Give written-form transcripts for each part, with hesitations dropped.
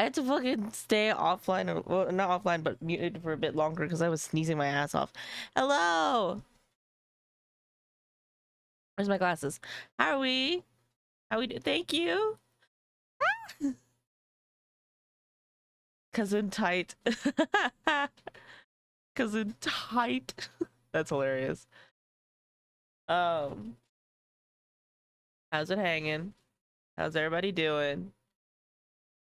I had to fucking stay offline, or well, not offline, but muted for a bit longer because I was sneezing my ass off. Hello. Where's my glasses? How are we? How we do? Thank you. Cousin tight. Cousin tight. That's hilarious. Um, how's it hanging? How's everybody doing?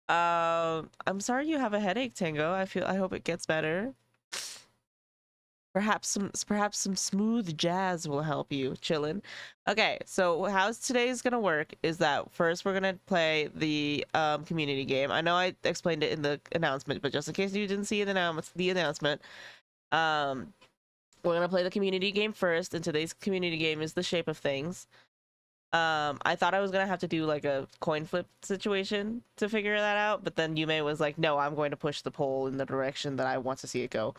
I'm sorry you have a headache, Tango. I hope it gets better. Perhaps some smooth jazz will help you. Chillin'. Okay, so how today's gonna work is that first we're gonna play the community game. I know I explained it in the announcement, but just in case you didn't see the announcement, um, we're gonna play the community game first, and today's community game is the Shape of Things. I thought I was gonna have to do like a coin flip situation to figure that out, but then Yume was like, no, I'm going to push the poll in the direction that I want to see it go.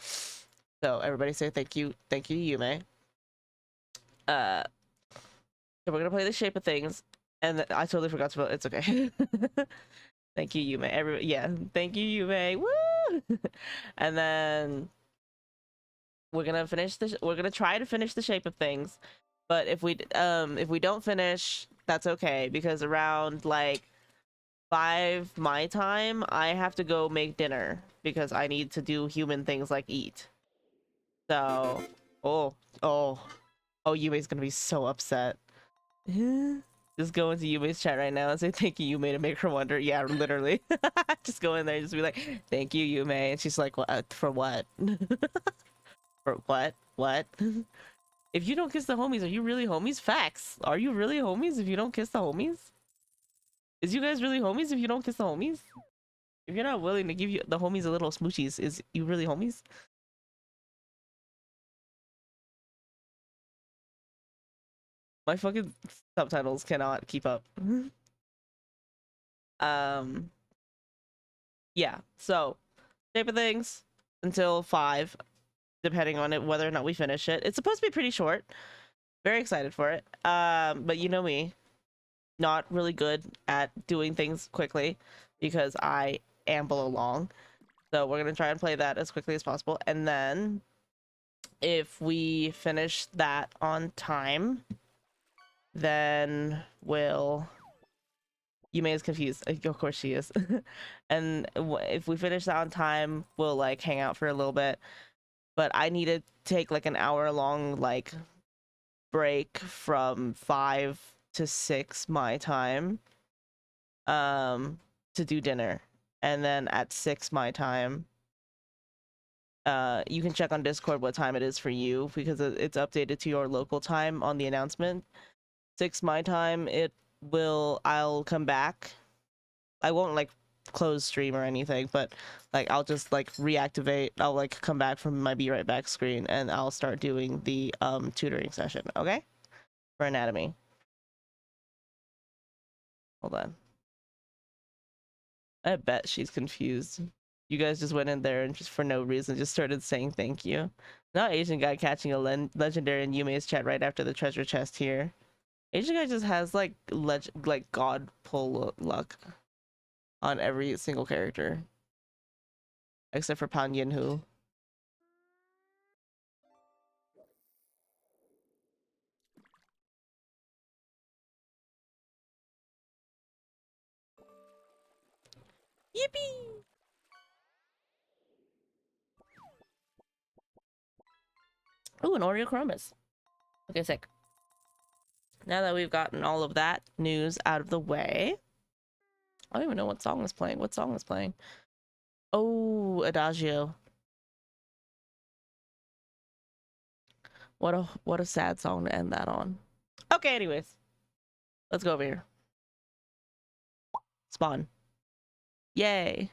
So everybody say thank you, Yume. So we're gonna play the Shape of Things, and I totally forgot to vote. It's okay. Thank you, Yume. Yeah, thank you, Yume. Woo! And then we're gonna we're gonna try to finish the Shape of Things, but if we don't finish, that's okay, because around like 5 my time, I have to go make dinner because I need to do human things like eat. So, oh, oh, oh, Yume's gonna be so upset. Just go into Yume's chat right now and say thank you, Yume, to make her wonder. Yeah, literally. Just go in there and just be like, thank you, Yume. And she's like, what? For what? For what? What? If you don't kiss the homies, are you really homies? Facts. Are you really homies if you don't kiss the homies? Is you guys really homies if you don't kiss the homies? If you're not willing to give you the homies a little smoochies, is you really homies? My fucking subtitles cannot keep up. um yeah, so Shape of Things until 5, depending on it whether or not we finish it. It's supposed to be pretty short. Very excited for it. But you know me, not really good at doing things quickly because I amble along. So we're gonna try and play that as quickly as possible, and then if we finish that on time, then we'll Yume is confused. Of course she is. And if we finish that on time, we'll like hang out for a little bit. But I need to take like an hour long like break from 5 to 6 my time to do dinner. And then at 6 my time, you can check on Discord what time it is for you because it's updated to your local time on the announcement. 6 my time, I'll come back. I won't like close stream or anything, but like I'll just like reactivate. I'll like come back from my be right back screen and I'll start doing the tutoring session, okay? For anatomy. Hold on. I bet she's confused. You guys just went in there and just for no reason just started saying thank you. Now Asian guy catching a legendary in Yume's chat right after the treasure chest here. Asian guy just has like god pull luck on every single character. Except for Pan Yinhu. Yippee! Oh, an Oreo Chromis. Okay, sick. Now that we've gotten all of that news out of the way, I don't even know what song is playing. What song is playing? Oh, Adagio. What a sad song to end that on. Okay, anyways. Let's go over here. Spawn. Yay.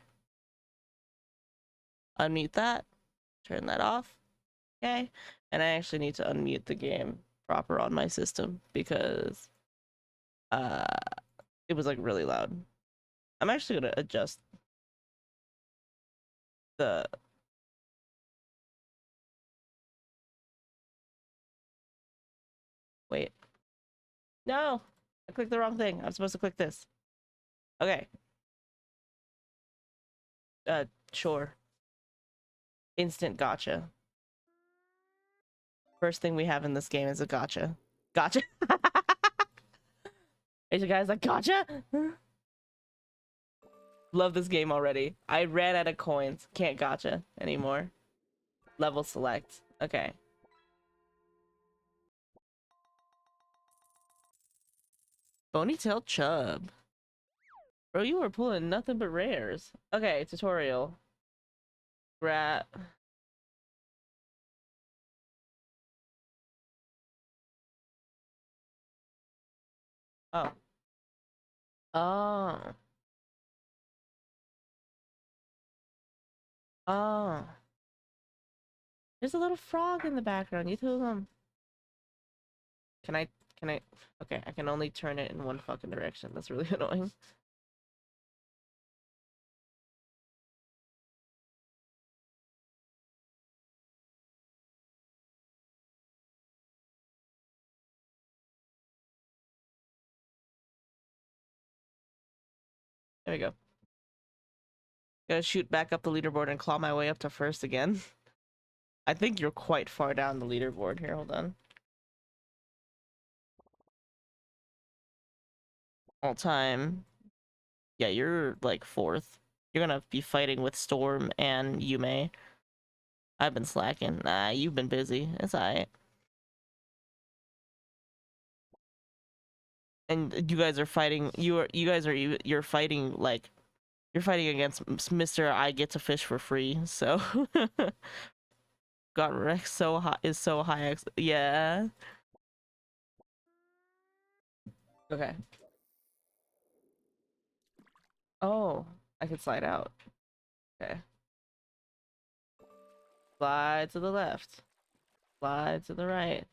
Unmute that. Turn that off. Okay. And I actually need to unmute the game proper on my system because it was like really loud. I'm actually gonna adjust the wait. No, I clicked the wrong thing. I'm supposed to click this. Okay. Sure. Instant gotcha. First thing we have in this game is a gotcha. Gotcha. Hey, you guys like gotcha? Love this game already. I ran out of coins. Can't gotcha anymore. Level select. Okay. Bonytail Chub. Bro, you were pulling nothing but rares. Okay, tutorial. Rat. Oh. Oh. Oh. There's a little frog in the background. You two of them. Can I? Can I? Okay, I can only turn it in one fucking direction. That's really annoying. There we go. Gotta shoot back up the leaderboard and claw my way up to first again. I think you're quite far down the leaderboard here. Hold on. All time. Yeah, you're like fourth. You're gonna be fighting with Storm and Yume. I've been slacking. Nah, you've been busy. It's alright. And you guys are fighting. You're fighting like you're fighting against Mr. I get to fish for free. So got wrecked so high is so high. Yeah. Okay. Oh, I can slide out. Okay. Slide to the left. Slide to the right.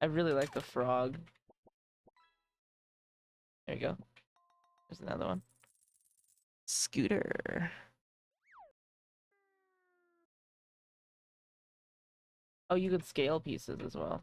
I really like the frog. There you go. There's another one. Scooter. Oh, you can scale pieces as well.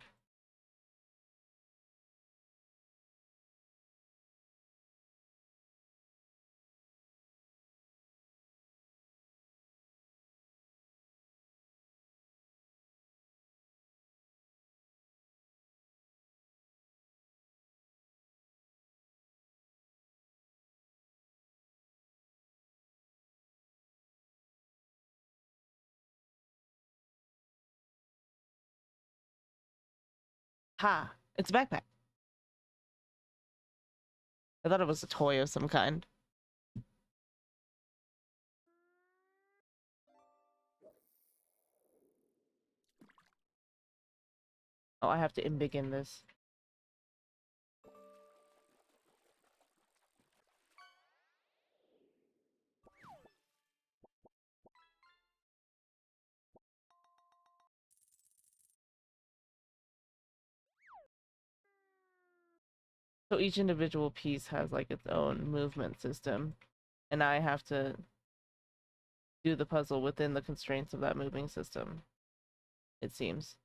Ha! It's a backpack. I thought it was a toy of some kind. Oh, I have to embiggen this. So each individual piece has like its own movement system, and I have to do the puzzle within the constraints of that moving system, it seems.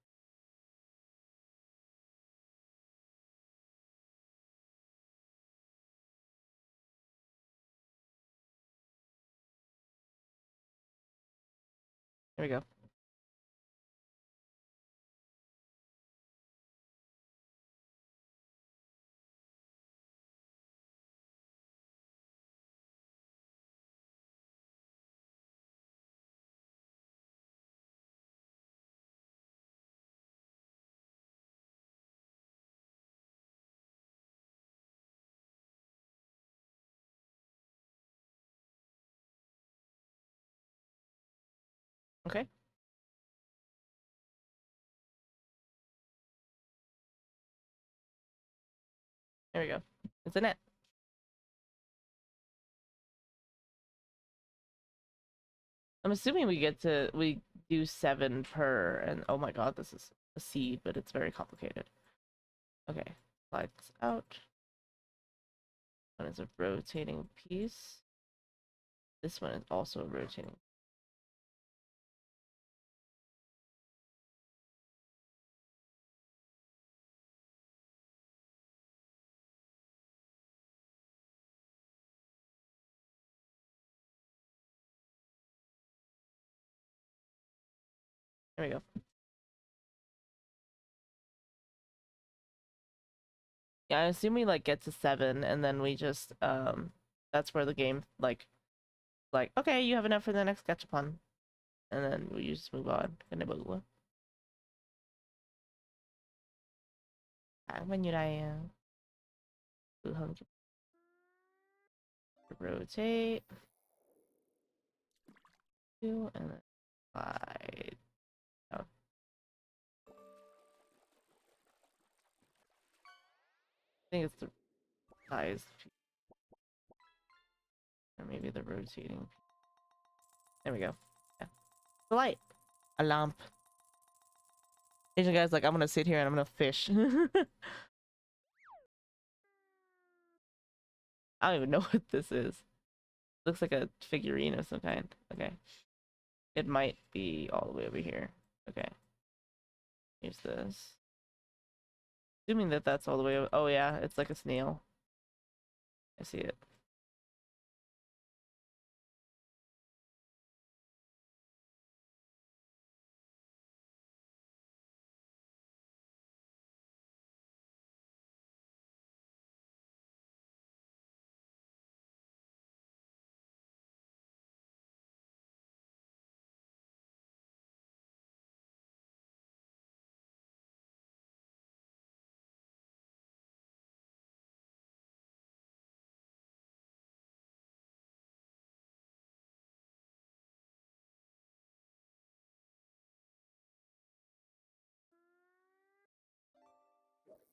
There we go. Okay. There we go. It's a net. I'm assuming we do 7 per, and oh my god, this is a seed, but it's very complicated. Okay, slides out. One is a rotating piece. This one is also rotating. There we go. Yeah, I assume we like get to 7 and then we just that's where the game like okay, you have enough for the next gachapon. And then we just move on. Kanabawa. Manuraya. Rotate. 2 and then slide. Oh. I think it's the size or maybe the rotating. There we go. Yeah. The light. A lamp. Asian guy's like, I'm gonna sit here and I'm gonna fish. I don't even know what this is. Looks like a figurine of some kind. Okay. It might be all the way over here. Okay. Here's this. Assuming that that's all the way over. Oh yeah, it's like a snail. I see it.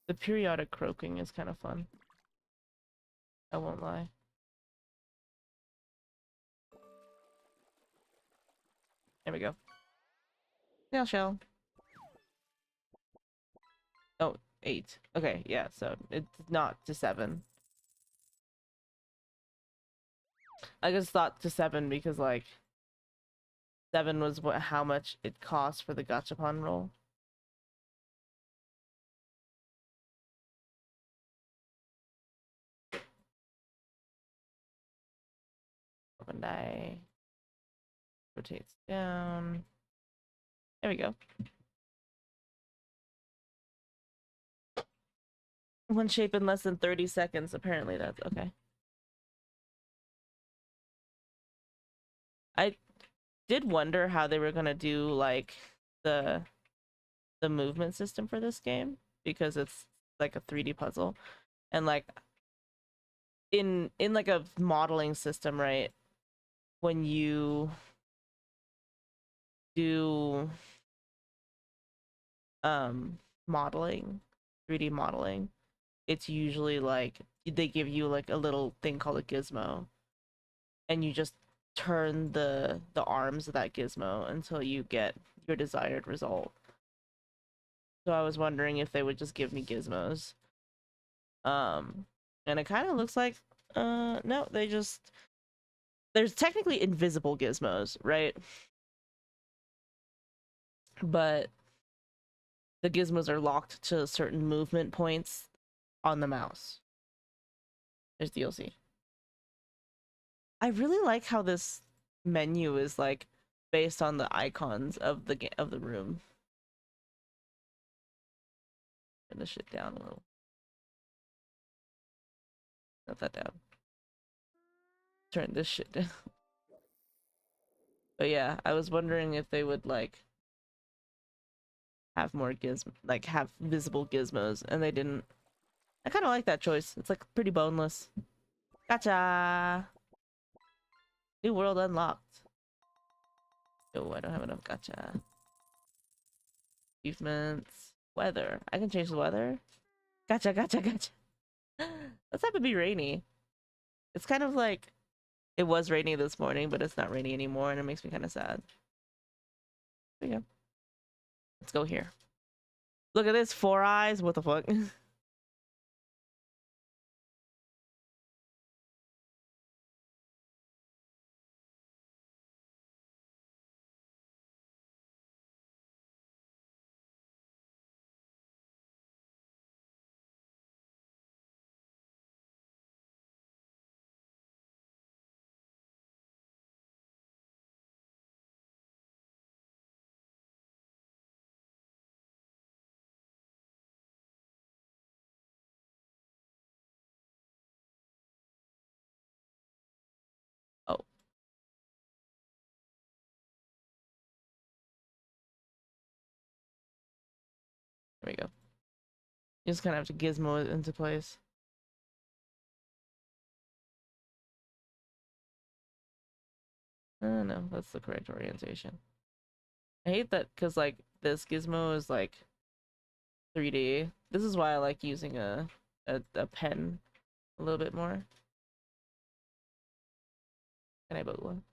The periodic croaking is kind of fun. I won't lie. There we go. Snail shell. Oh, 8. Okay, yeah, so it's not to 7. I just thought to 7 because, like, 7 was how much it cost for the gachapon roll. Open die. Rotates down. There we go. One shape in less than 30 seconds. Apparently that's okay. I did wonder how they were gonna do like the movement system for this game because it's like a 3D puzzle and like in like a modeling system, right? When you do modeling, 3D modeling, it's usually like they give you like a little thing called a gizmo and you just turn the arms of that gizmo until you get your desired result. So I was wondering if they would just give me gizmos. And it kind of looks like no, they just there's technically invisible gizmos, right? But the gizmos are locked to certain movement points on the mouse. There's DLC. I really like how this menu is like based on the icons of the room. Turn this shit down a little. Not that down. Turn this shit down. But yeah, I was wondering if they would like have more like have visible gizmos, and they didn't. I kind of like that choice. It's like pretty boneless. Gotcha. New world unlocked. Oh, I don't have enough gotcha. Achievements. Weather. I can change the weather. Gotcha, gotcha, gotcha. Let's have it be rainy. It's kind of like it was rainy this morning, but it's not rainy anymore, and it makes me kind of sad. There we go. Let's go here. Look at this, 4 eyes. What the fuck? There we go. You just kind of have to gizmo it into place. No, that's the correct orientation. I hate that because like this gizmo is like 3D. This is why I like using a pen a little bit more. Can I boot one?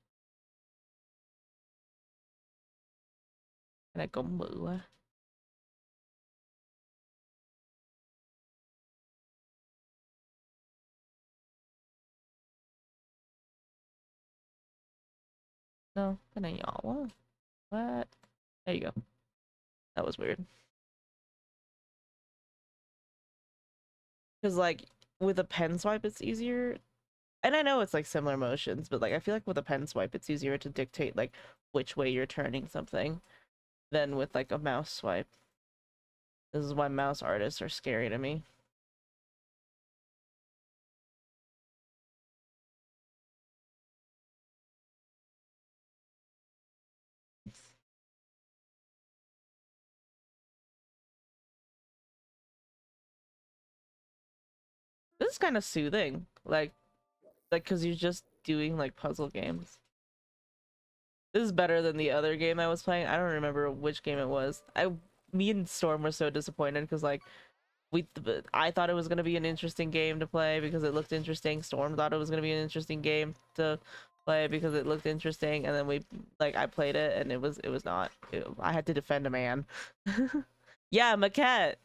Can I combo? No, can I yawa? What? There you go. That was weird. Because like with a pen swipe, it's easier. And I know it's like similar motions, but like I feel like with a pen swipe, it's easier to dictate like which way you're turning something than with like a mouse swipe. This is why mouse artists are scary to me. This is kind of soothing, like because you're just doing like puzzle games. This is better than the other game I was playing. I don't remember which game it was. Me and Storm were so disappointed because like I thought it was gonna be an interesting game to play because it looked interesting. Storm thought it was gonna be an interesting game to play because it looked interesting, and then I played it and it was not. I had to defend a man. Yeah, Maquette.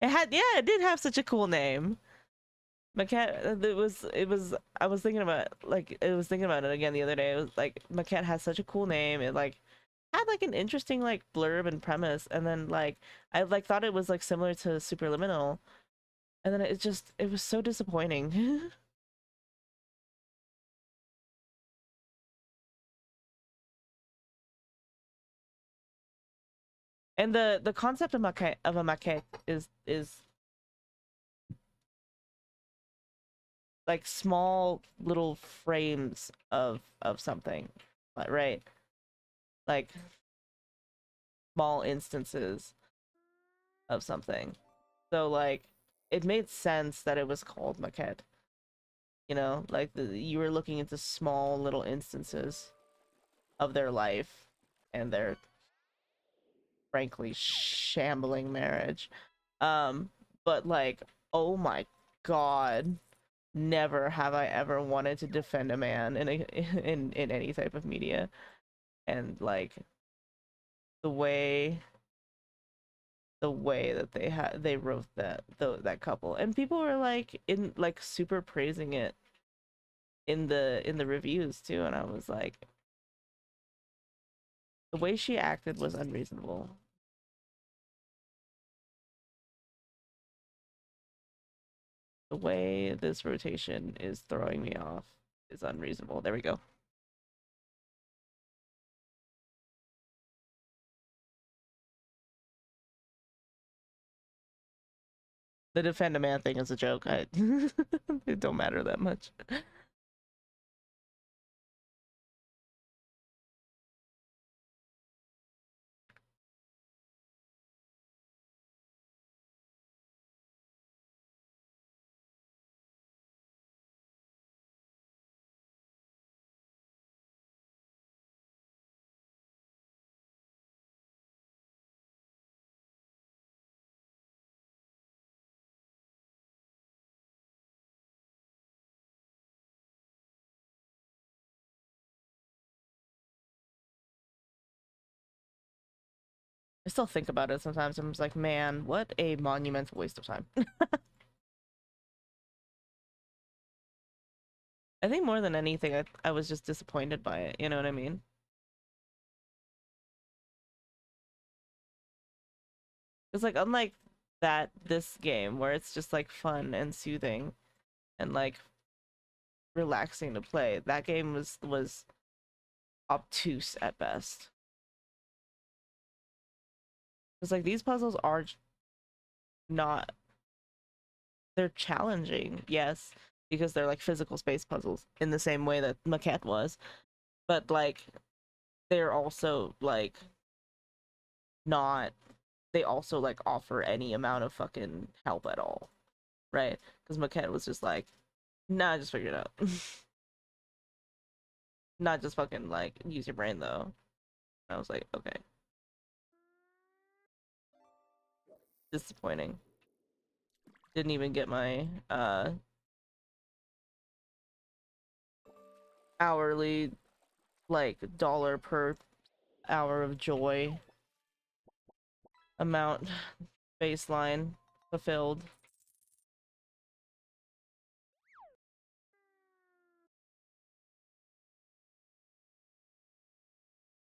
It did have such a cool name. Maquette, it was I was thinking about it again the other day. It was like Maquette has such a cool name. It like had like an interesting like blurb and premise, and then like I like thought it was like similar to Superliminal, and then it was so disappointing. And the concept of a maquette is like small little frames of something, right? Like small instances of something. So like it made sense that it was called maquette. You know, like you were looking into small little instances of their life and their frankly shambling marriage. But like, oh my god, never have I ever wanted to defend a man in any type of media. And like the way that they wrote that couple, and people were like in like super praising it in the reviews too, and I was like, the way she acted was unreasonable. The way this rotation is throwing me off is unreasonable. There we go. The defend a man thing is a joke. It don't matter that much. I still think about it sometimes. I'm just like, man, what a monumental waste of time. I think more than anything, I was just disappointed by it. You know what I mean? It's like unlike this game where it's just like fun and soothing and like relaxing to play. That game was obtuse at best. It's like these puzzles are not, they're challenging, yes, because they're like physical space puzzles in the same way that Maquette was, but like they're also like not they also like offer any amount of fucking help at all, right? Because Maquette was just like, nah, just figure it out. Not just fucking like use your brain though. I was like, okay, disappointing. Didn't even get my hourly like dollar per hour of joy amount baseline fulfilled,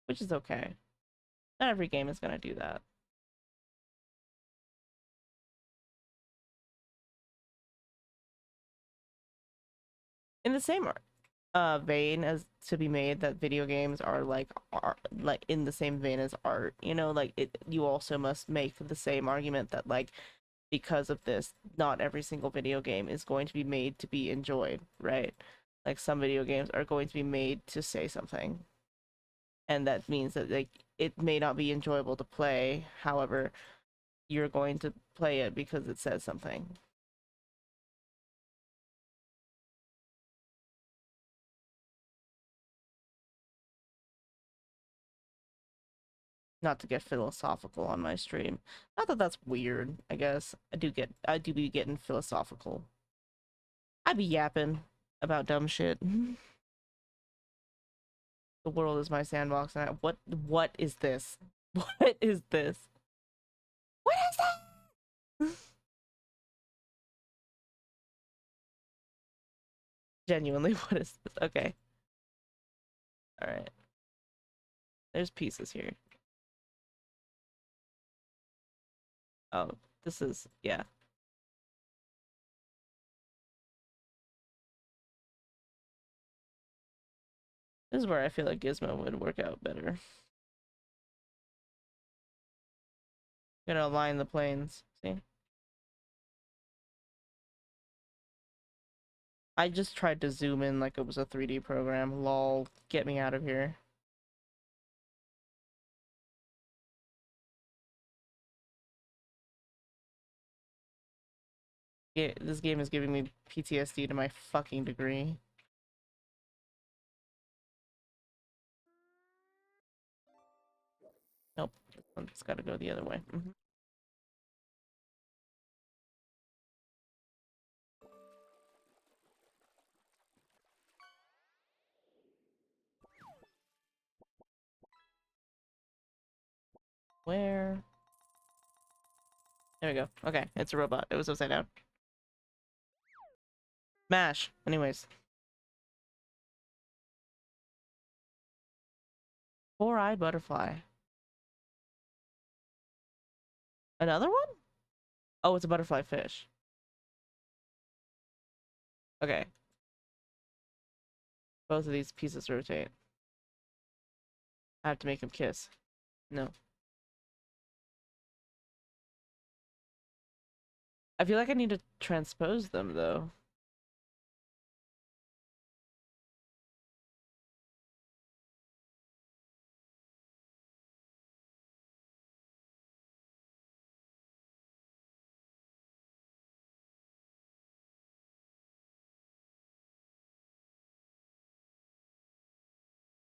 which is okay. Not every game is gonna do that. In the same vein as to be made that video games are like in the same vein as art, you know, like it, you also must make the same argument that like because of this, not every single video game is going to be made to be enjoyed, right? Like some video games are going to be made to say something, and that means that like it may not be enjoyable to play, however you're going to play it because it says something. Not to get philosophical on my stream. Not that that's weird, I guess. I do be getting philosophical. I be yapping about dumb shit. The world is my sandbox, and what is this? What is this? What is that? Genuinely, what is this? Okay. Alright. There's pieces here. Oh, this is yeah. This is where I feel like Gizmo would work out better. Gotta align the planes. See? I just tried to zoom in like it was a 3D program. Lol. Get me out of here. Yeah, this game is giving me PTSD to my fucking degree. Nope. This one's gotta go the other way. Where? There we go. Okay, it's a robot. It was upside down. Mash. Anyways. Four-eyed butterfly. Another one? Oh, it's a butterfly fish. Okay. Both of these pieces rotate. I have to make him kiss. No. I feel like I need to transpose them, though.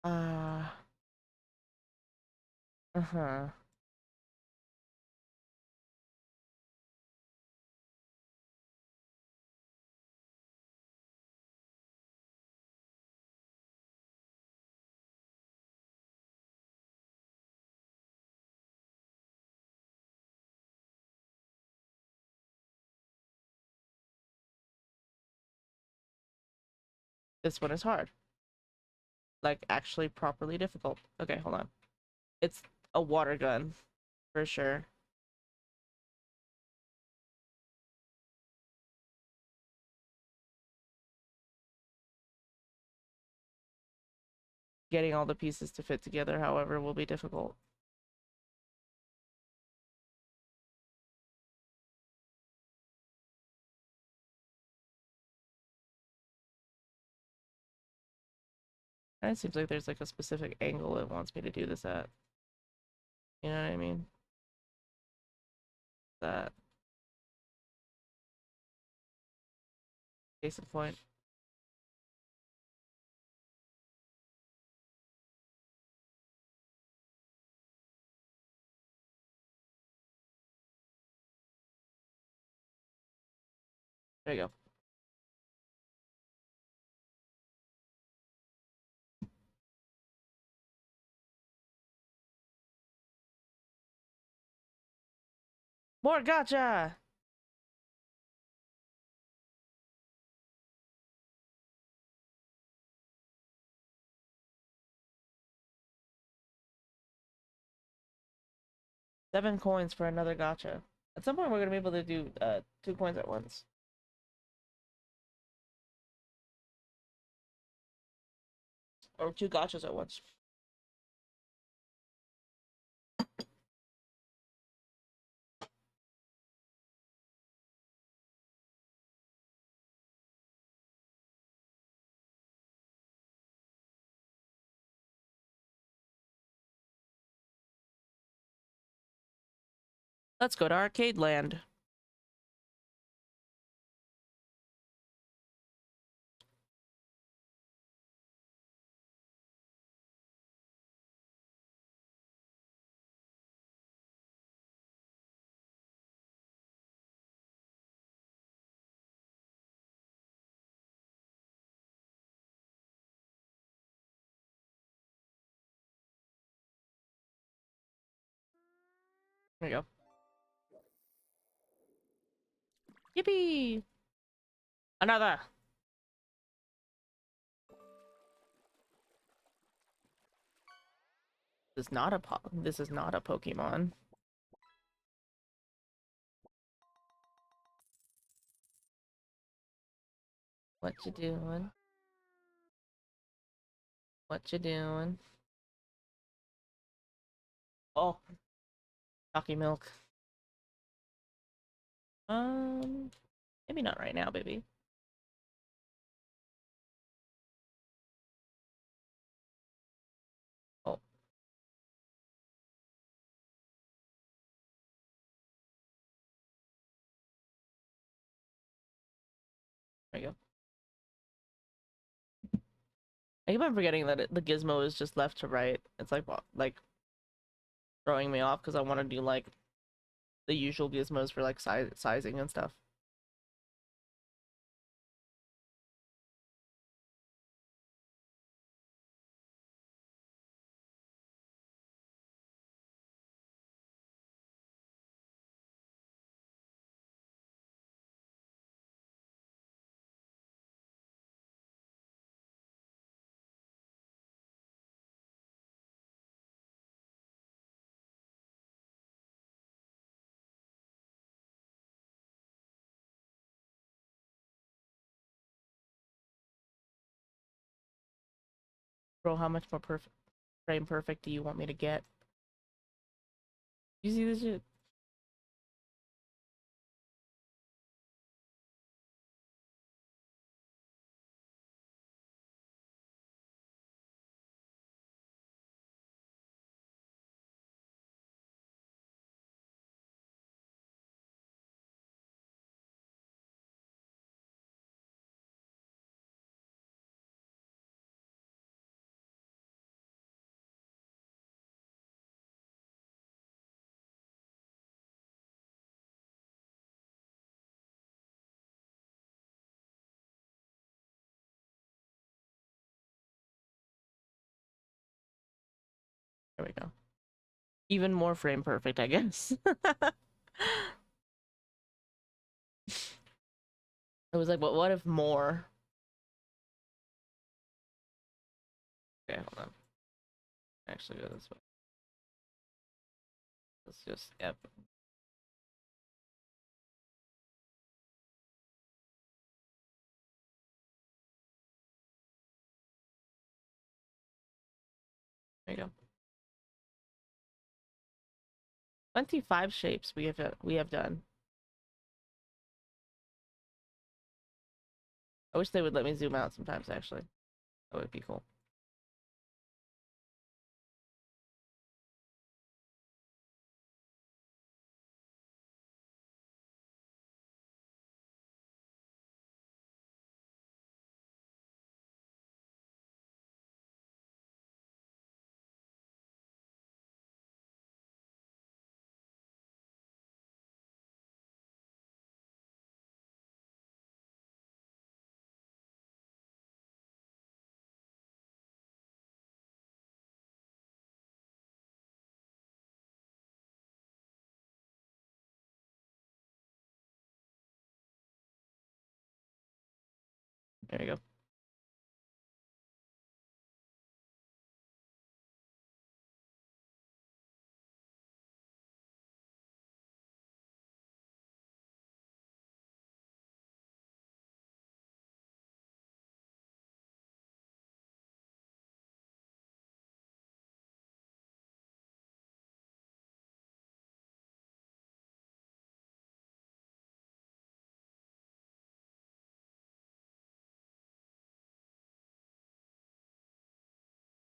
Uh... Uh-huh. This one is hard. Like, actually properly difficult. Okay, hold on. It's a water gun, for sure. Getting all the pieces to fit together, however, will be difficult. And it seems like there's like a specific angle it wants me to do this at. You know what I mean? That case in point. There you go. More gotcha! Seven coins for another gotcha. At some point, we're gonna be able to do 2 coins at once. Or 2 gotchas at once. Let's go to Arcade Land. There you go. Yippee! Another! This is not a Pokemon. What you doing? What you doing? Oh, Chalky milk. Maybe not right now, baby. Oh. There you go. I keep on forgetting that the gizmo is just left to right. It's like throwing me off because I want to do like the usual gizmos for like sizing and stuff. Bro, how much more frame perfect do you want me to get? You see this shit? There we go. Even more frame perfect, I guess. It was like, but what if more? Okay, hold on. Actually go this way. Let's just, yep. There you go. 25 shapes we have done. I wish they would let me zoom out sometimes, actually. That would be cool. There you go.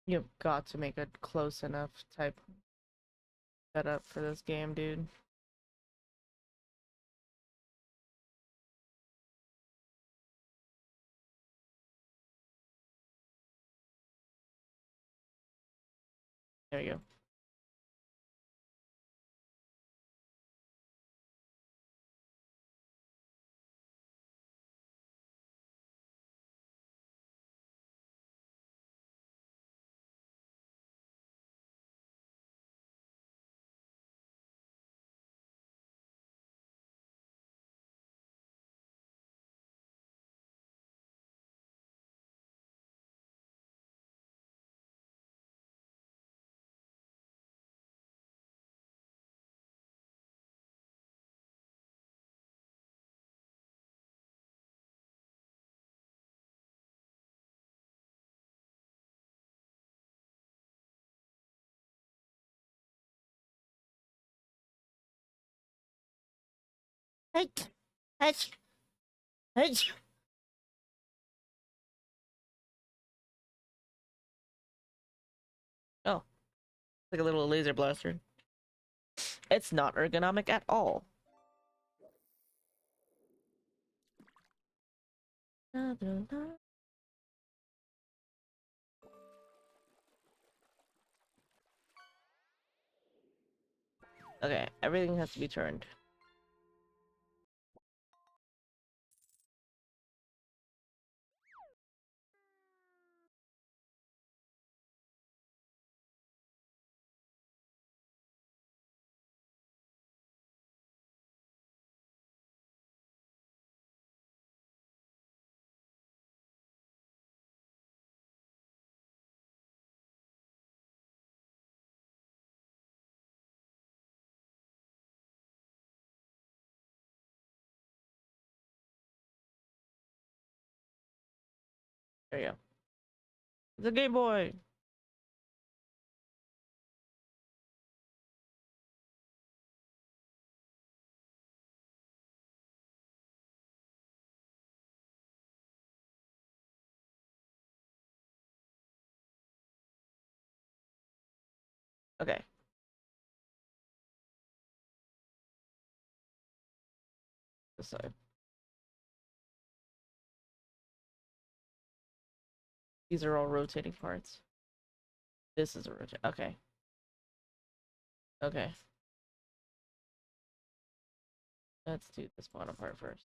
You've got to make a close enough type setup for this game, dude. There you go. Hey, hey, hey. Oh, like a little laser blaster. It's not ergonomic at all. Okay, everything has to be turned. There you go. It's a Game Boy. Okay. This side. These are all rotating parts. This is a rotate. Okay. Okay. Let's do this bottom part first.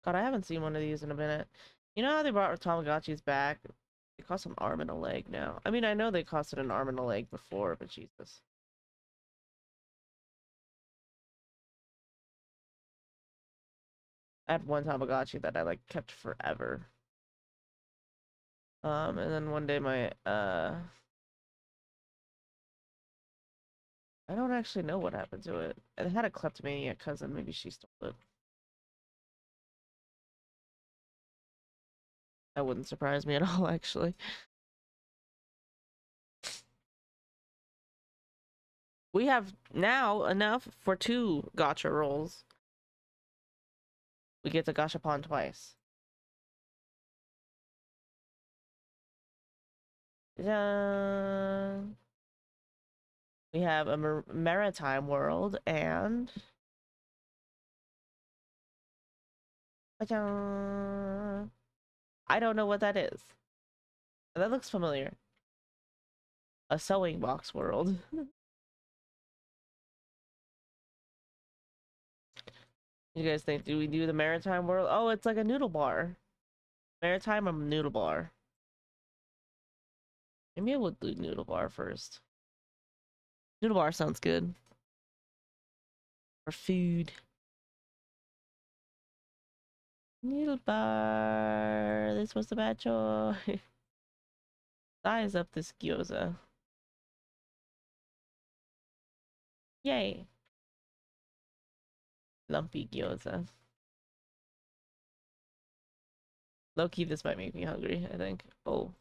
God, I haven't seen one of these in a minute. You know how they brought Tamagotchis back? They cost an arm and a leg now. I mean, I know they costed an arm and a leg before, but Jesus. I had one Tamagotchi that I like kept forever. And then one day my I don't actually know what happened to it. It had a kleptomaniac cousin, maybe she stole it. That wouldn't surprise me at all, actually. We have now enough for 2 gotcha rolls. We get to gachapon twice. We have a maritime world and I don't know what that is. That looks familiar. A sewing box world. You guys think, do we do the maritime world? Oh, it's like a noodle bar. Maritime or noodle bar? Maybe I would do noodle bar first. Noodle bar sounds good. For food. Noodle bar. This was the bad choice. Size up this gyoza. Yay. Lumpy gyoza. Low-key, this might make me hungry, I think. Oh.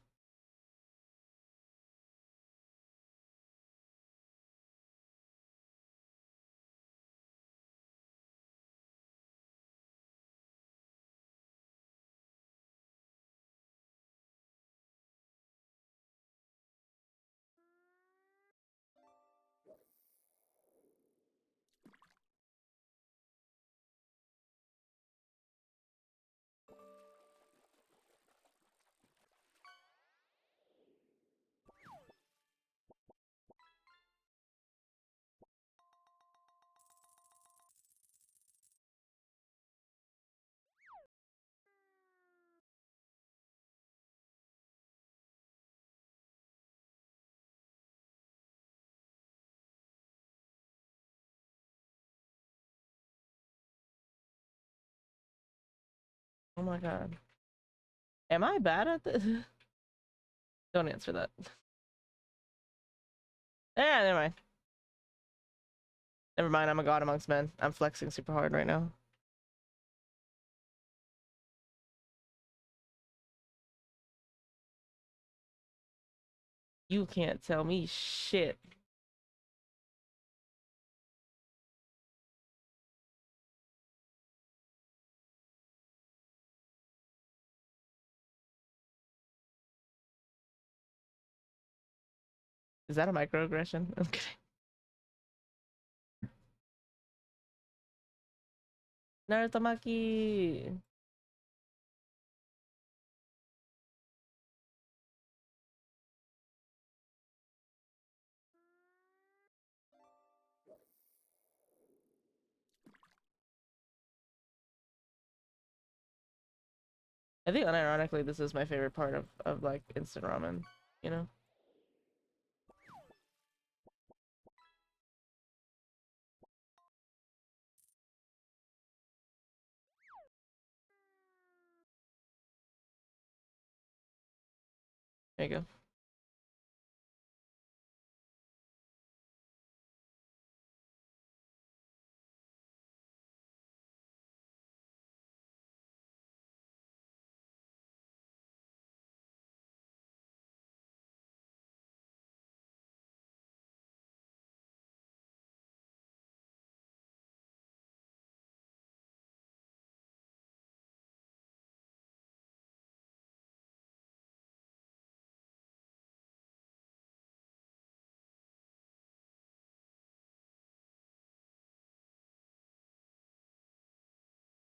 Oh my god. Am I bad at this? Don't answer that. Yeah, never mind. Never mind, I'm a god amongst men. I'm flexing super hard right now. You can't tell me shit. Is that a microaggression? I'm kidding. Narutomaki! I think unironically this is my favorite part of like instant ramen, you know? There you go.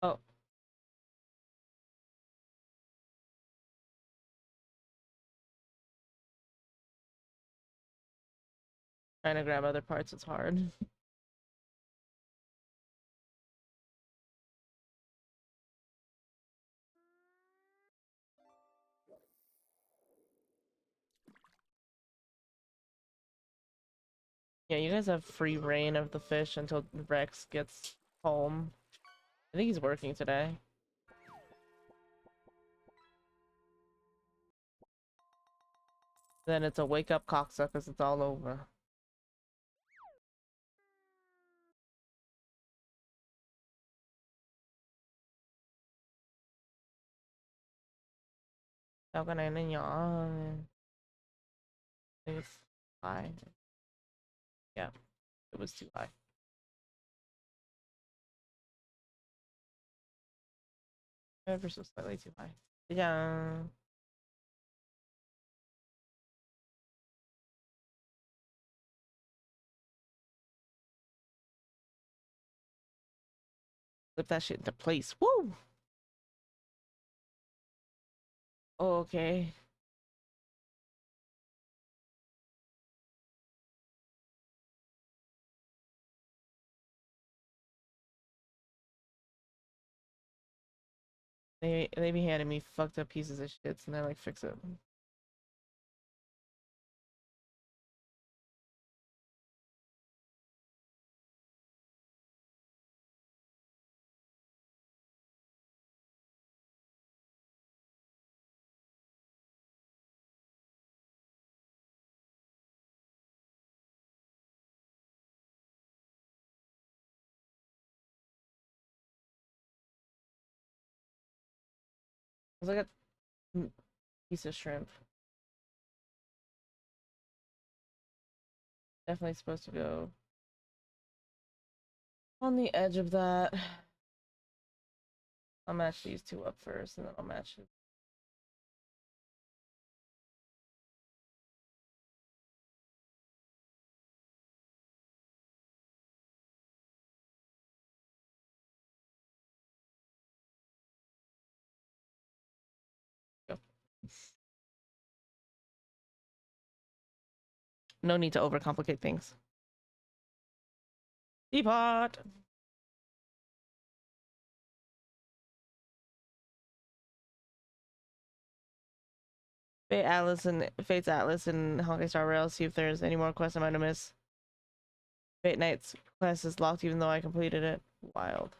Oh, trying to grab other parts is hard. Yeah, you guys have free reign of the fish until Rex gets home. I think he's working today. Then it's a wake up cocksuckers, it's all over. How can I think it's high. Yeah, it was too high. Ever so slightly too high. Yeah. Flip that shit into place. Woo! Okay. They be handing me fucked up pieces of shits and they're like, fix it. It's like a piece of shrimp. Definitely supposed to go on the edge of that. I'll match these two up first, and then I'll match it. Go. No need to overcomplicate things. Teapot! Fate's Atlas and Honkai Star Rail. See if there's any more quests I might have missed. Fate Knight's quest is locked even though I completed it. Wild.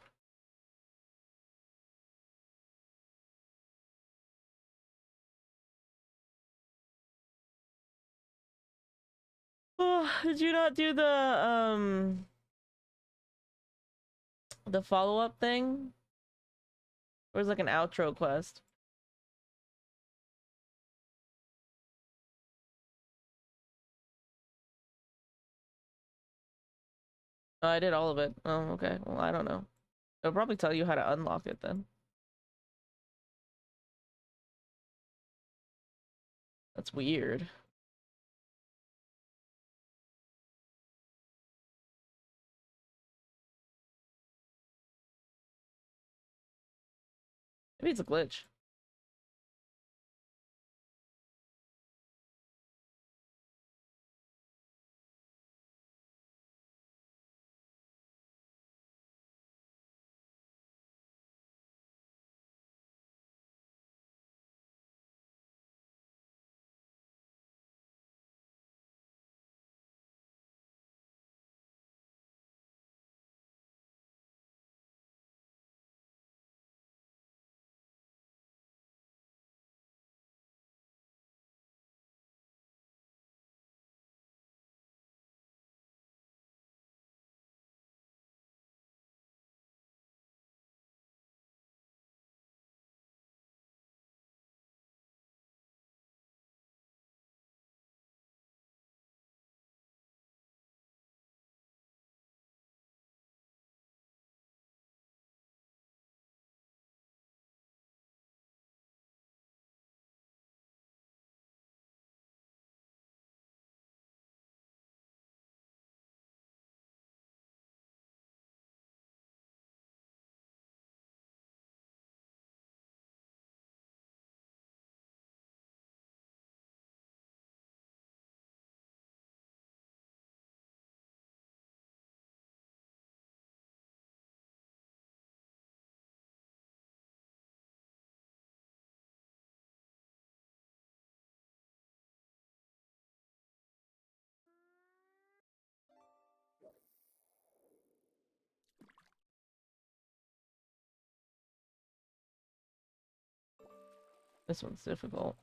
Oh, did you not do the follow-up thing? Or was like an outro quest? Oh, I did all of it. Oh, okay. Well, I don't know. It'll probably tell you how to unlock it then. That's weird. Maybe it's a glitch. This one's difficult.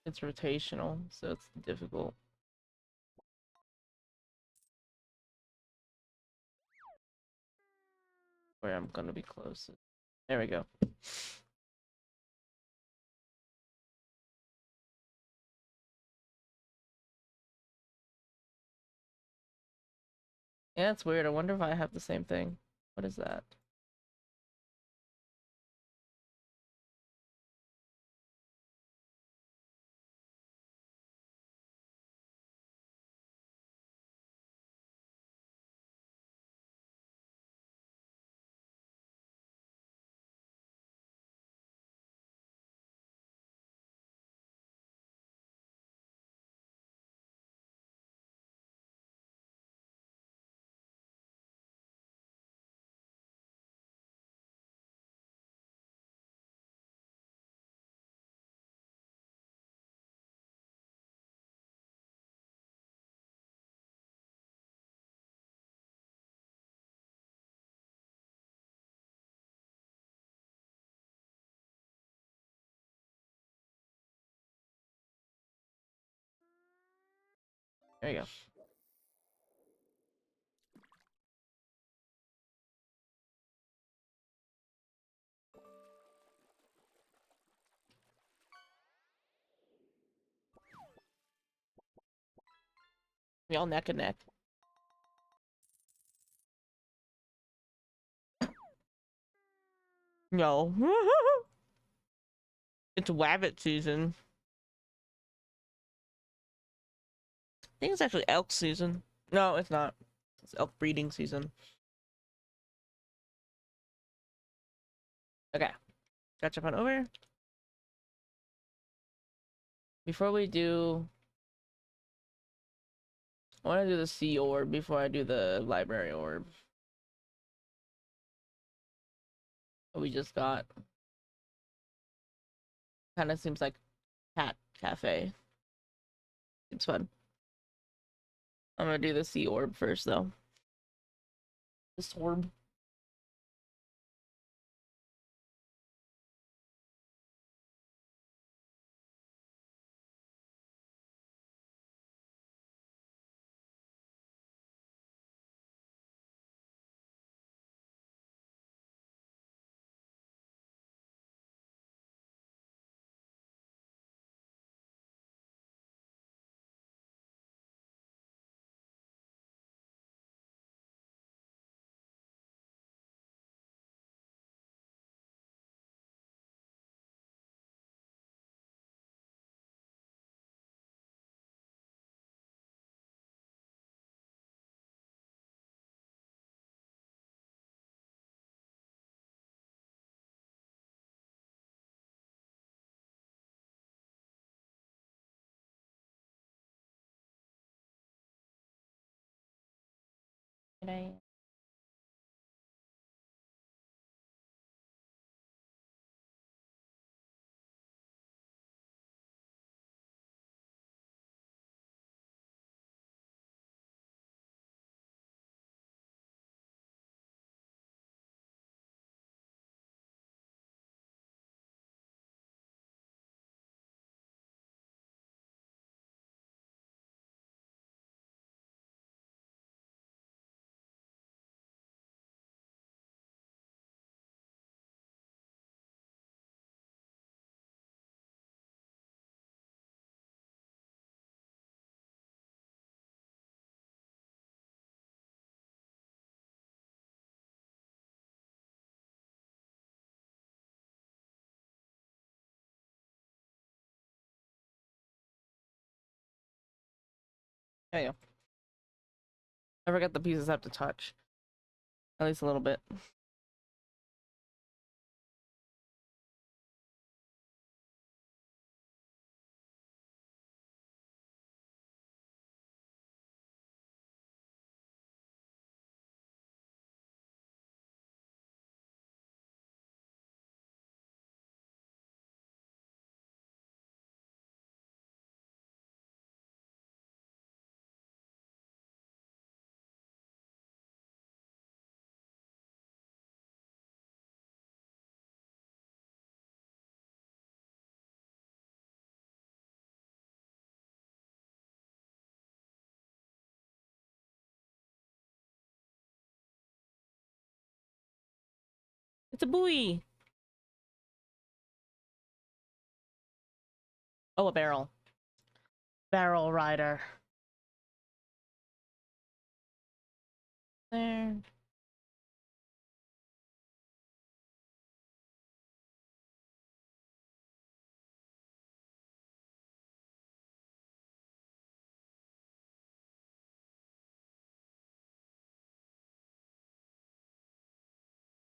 It's rotational, so it's difficult. Where I'm gonna be closest. There we go. Yeah, it's weird. I wonder if I have the same thing. What is that? There you go. We all neck and neck. No. It's wabbit season. I think it's actually elk season. No, it's not. It's elk breeding season. Okay. Catch up on over. Before we do... I want to do the sea orb before I do the library orb. We just got. Kind of seems like cat cafe. It's fun. I'm gonna do the sea orb first, though. This orb. Can I? There you go. I forgot the pieces have to touch. At least a little bit. It's a buoy. Oh, a barrel. Barrel rider. There.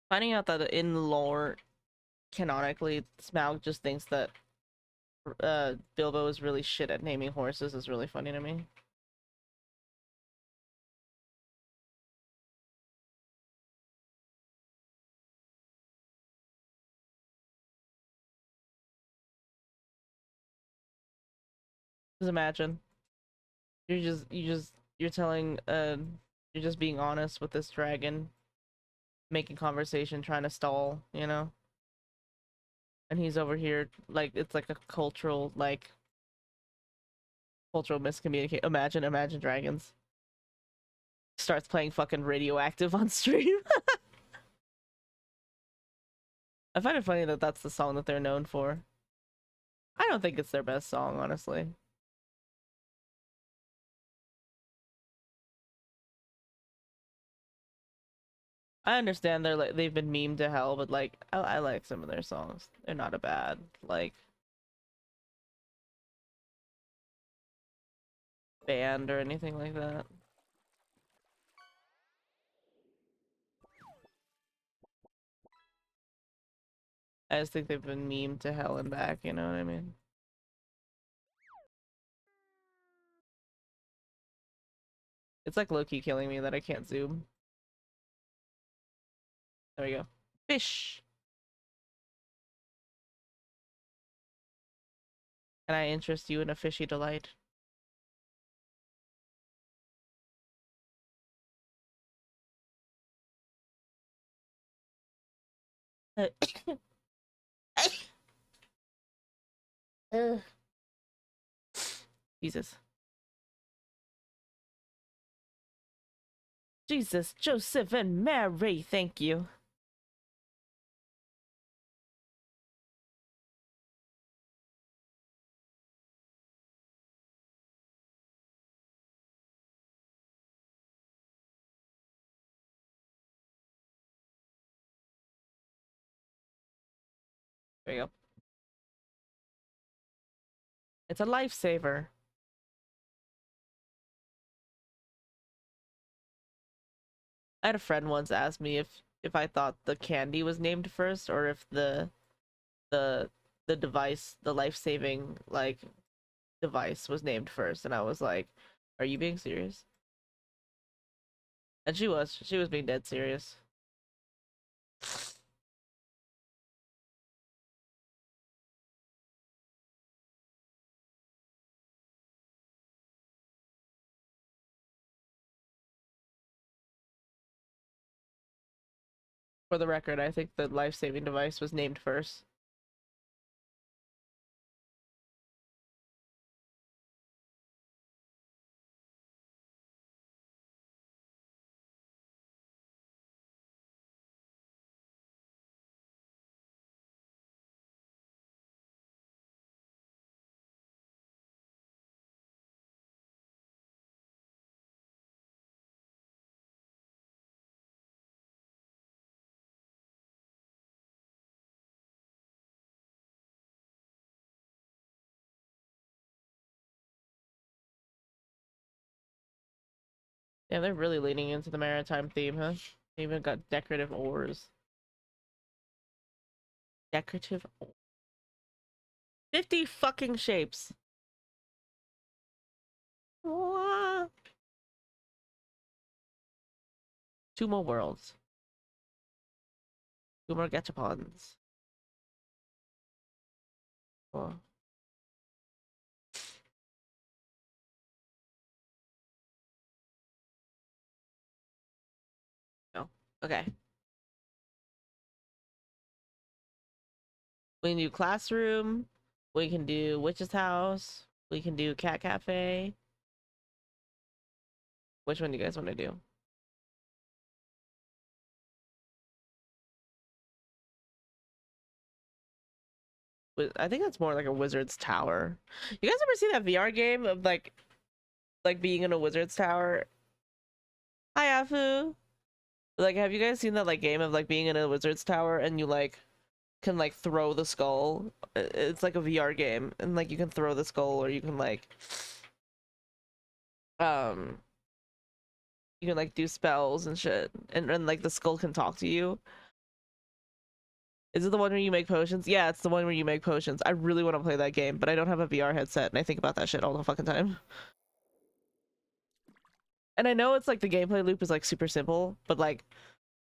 Finding out that in lore, canonically, Smaug just thinks that Bilbo is really shit at naming horses is really funny to me. Just imagine. You're telling you're just being honest with this dragon, making conversation, trying to stall, you know? And he's over here like it's like a cultural miscommunicate. Imagine dragons. Starts playing fucking Radioactive on stream. I find it funny that that's the song that they're known for. I don't think it's their best song, honestly. I understand they've been memed to hell, but like I like some of their songs. They're not a bad like band or anything like that. I just think they've been memed to hell and back, you know what I mean? It's like low-key killing me that I can't zoom. There we go. Fish! Can I interest you in a fishy delight? Jesus. Jesus, Joseph, and Mary, thank you. There we go. It's a lifesaver. I had a friend once ask me if I thought the candy was named first or if the the device, the life-saving like device was named first, and I was like, "Are you being serious?" And she was being dead serious. For the record, I think the life-saving device was named first. Yeah, they're really leaning into the maritime theme, huh? They even got decorative oars. Decorative 50 fucking shapes. What? Two more worlds. Two more gachapons. Oh. No. Okay. We can do classroom. We can do witch's house. We can do cat cafe. Which one do you guys want to do? I think that's more like a wizard's tower. You guys ever see that VR game of like being in a wizard's tower? Hi Afu. Like, have you guys seen that like game of like being in a wizard's tower and you like can like throw the skull? It's like a VR game, and like you can throw the skull, or you can like um you can like do spells and shit, and like the skull can talk to you. Is it the one where you make potions? Yeah, it's the one where you make potions. I really want to play that game, but I don't have a VR headset, and I think about that shit all the fucking time. And I know it's like the gameplay loop is like super simple, but like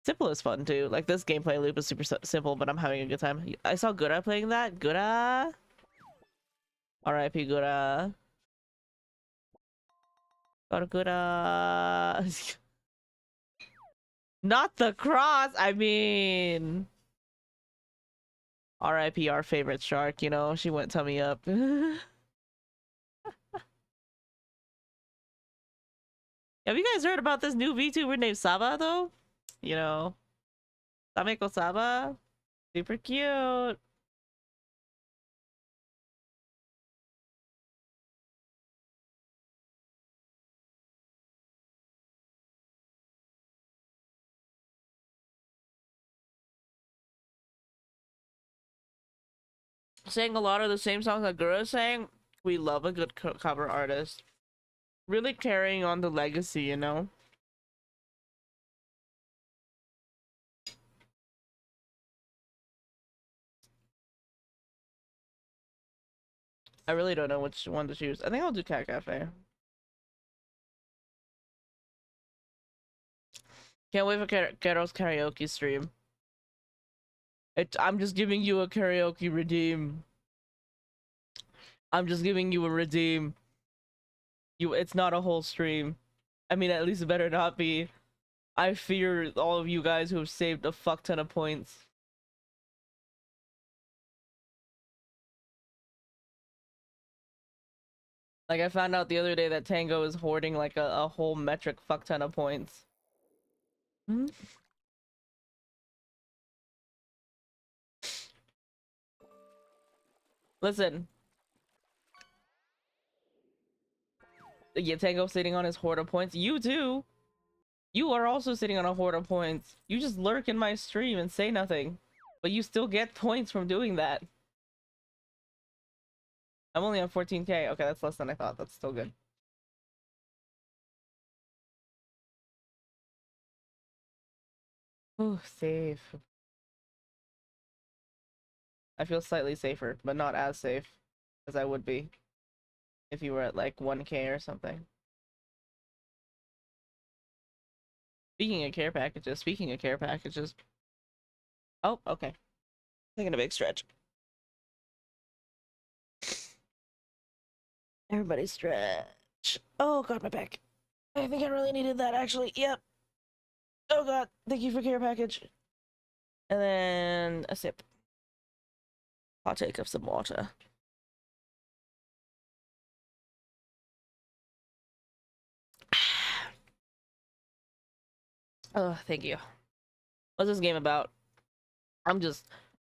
simple is fun too. Like this gameplay loop is super simple, but I'm having a good time. I saw Gura playing that. Gura. R.I.P. Gura. Gura. Not the cross. I mean, R.I.P. our favorite shark. You know, she went tummy up. Have you guys heard about this new VTuber named Saba though? You know, Sameko Saba, super cute. sang a lot of the same songs that Gura sang. We love a good cover artist. Really carrying on the legacy, you know? I really don't know which one to choose. I think I'll do Cat Cafe. Can't wait for Carol's karaoke stream. I'm just giving you a karaoke redeem. I'm just giving you a redeem. It's not a whole stream. I mean, at least it better not be. I fear all of you guys who have saved a fuck ton of points. Like, I found out the other day that Tango is hoarding like a whole metric fuck ton of points. Hmm? Listen. Yeah, Tango sitting on his hoard of points. You too. You are also sitting on a hoard of points. You just lurk in my stream and say nothing. But you still get points from doing that. I'm only on 14k. Okay, that's less than I thought. That's still good. Oh, safe. I feel slightly safer, but not as safe as I would be if you were at like 1k or something. Speaking of care packages. Oh, okay. Taking a big stretch. Everybody stretch. Oh god, my back. I think I really needed that actually. Yep. Oh god, thank you for care package. And then a sip. Partake of some water. Oh, thank you. What's this game about? I'm just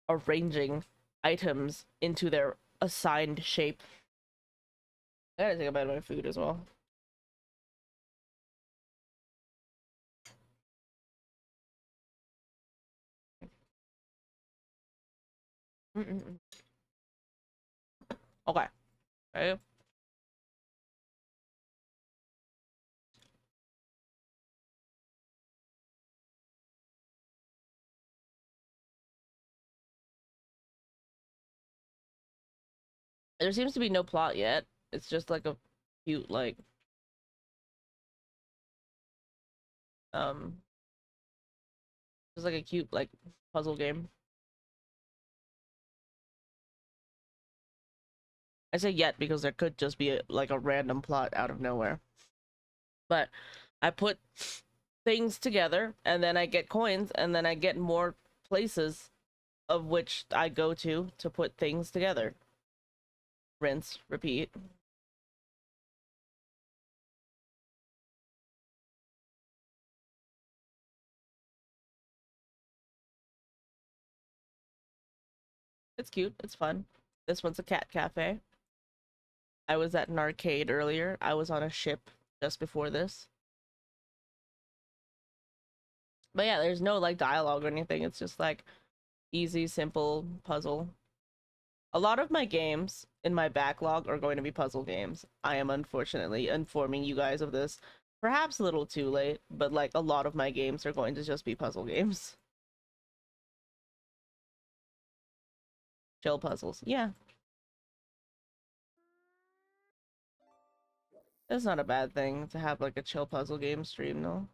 arranging items into their assigned shape. I gotta think about my food as well. Okay. Okay. There seems to be no plot yet. It's just like a cute, like, um, just like a cute, like, puzzle game. I say yet because there could just be like a random plot out of nowhere. But I put things together and then I get coins and then I get more places of which I go to put things together. Rinse, repeat. It's cute. It's fun. This one's a cat cafe. I was at an arcade earlier. I was on a ship just before this. But yeah, there's no like dialogue or anything. It's just like easy, simple puzzle. A lot of my games in my backlog are going to be puzzle games. I am unfortunately informing you guys of this. Perhaps a little too late, but like a lot of my games are going to just be puzzle games. Chill puzzles. Yeah. That's not a bad thing to have like a chill puzzle game stream, though.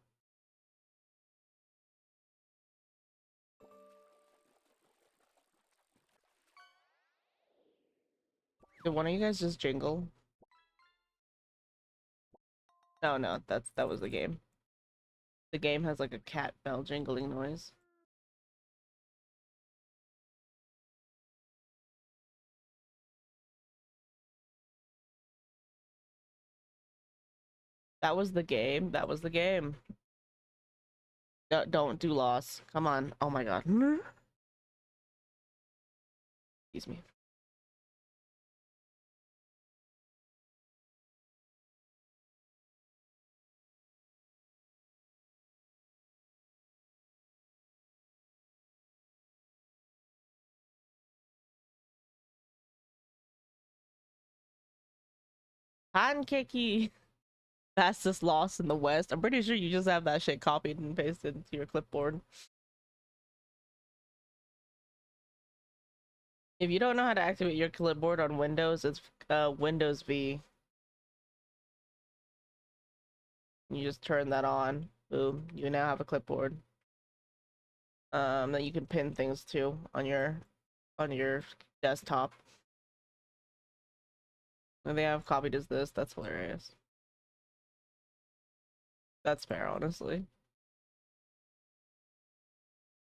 Did one of you guys just jingle? No, no, that was the game. The game has like a cat bell jingling noise. That was the game. That was the game. Don't do loss. Come on. Oh my god. Excuse me. Pancakey. Fastest loss in the West. I'm pretty sure you just have that shit copied and pasted into your clipboard. If you don't know how to activate your clipboard on Windows, it's Windows V. You just turn that on. Boom. You now have a clipboard. That you can pin things to on your desktop. And they have copied as this. That's hilarious. That's fair, honestly.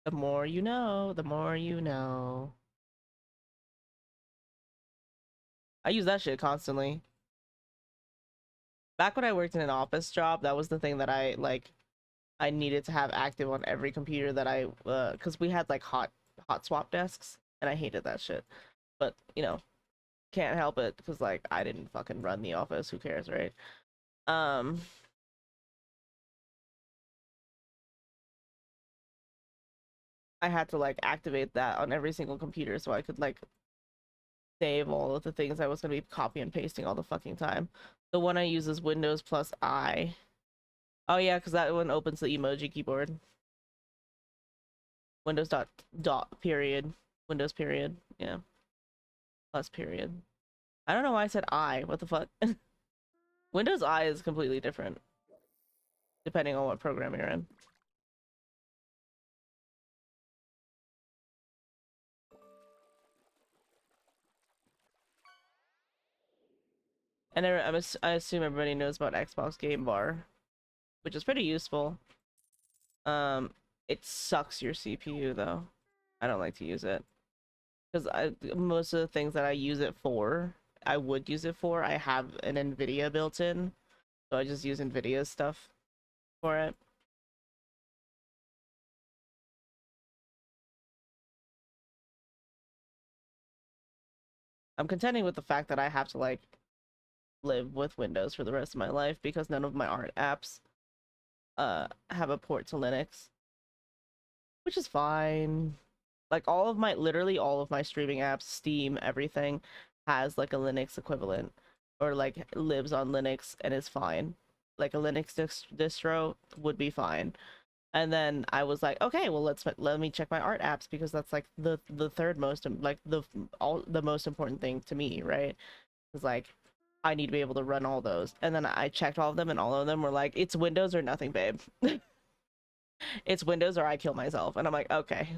The more you know, the more you know. I use that shit constantly. Back when I worked in an office job, that was the thing that I needed to have active on every computer that I because we had like hot swap desks and I hated that shit. But you know, can't help it because like I didn't fucking run the office. Who cares, right? Um, I had to like activate that on every single computer so I could like save all of the things I was gonna be copy and pasting all the fucking time. The one I use is Windows plus I. Oh yeah, because that one opens the emoji keyboard. Windows dot period. Windows period. Yeah. Plus period. I don't know why I said I. What the fuck? Windows I is completely different depending on what program you're in. And I assume everybody knows about Xbox Game Bar, which is pretty useful. It sucks your CPU though. I don't like to use it because most of the things that I use it for, I would use it for. I have an NVIDIA built in, so I just use NVIDIA stuff for it. I'm contending with the fact that I have to like live with Windows for the rest of my life because none of my art apps have a port to Linux, which is fine. Like literally all of my streaming apps, Steam, everything has like a Linux equivalent or like lives on Linux and is fine. Like a Linux distro would be fine. And then I was like, okay, well let me check my art apps because that's like the third most like the most important thing to me, right? It's like I need to be able to run all those. And then I checked all of them and all of them were like, it's Windows or nothing, babe. It's Windows or I kill myself. And I'm like, okay.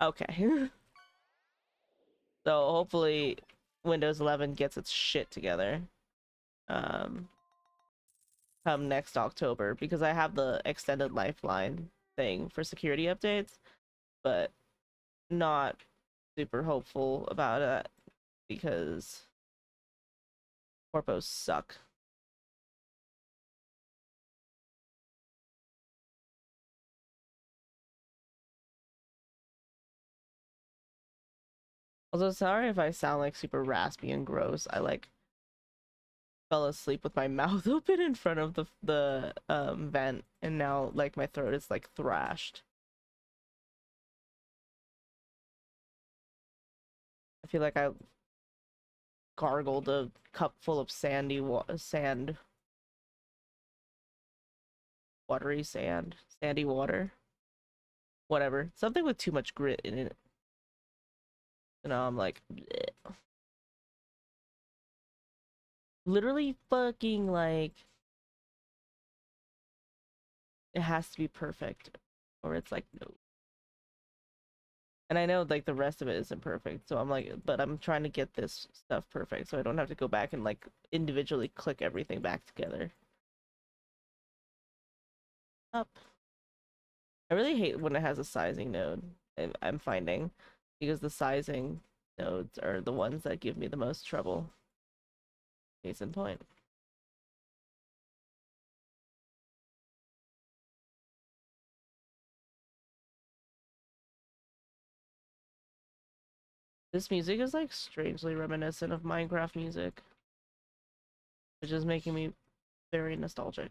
Okay. So hopefully Windows 11 gets its shit together um come next October because I have the extended lifeline thing for security updates, but not super hopeful about it because corpos suck. Also, sorry if I sound like super raspy and gross. I like fell asleep with my mouth open in front of the vent and now like my throat is like thrashed. I feel like I gargled a cup full of sand, watery sand, sandy water, whatever. Something with too much grit in it. You know, I'm like, bleh. Literally fucking like, it has to be perfect, or it's like no. And I know like the rest of it isn't perfect, so I'm like, but I'm trying to get this stuff perfect, so I don't have to go back and like individually click everything back together. Up. I really hate when it has a sizing node. I'm finding because the sizing nodes are the ones that give me the most trouble. Case in point. This music is like strangely reminiscent of Minecraft music, which is making me very nostalgic.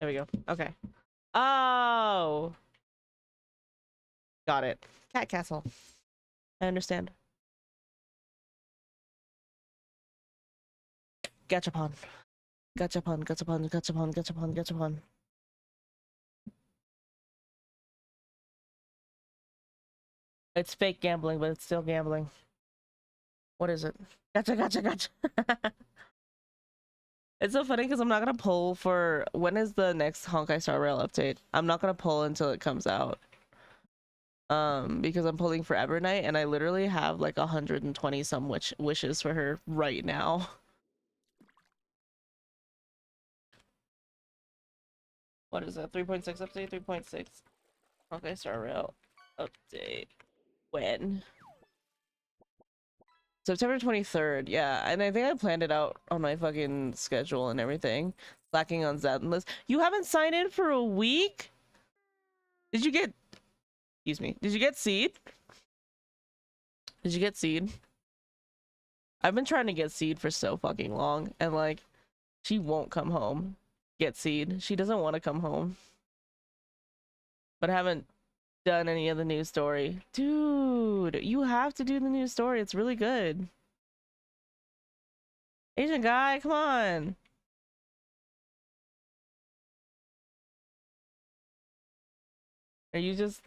There we go. Okay. Oh, got it. Cat Castle. I understand. Gachapon. Gachapon, gachapon, gachapon, gachapon, gachapon. It's fake gambling, but it's still gambling. What is it? Gotcha, gotcha, gotcha. It's so funny because I'm not gonna pull for when is the next Honkai Star Rail update. I'm not gonna pull until it comes out. Because I'm pulling for Evernight and I literally have like 120 some wishes for her right now. What is that? 3.6 update? 3.6 Honkai Star Rail update. When? September 23rd, yeah. And I think I planned it out on my fucking schedule and everything. Slacking on Zenless. You haven't signed in for a week? Did you get... Excuse me. Did you get Seed? Did you get Seed? I've been trying to get Seed for so fucking long. And like, she won't come home. Get Seed. She doesn't want to come home. But I haven't done any of the news story. Dude, you have to do the news story. It's really good. Asian guy, come on. Are you just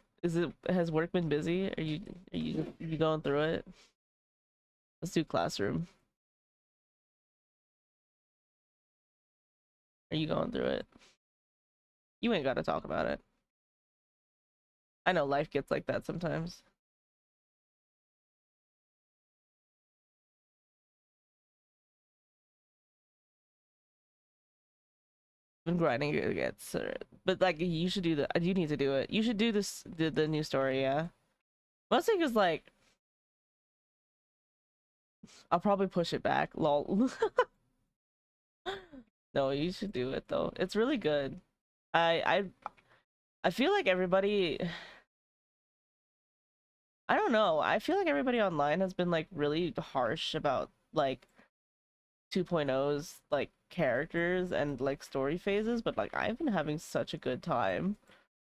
has work been busy? Are you going through it? Let's do classroom. Are you going through it? You ain't gotta talk about it. I know life gets like that sometimes. Been grinding it gets, but like you should do the. You need to do it. You should do this the new story. Yeah, mostly because like I'll probably push it back. Lol. No, you should do it though. It's really good. I I feel like everybody. I don't know. I feel like everybody online has been like really harsh about like 2.0's like characters and like story phases, but like I've been having such a good time.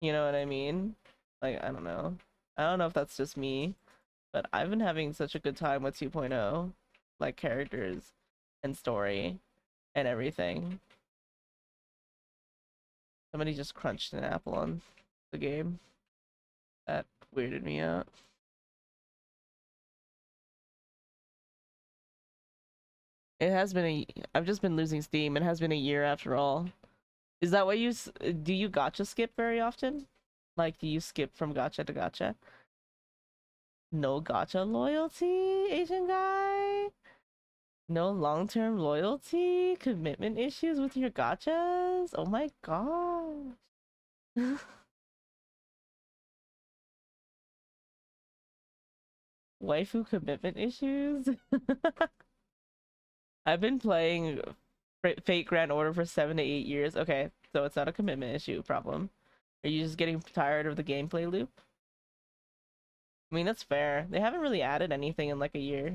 You know what I mean? Like I don't know. I don't know if that's just me, but I've been having such a good time with 2.0, like characters and story and everything. Somebody just crunched an apple on the game. That weirded me out. It has been I've just been losing steam. It has been a year after all. Is that what do you gacha skip very often? Like, do you skip from gacha to gacha? No gacha loyalty, Asian guy? No long-term loyalty? Commitment issues with your gachas? Oh my gosh. Waifu commitment issues? I've been playing Fate Grand Order for 7 to 8 years. Okay, so it's not a commitment issue problem. Are you just getting tired of the gameplay loop? I mean, that's fair. They haven't really added anything in like a year.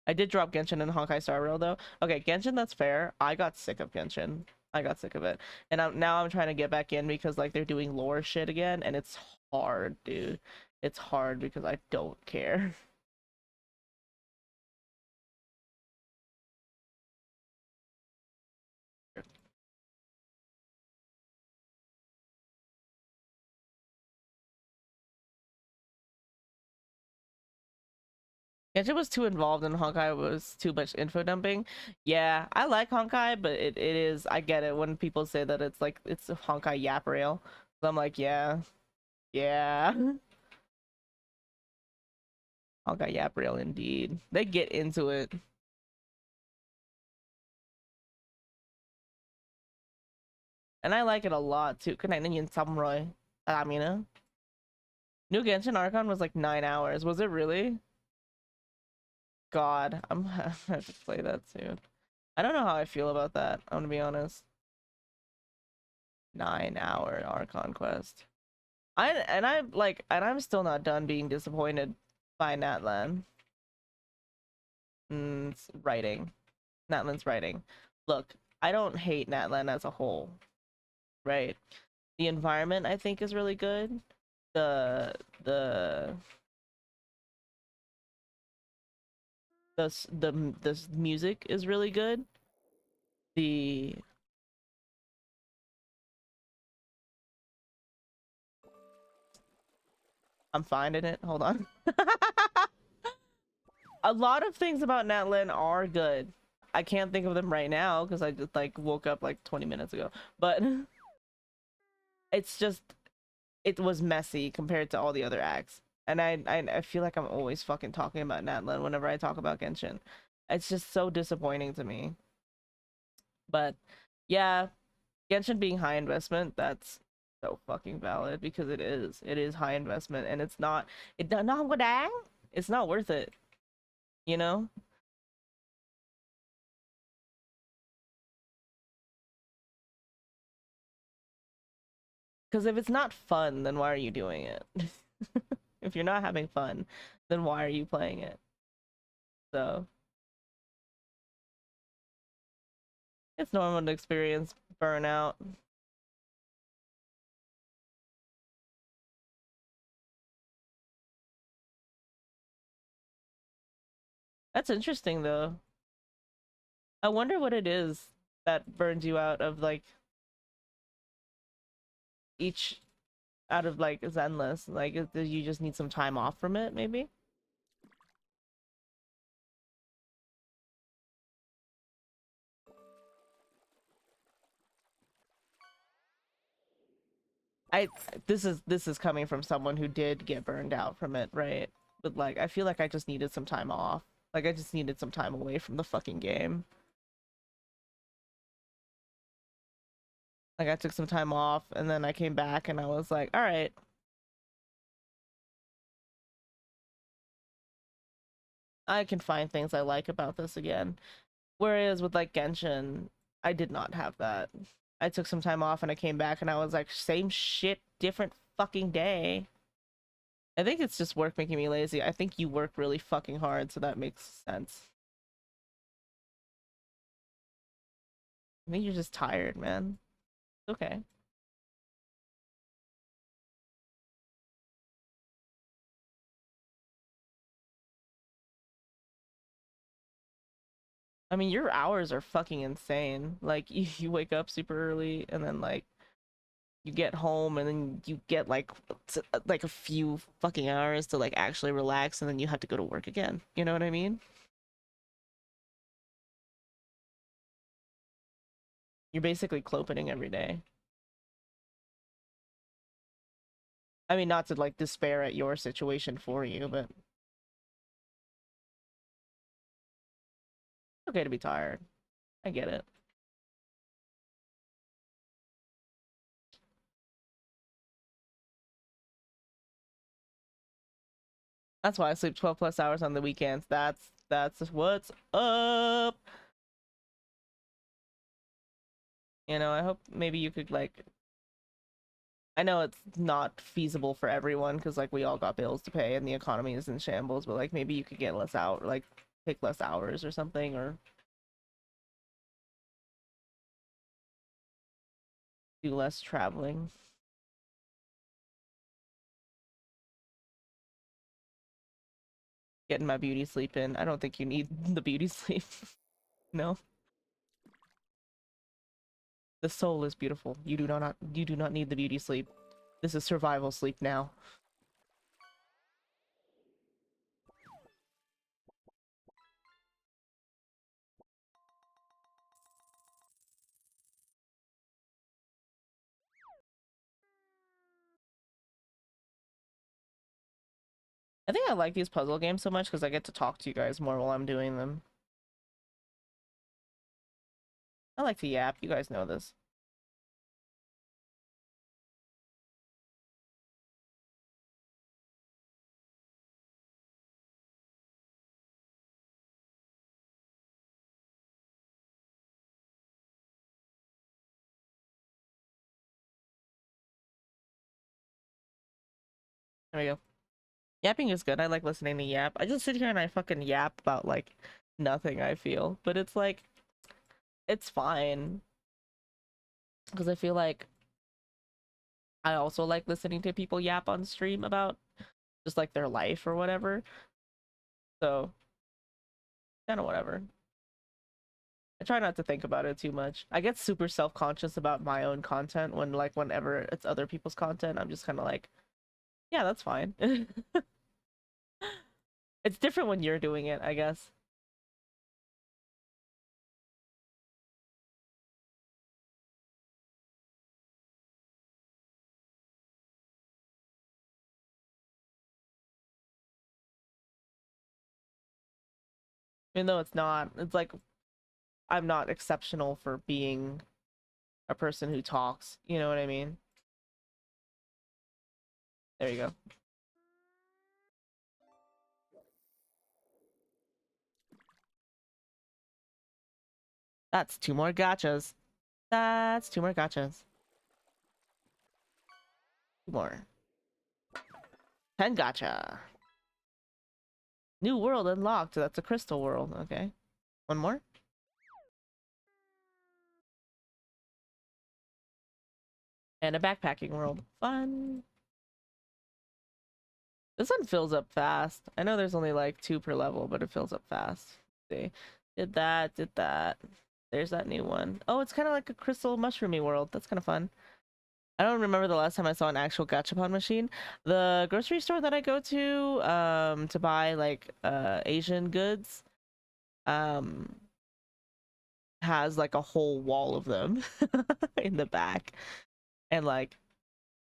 I did drop Genshin and Honkai Star Rail though. Okay, Genshin, that's fair. I got sick of Genshin. I got sick of it. And now I'm trying to get back in because like they're doing lore shit again and it's hard, dude. It's hard because I don't care. Genshin was too involved and Honkai was too much info dumping. Yeah, I like Honkai, but it is, I get it when people say that it's like it's a Honkai yap rail. So I'm like, yeah. Yeah. Honkai yap rail indeed. They get into it. And I like it a lot too. Canadian Samurai. Amina. New Genshin Archon was like 9 hours. Was it really? God, I'm I have to play that soon. I don't know how I feel about that. I'm gonna be honest. 9 hour Archon quest. I'm still not done being disappointed by Natlan. Writing. Natlan's writing. Look, I don't hate Natlan as a whole, right? The environment I think is really good. the the the music is really good. The I'm finding it. Hold on. A lot of things about Natlin are good. I can't think of them right now because I just like woke up like 20 minutes ago. But it's just it was messy compared to all the other acts. And I feel like I'm always fucking talking about Natlin whenever I talk about Genshin. It's just so disappointing to me. But yeah, Genshin being high investment, that's so fucking valid because it is. It is high investment and it's not it's not worth it, you know? Because if it's not fun, then why are you doing it? If you're not having fun, then why are you playing it? So it's normal to experience burnout. That's interesting though. I wonder what it is that burns you out of like each out of like Zenless. Like, do you just need some time off from it, maybe? I this is coming from someone who did get burned out from it, right? But like, I feel like I just needed some time off. Like, I just needed some time away from the fucking game. Like, I took some time off and then I came back and I was like, all right, I can find things I like about this again. Whereas with like Genshin, I did not have that. I took some time off and I came back and I was like, same shit, different fucking day. I think it's just work making me lazy. I think you work really fucking hard, so that makes sense. I think you're just tired, man. It's okay. I mean, your hours are fucking insane. Like, you wake up super early and then like you get home and then you get like a few fucking hours to like actually relax and then you have to go to work again. You know what I mean? You're basically clopening every day. I mean, not to like despair at your situation for you, but it's okay to be tired. I get it. That's why I sleep 12 plus hours on the weekends. That's what's up. You know, I hope maybe you could like I know it's not feasible for everyone because like we all got bills to pay and the economy is in shambles, but like maybe you could get less out, like take less hours or something, or do less traveling. Getting my beauty sleep in. I don't think you need the beauty sleep. No. The soul is beautiful. You do not need the beauty sleep. This is survival sleep now. I think I like these puzzle games so much because I get to talk to you guys more while I'm doing them. I like to yap. You guys know this. There we go. Yapping is good. I like listening to yap. I just sit here and I fucking yap about like nothing, I feel. But it's like it's fine. Because I feel like I also like listening to people yap on stream about just like their life or whatever. So kind of whatever. I try not to think about it too much. I get super self-conscious about my own content when like whenever it's other people's content. I'm just kind of like, yeah, that's fine. It's different when you're doing it, I guess. Even though it's not, it's like I'm not exceptional for being a person who talks. You know what I mean? There you go. That's two more gotchas. That's two more gotchas. Two more. 10 gotcha. New world unlocked. That's a crystal world. Okay. One more. And a backpacking world. Fun. This one fills up fast. I know there's only like 2 per level, but it fills up fast. Let's see. Did that, did that. There's that new one. Oh, it's kind of like a crystal mushroomy world. That's kind of fun. I don't remember the last time I saw an actual gachapon machine. The grocery store that I go to buy like Asian goods um has like a whole wall of them in the back. And like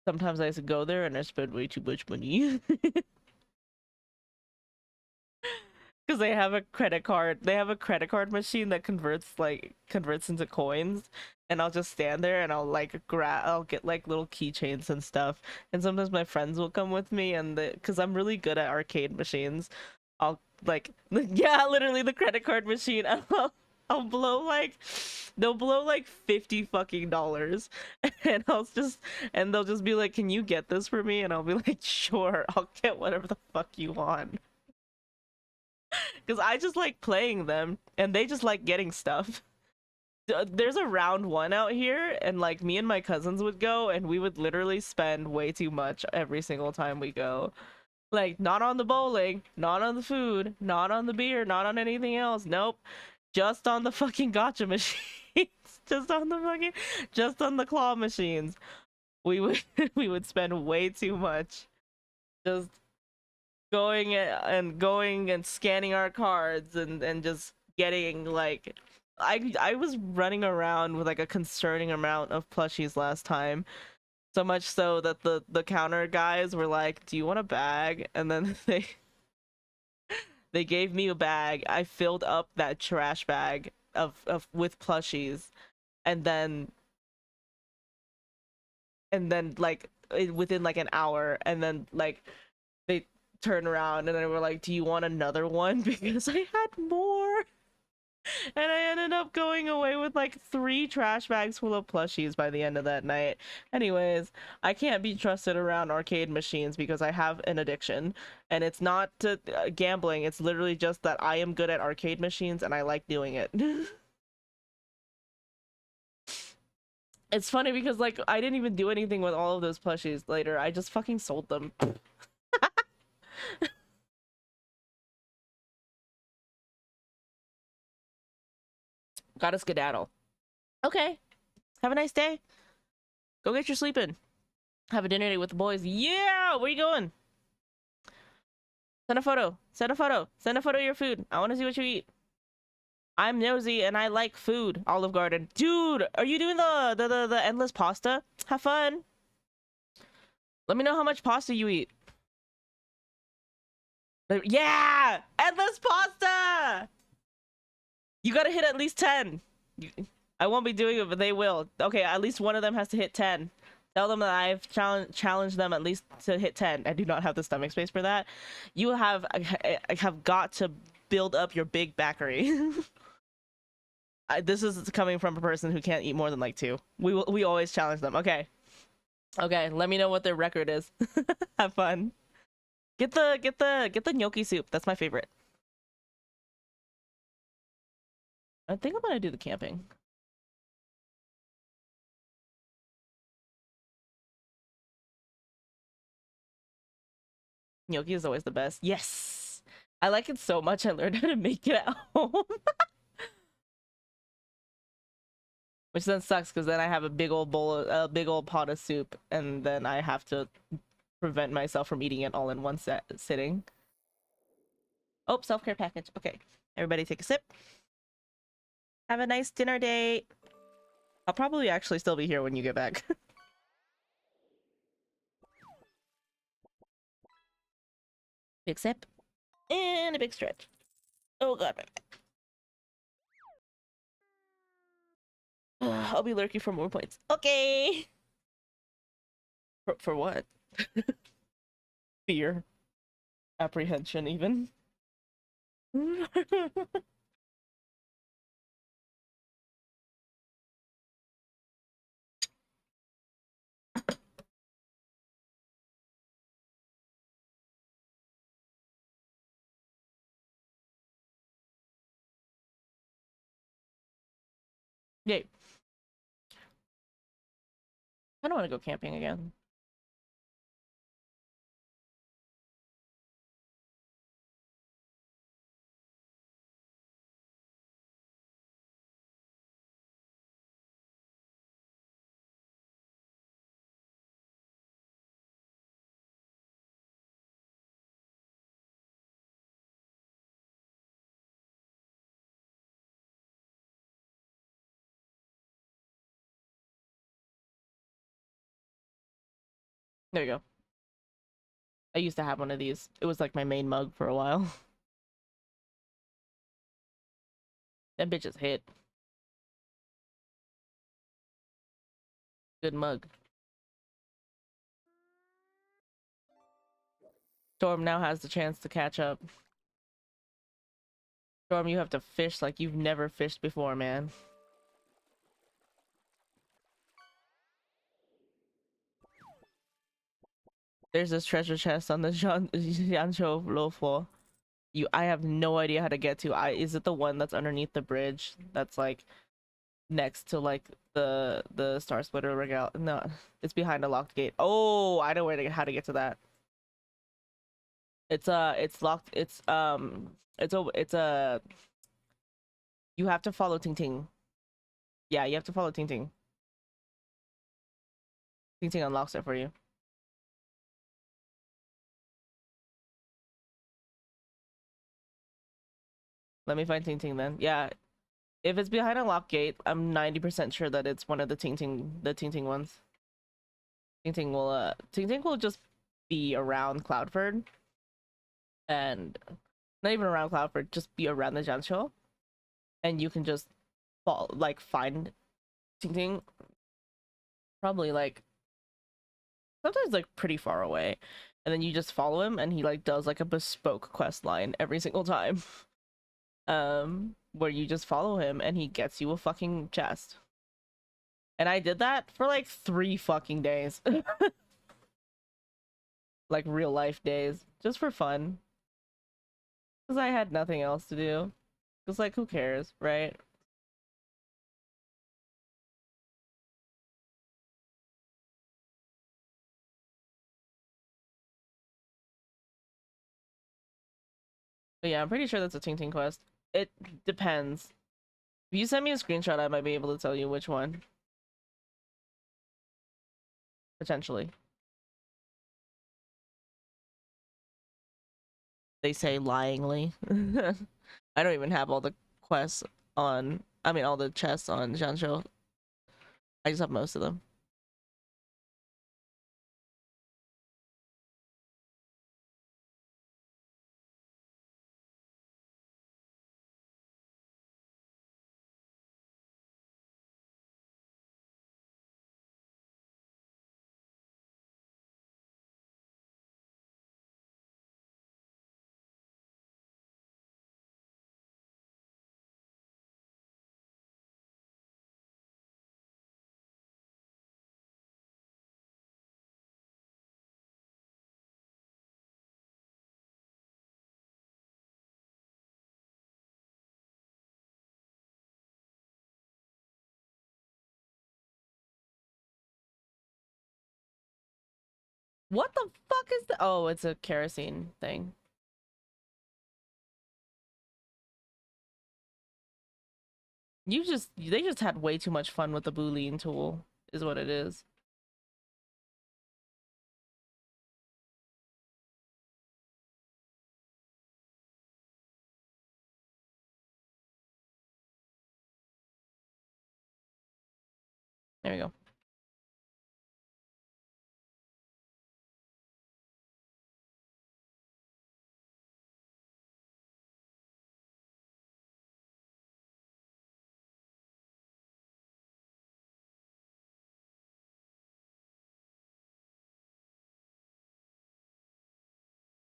sometimes I used to go there and I spend way too much money. Because they have a credit card. They have a credit card machine that converts into coins, and I'll just stand there and I'll get like little keychains and stuff. And sometimes my friends will come with me, and because I'm really good at arcade machines, I'll like yeah, literally the credit card machine. I'll blow like they'll blow like 50 fucking dollars, and they'll just be like, "Can you get this for me?" And I'll be like, "Sure, I'll get whatever the fuck you want." Because I just like playing them and they just like getting stuff. There's a round one out here, and like me and my cousins would go, and we would literally spend way too much every single time we go. Like, not on the bowling, not on the food, not on the beer, not on anything else. Nope. Just on the fucking gotcha machines. Just on the claw machines. We would we would spend way too much just going and scanning our cards and just getting like I was running around with like a concerning amount of plushies last time, so much so that the counter guys were like, "Do you want a bag?" And then they gave me a bag. I filled up that trash bag of with plushies, and then like within like an hour, and then like they turned around and they were like, "Do you want another one?" Because I had more. And I ended up going away with like 3 trash bags full of plushies by the end of that night. Anyways, I can't be trusted around arcade machines because I have an addiction. And it's not to gambling, it's literally just that I am good at arcade machines and I like doing it. It's funny because like I didn't even do anything with all of those plushies later. I just fucking sold them. Gotta skedaddle. Okay. Have a nice day. Go get your sleep in. Have a dinner date with the boys. Yeah! Where you going? Send a photo. Send a photo. Send a photo of your food. I want to see what you eat. I'm nosy and I like food. Olive Garden. Dude, are you doing the endless pasta? Have fun. Let me know how much pasta you eat. Yeah! Endless pasta! You gotta hit at least 10. I won't be doing it, but they will. Okay, at least one of them has to hit 10. Tell them that I've challenged them at least to hit 10. I do not have the stomach space for that. You have got to build up your big backery. This is coming from a person who can't eat more than like 2. We always challenge them. Okay. Okay, let me know what their record is. Have fun. Get the gnocchi soup. That's my favorite. I think I'm gonna do the camping. Gnocchi is always the best. Yes! I like it so much I learned how to make it at home. Which then sucks because then I have a big old a big old pot of soup, and then I have to prevent myself from eating it all in one sitting. Oh, self-care package. Okay, everybody take a sip. Have a nice dinner date. I'll probably actually still be here when you get back. Big sip and a big stretch. Oh god, my back. I'll be lurking for more points. Okay. For what? Fear, apprehension, even. Yay. I don't want to go camping again. There you go. I used to have one of these. It was like my main mug for a while. That bitch is hit. Good mug. Storm now has the chance to catch up. Storm, you have to fish like you've never fished before, man. There's this treasure chest on the Jianzhou low floor. I have no idea how to get to. Is it the one that's underneath the bridge? That's like next to like the Star Splitter regal? No, it's behind a locked gate. Oh, I know how to get to that. It's locked. It's you have to follow Ting Ting. Yeah, you have to follow Ting Ting. Ting Ting unlocks it for you. Let me find Ting Ting then. Yeah, if it's behind a locked gate, I'm 90% sure that it's one of the Ting Ting ones. Ting Ting will just be around Cloudford, and not even around Cloudford, just be around the Jianzhou, and you can just find Ting Ting probably like sometimes like pretty far away, and then you just follow him, and he like does like a bespoke quest line every single time. Where you just follow him and he gets you a fucking chest. And I did that for like 3 fucking days. Like real life days, just for fun. Because I had nothing else to do. Because like, who cares, right? But yeah, I'm pretty sure that's a Ting Ting quest. It depends. If you send me a screenshot, I might be able to tell you which one. Potentially. They say lyingly. I don't even have all the quests on, I mean, all the chests on Jianzhou. I just have most of them. What the fuck is the? Oh, it's a kerosene thing. They just had way too much fun with the Boolean tool, is what it is. There we go.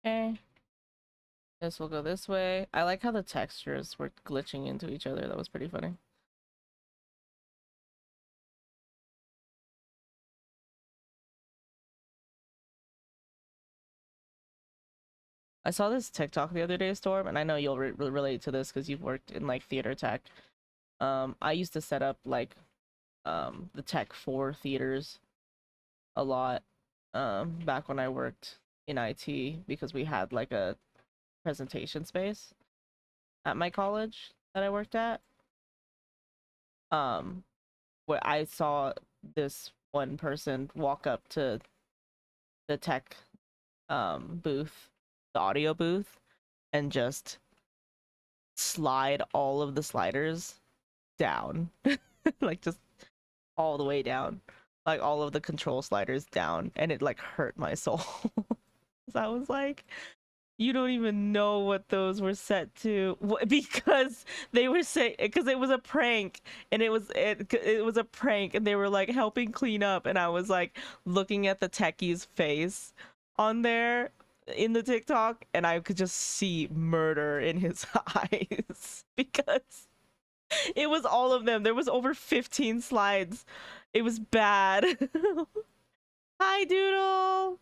Okay. Guess we'll go this way. I like how the textures were glitching into each other. That was pretty funny. I saw this TikTok the other day, Storm, and I know you'll relate to this because you've worked in like theater tech. I used to set up like the tech for theaters a lot back when I worked in IT because we had like a presentation space at my college that I worked at. Um, where I saw this one person walk up to the tech booth, the audio booth, and just slide all of the sliders down. Like just all the way down. Like all of the control sliders down, and it like hurt my soul. So I was like, you don't even know what those were set to because they were saying because it was a prank and it was a prank and they were like helping clean up and I was like looking at the techie's face on there in the TikTok and I could just see murder in his eyes because it was all of them. There was over 15 slides. It was bad. Hi Doodle.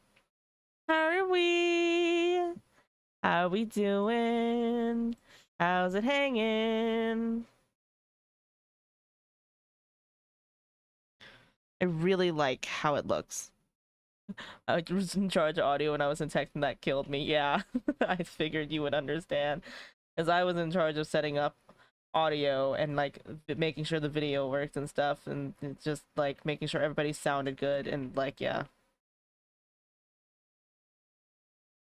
How are we? How we doing? How's it hanging? I really like how it looks. I was in charge of audio when I was in tech and that killed me. Yeah, I figured you would understand. As I was in charge of setting up audio and like making sure the video worked and stuff and just like making sure everybody sounded good and like yeah,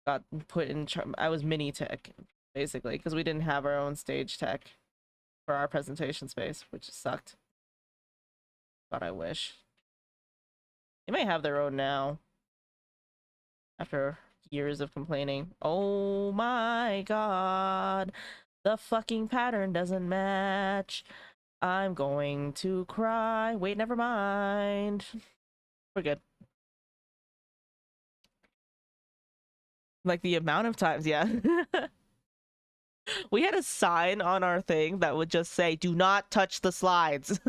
got put in charge. I was mini tech basically because we didn't have our own stage tech for our presentation space, which sucked. But I wish. They may have their own now after years of complaining. Oh my god. The fucking pattern doesn't match. I'm going to cry. Wait, never mind. We're good. Like the amount of times, yeah. We had a sign on our thing that would just say, do not touch the slides.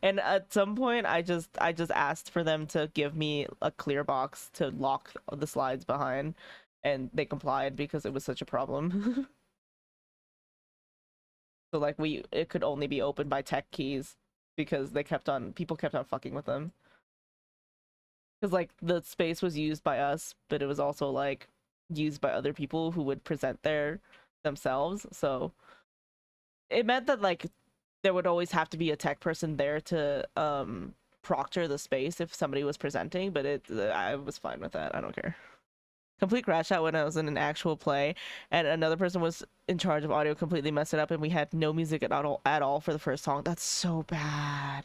And at some point I just asked for them to give me a clear box to lock the slides behind and they complied because it was such a problem. So like it could only be opened by tech keys because people kept on fucking with them. Because like the space was used by us, but it was also like used by other people who would present there themselves. So it meant that like there would always have to be a tech person there to proctor the space if somebody was presenting, but I was fine with that. I don't care. Complete crash out when I was in an actual play and another person was in charge of audio completely messed it up and we had no music at all for the first song. That's so bad.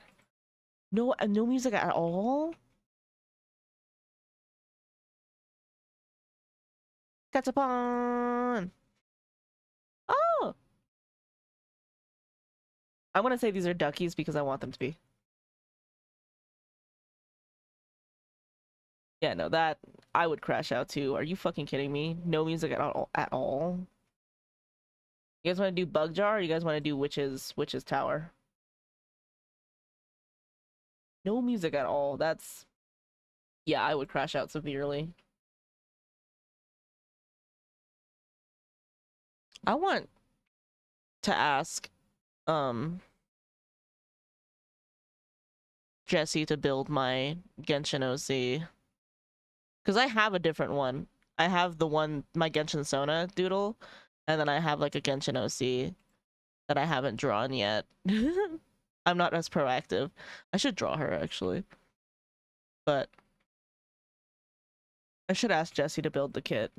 No music at all. Gachapon. Oh, I want to say these are duckies because I want them to be. Yeah, no, that I would crash out too. Are you fucking kidding me? No music at all at all. You guys want to do bug jar or you guys want to do witches tower? No music at all. That's yeah, I would crash out severely. I want to ask um Jesse to build my Genshin OC. Because I have a different one. I have the one, my Genshin Sona doodle, and then I have like a Genshin OC that I haven't drawn yet. I'm not as proactive. I should draw her actually. But I should ask Jesse to build the kit.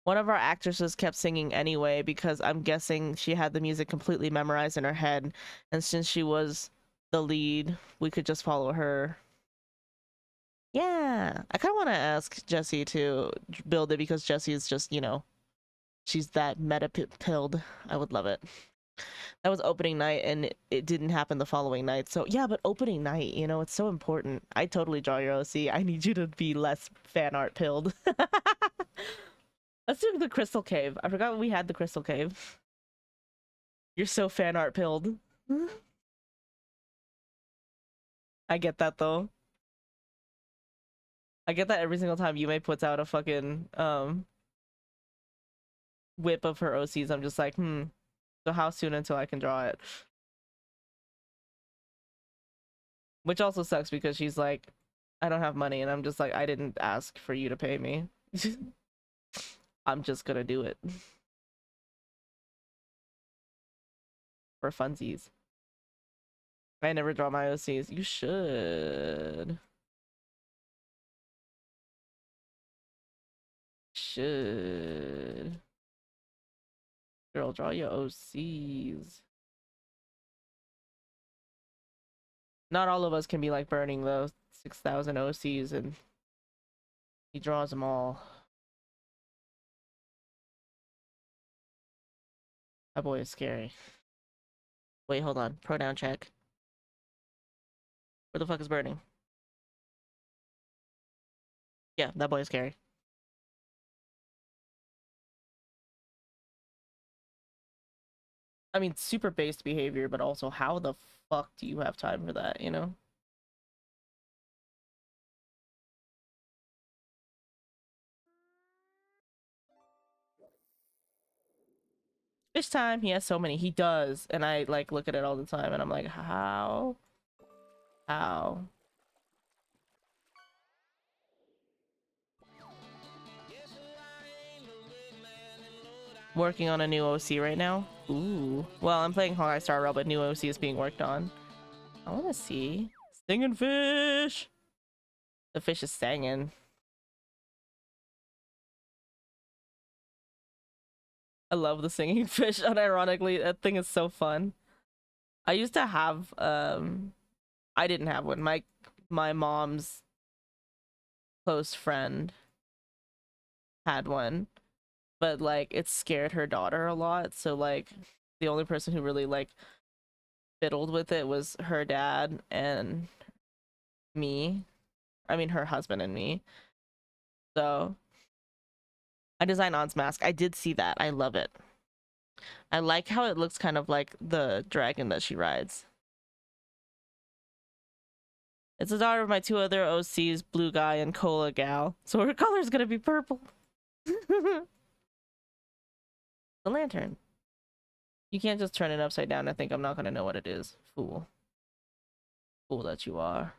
One of our actresses kept singing anyway because I'm guessing she had the music completely memorized in her head, and since she was the lead, we could just follow her. Yeah, I kind of want to ask Jesse to build it because Jesse is just, you know, she's that meta pilled. I would love it. That was opening night and it didn't happen the following night. So yeah, but opening night, you know, it's so important. I totally draw your OC. I need you to be less fan art pilled. Let's do the Crystal Cave. I forgot we had the Crystal Cave. You're so fan art pilled. I get that though. I get that every single time Yume puts out a fucking whip of her OCs. I'm just like, so how soon until I can draw it? Which also sucks because she's like, I don't have money, and I'm just like, I didn't ask for you to pay me. I'm just gonna do it. For funsies. I never draw my OCs. You should. Should. Girl, draw your OCs. Not all of us can be like burning those 6,000 OCs and he draws them all. That boy is scary. Wait, hold on. Pronoun check. Where the fuck is burning? Yeah, that boy is scary. I mean, super based behavior, but also how the fuck do you have time for that, you know? Fish time, he has so many. He does. And I like look at it all the time and I'm like, how? How? Working on a new OC right now. Ooh. Well, I'm playing Hawkeye Star Rail, but new OC is being worked on. I want to see. Stinging fish! The fish is singing. I love the singing fish, unironically. That thing is so fun. I used to have, I didn't have one. My mom's close friend had one. But, like, it scared her daughter a lot. So, like, the only person who really, like, fiddled with it was her dad and me. I mean, her husband and me. So I designed On's mask. I did see that. I love it. I like how it looks kind of like the dragon that she rides. It's the daughter of my two other OCs, Blue Guy and Cola Gal. So her color is gonna be purple. The lantern. You can't just turn it upside down and think I'm not gonna know what it is. Fool. Fool that you are.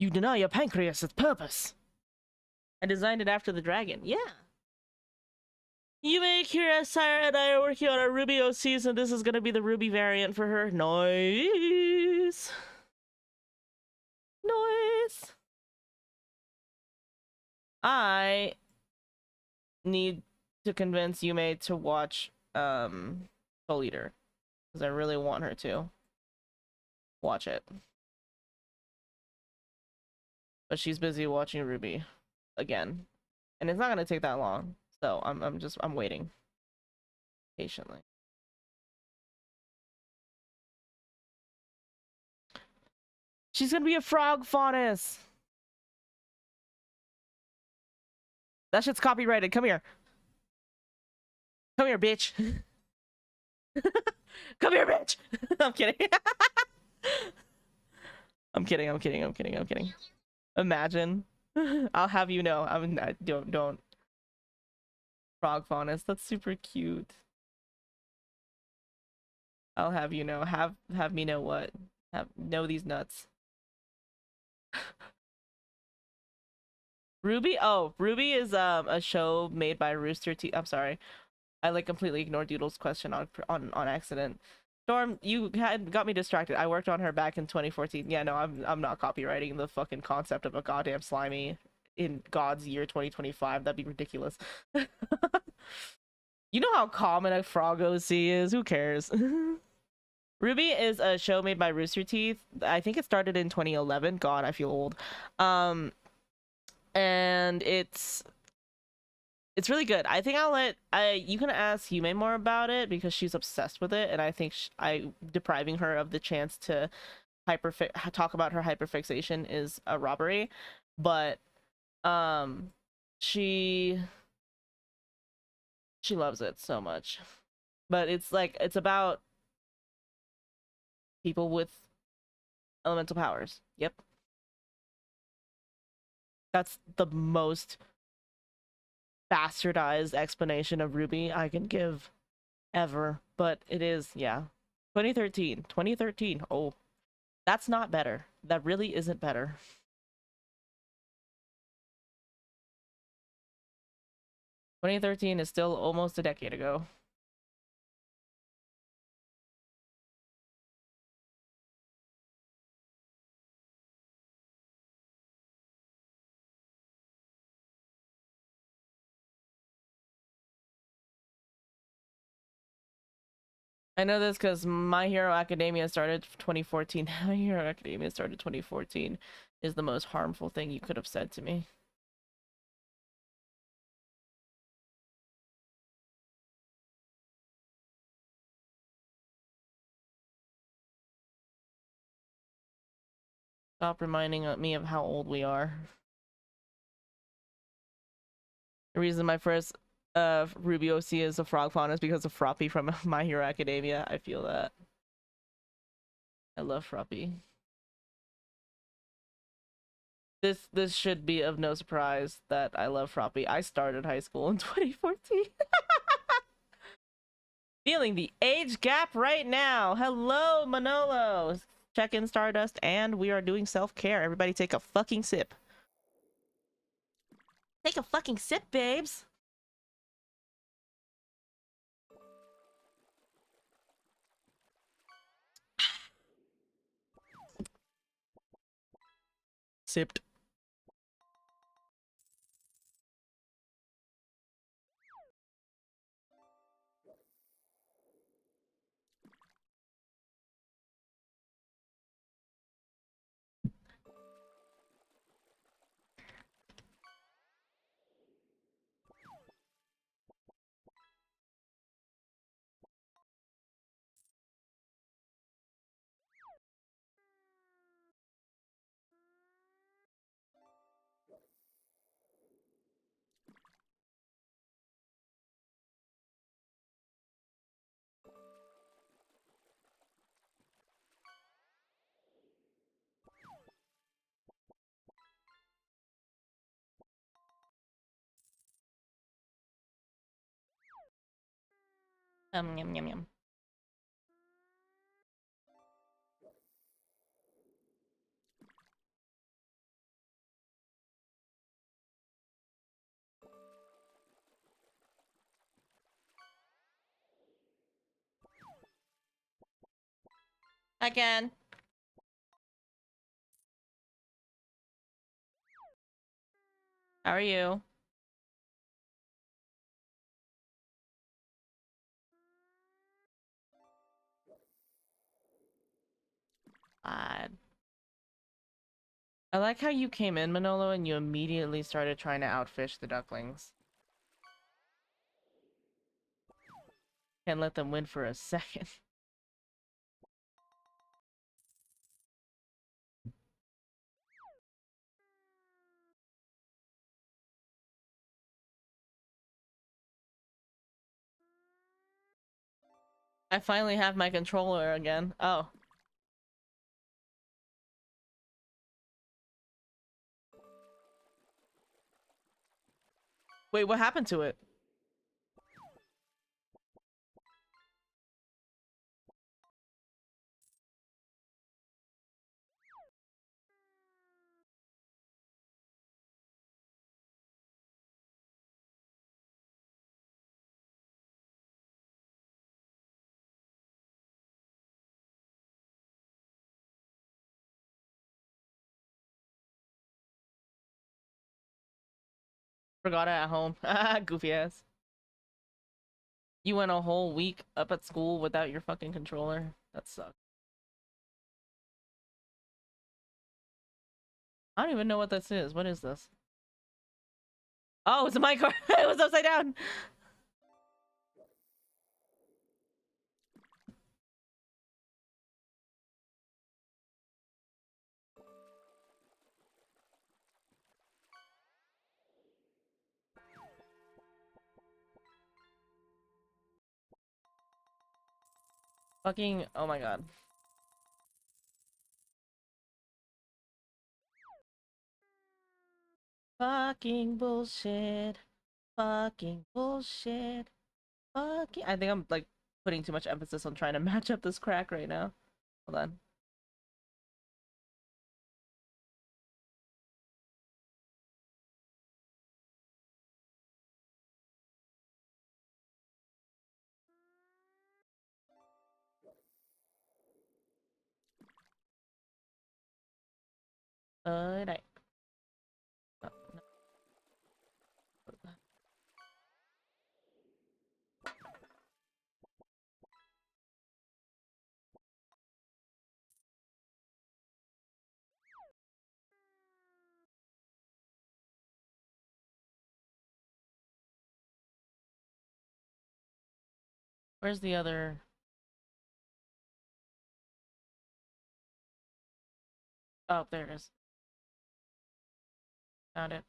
You deny your pancreas its purpose. I designed it after the dragon. Yeah. You make Kira, Sire, and I are working on our Ruby OCs, and this is gonna be the Ruby variant for her. Nice. Nice. I need to convince Yume to watch Soul Eater, because I really want her to watch it. But she's busy watching Ruby again. And it's not gonna take that long. So I'm waiting patiently. She's gonna be a frog faunus. That shit's copyrighted. Come here. Come here, bitch. Come here, bitch. I'm kidding. I'm kidding. Imagine. I'll have you know. Don't. Frog faunus. That's super cute. I'll have you know. Have me know what. Have know these nuts. Ruby? Oh, Ruby is a show made by Rooster Teeth. I'm sorry. I like completely ignored Doodle's question on accident. Storm, you had got me distracted. I worked on her back in 2014. Yeah, no, I'm not copywriting the fucking concept of a goddamn slimy in God's year 2025. That'd be ridiculous. You know how common a frog OC is. Who cares? Ruby is a show made by Rooster Teeth. I think it started in 2011. God, I feel old. And it's really good. I think I'll let you can ask Yume more about it because she's obsessed with it, and I think I depriving her of the chance to talk about her hyperfixation is a robbery. But um, she loves it so much. But it's like it's about people with elemental powers. Yep, that's the most bastardized explanation of Ruby I can give ever, but it is, yeah. 2013. Oh, that's not better. That really isn't better. 2013 is still almost a decade ago. I know this because My Hero Academia started 2014. My Hero Academia started 2014 is the most harmful thing you could have said to me. Stop reminding me of how old we are. The reason my first Ruby OC is a frog fawn is because of Froppy from My Hero Academia. I feel that. I love Froppy. This should be of no surprise that I love Froppy. I started high school in 2014. Feeling the age gap right now. Hello, Manolo. Check in Stardust, and we are doing self-care. Everybody take a fucking sip. Take a fucking sip, babes. Sipped. Yum, yum, yum. Again. How are you? God. I like how you came in, Manolo, and you immediately started trying to outfish the ducklings. Can't let them win for a second. I finally have my controller again. Oh. Wait, what happened to it? Forgot it at home. Goofy ass. You went a whole week up at school without your fucking controller. That sucks. I don't even know what this is. What is this? Oh, it's a minecart. It was upside down. Fucking, oh my god. Fucking bullshit. Fucking bullshit. Fucking. I think I'm like putting too much emphasis on trying to match up this crack right now. Hold on. Right. Oh, no. Where's the other? Oh, there it is. Found it.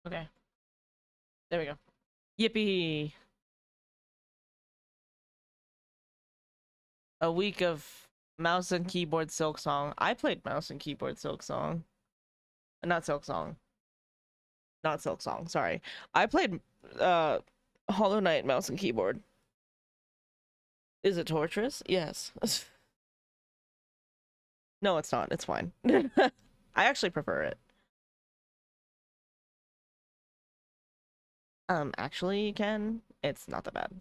Okay. There we go. Yippee! A week of mouse and keyboard Silk Song. I played mouse and keyboard Silk Song. Not Silk Song. Not Silk Song, sorry. I played Hollow Knight mouse and keyboard. Is it torturous? Yes. No, it's not. It's fine. I actually prefer it. Actually, Ken, it's not that bad.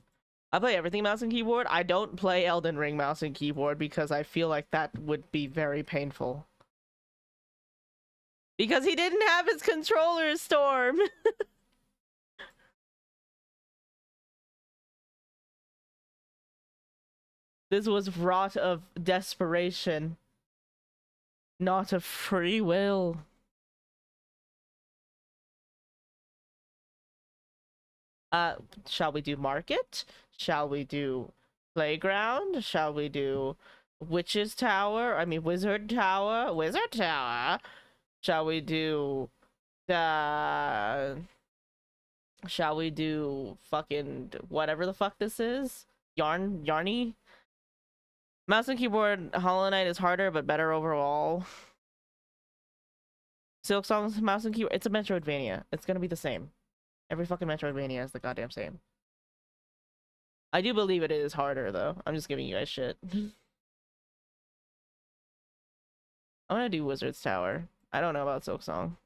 I play everything mouse and keyboard. I don't play Elden Ring mouse and keyboard because I feel like that would be very painful. Because he didn't have his controller, Storm. This was wrought of desperation, not of free will. Shall we do market? Shall we do playground? Shall we do witch's tower? I mean, wizard tower? Wizard tower? Shall we do shall we do fucking whatever the fuck this is? Yarny? Mouse and keyboard Hollow Knight is harder but better overall. Silk Song's mouse and keyboard, it's a Metroidvania. It's gonna be the same. Every fucking Metroidvania is the goddamn same. I do believe it is harder though. I'm just giving you guys shit. I'm gonna do Wizard's Tower. I don't know about Silk Song.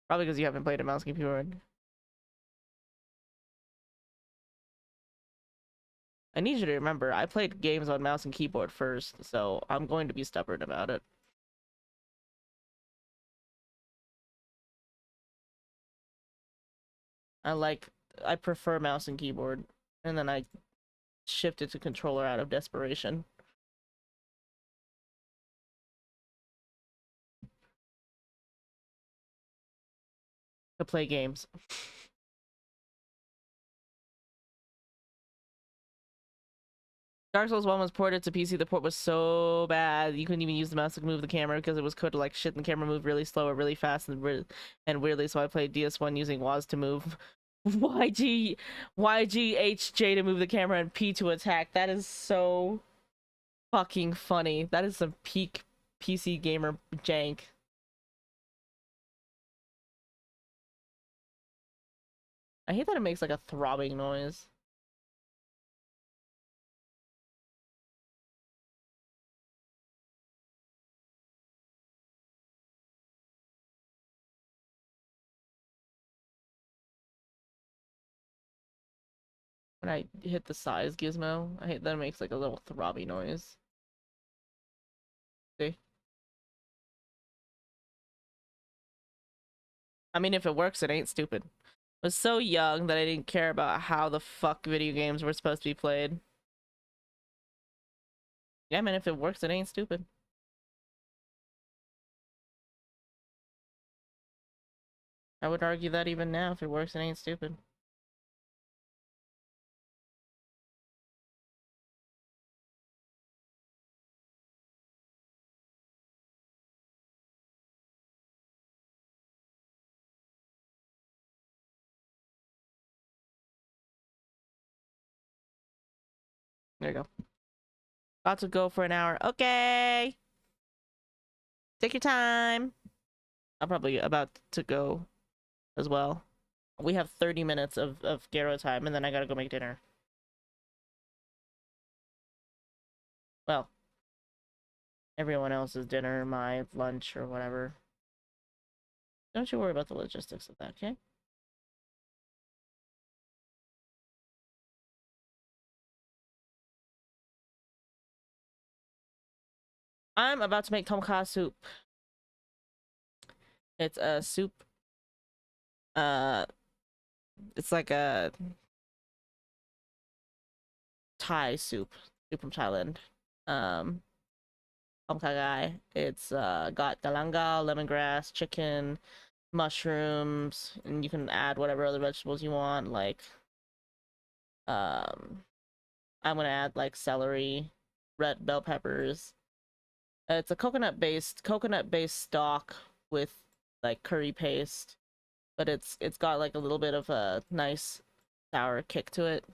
Probably because you haven't played a mouse and keyboard. I need you to remember, I played games on mouse and keyboard first, so I'm going to be stubborn about it. I prefer mouse and keyboard, and then I shifted to controller out of desperation. To play games. Dark Souls 1 was ported to PC. The port was so bad you couldn't even use the mouse to move the camera because it was coded like shit and the camera moved really slow or really fast and weirdly, so I played DS1 using WAS to move. YGHJ to move the camera and P to attack. That is so fucking funny. That is some peak PC gamer jank. I hate that it makes like a throbbing noise. when I hit the size gizmo, I hate that it makes like a little throbby noise. See? I mean, if it works, it ain't stupid. I was so young that I didn't care about how the fuck video games were supposed to be played. Yeah, man, if it works, it ain't stupid. I would argue that even now, if it works, it ain't stupid. There you go. About to go for an hour. Okay. Take your time. I'm probably about to go as well. We have 30 minutes of Garo time, and then I gotta go make dinner. Well, everyone else's dinner, my lunch, or whatever. Don't you worry about the logistics of that, okay? I'm about to make tomka soup. It's a soup. Uh, it's like a Thai soup. Soup from Thailand. Um, Tom Kha Gai. It's got galangal, lemongrass, chicken, mushrooms, and you can add whatever other vegetables you want. Like, um, I'm gonna add like celery, red bell peppers. It's a coconut based stock with like curry paste, but it's got like a little bit of a nice sour kick to it.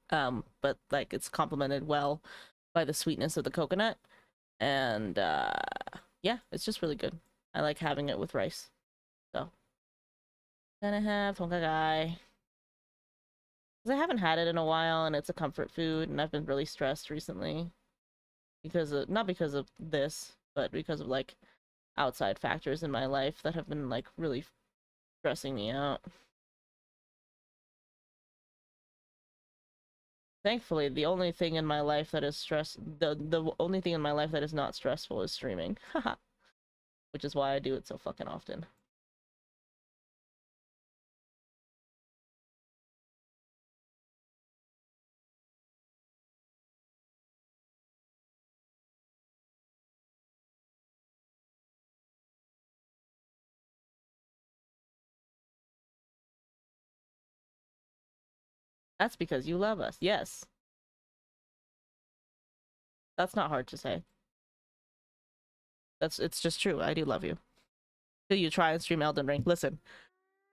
But like it's complemented well by the sweetness of the coconut, and yeah, it's just really good. I like having it with rice. So gonna have Tom Kha Gai. 'Cause I haven't had it in a while, and it's a comfort food, and I've been really stressed recently because of not because of this, but because of like outside factors in my life that have been like really stressing me out. Thankfully, the only thing in my life that is the only thing in my life that is not stressful is streaming. Haha. Which is why I do it so fucking often. That's because you love us. Yes. That's not hard to say. It's just true. I do love you. Till you try and stream Elden Ring. Listen,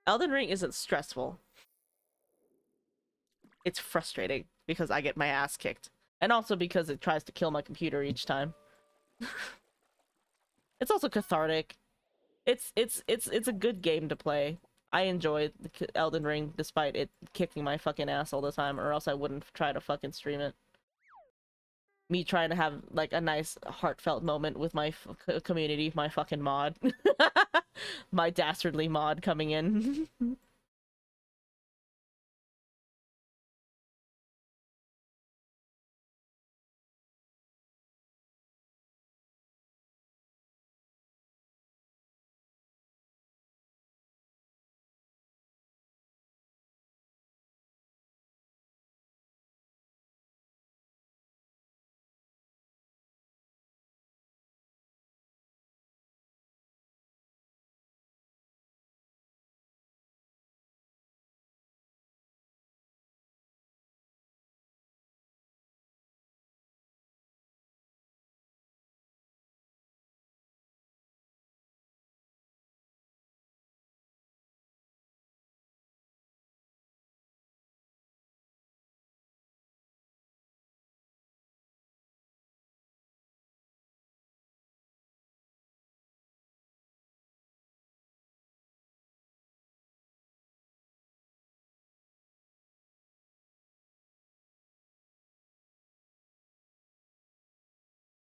Elden Ring isn't stressful. It's frustrating because I get my ass kicked. And also because it tries to kill my computer each time. It's also cathartic. It's a good game to play. I enjoy Elden Ring despite it kicking my fucking ass all the time, or else I wouldn't try to fucking stream it. Me trying to have like a nice heartfelt moment with my community, my fucking mod. My dastardly mod coming in.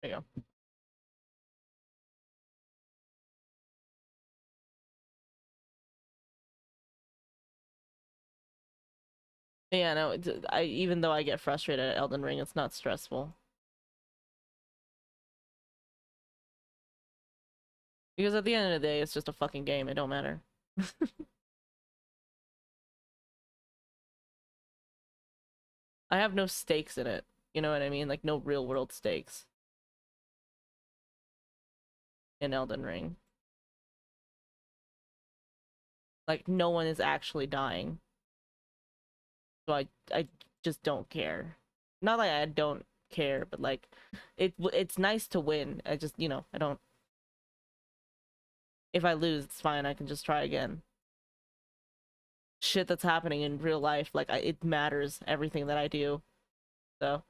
There you go. Yeah, no, I even though I get frustrated at Elden Ring, it's not stressful. Because at the end of the day, it's just a fucking game. It don't matter. I have no stakes in it. You know what I mean? Like no real world stakes in Elden Ring. Like no one is actually dying. So I just don't care. Not like I don't care, but like it's nice to win. I just, I don't, if I lose, it's fine. I can just try again. Shit that's happening in real life, like it matters everything that I do. So,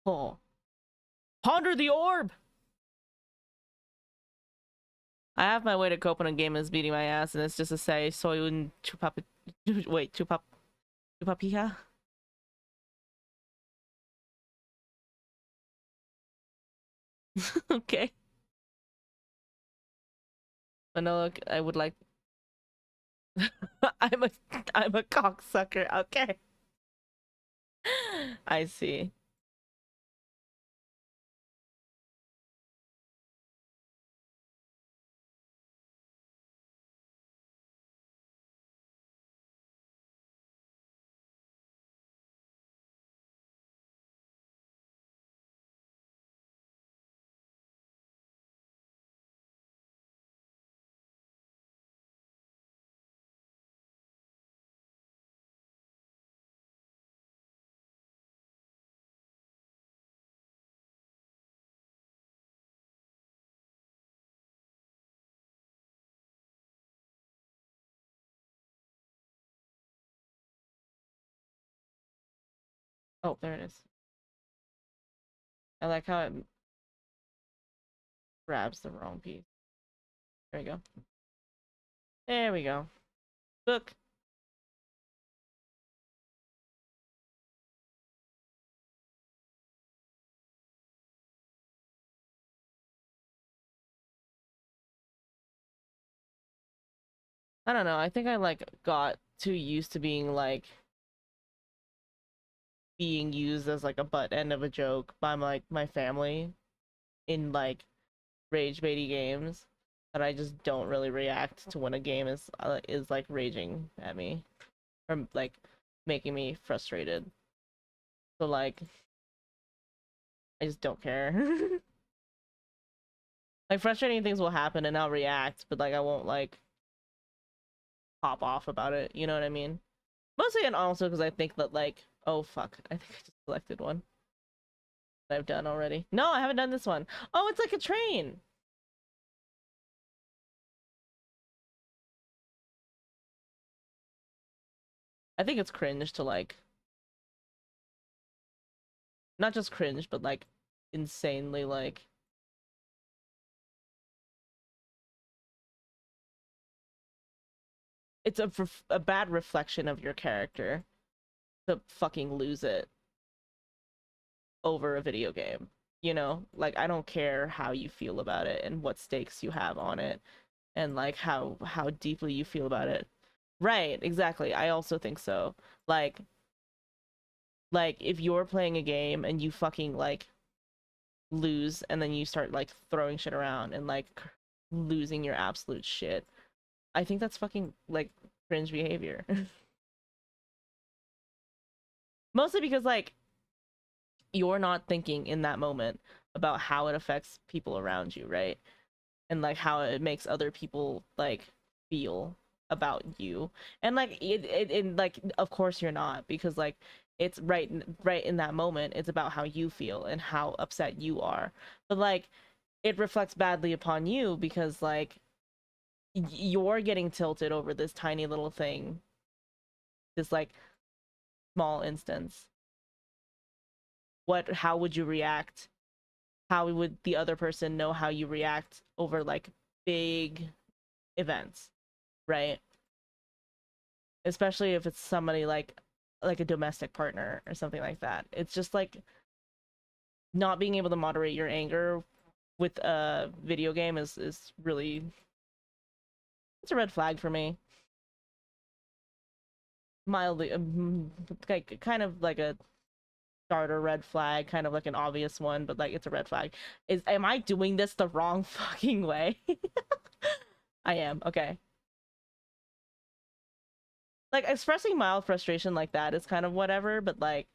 oh, ponder the orb. I have my way to cope when a game is beating my ass, and it's just to say soyun chupap wait chupapija. Okay. Manolo, I would like. I'm a I'm a cocksucker. Okay. I see. Oh, there it is. I like how it grabs the wrong piece. There we go. There we go. Look. I don't know. I think I like got too used to being used as like a butt end of a joke by my family in like rage baity games that I just don't really react to when a game is like raging at me or like making me frustrated. So like I just don't care. Like frustrating things will happen and I'll react, but like I won't like pop off about it. You know what I mean? Mostly and also because I think that like, oh fuck, I think I just selected one that I've done already. No, I haven't done this one. Oh, it's like a train. I think it's cringe to like, not just cringe, but like insanely like, it's a bad reflection of your character to fucking lose it over a video game. You know, like I don't care how you feel about it and what stakes you have on it and like how deeply you feel about it. Right, exactly. I also think so. Like if you're playing a game and you fucking like lose and then you start like throwing shit around and like losing your absolute shit. I think that's fucking like cringe behavior. Mostly because like you're not thinking in that moment about how it affects people around you, right? And like how it makes other people like feel about you. And like it like of course you're not because like it's right in that moment it's about how you feel and how upset you are. But like it reflects badly upon you because like you're getting tilted over this tiny little thing, this like small instance. How would you react? How would the other person know how you react over like big events, right? Especially if it's somebody like a domestic partner or something like that. It's just like not being able to moderate your anger with a video game is really, it's a red flag for me. Mildly, like kind of like a starter red flag, kind of like an obvious one, but like it's a red flag. Am I doing this the wrong fucking way? I am. Okay. Like expressing mild frustration like that is kind of whatever, but like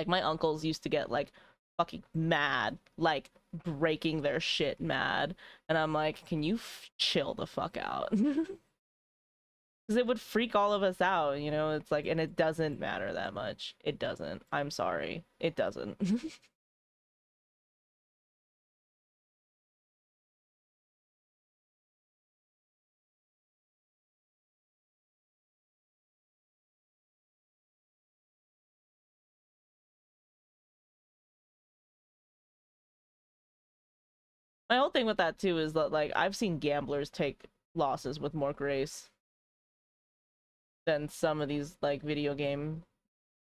my uncles used to get like fucking mad, like breaking their shit mad, and I'm like, can you chill the fuck out? Because it would freak all of us out, you know. It's like, and it doesn't matter that much. It doesn't. I'm sorry, it doesn't. My whole thing with that too is that like I've seen gamblers take losses with more grace than some of these like video game,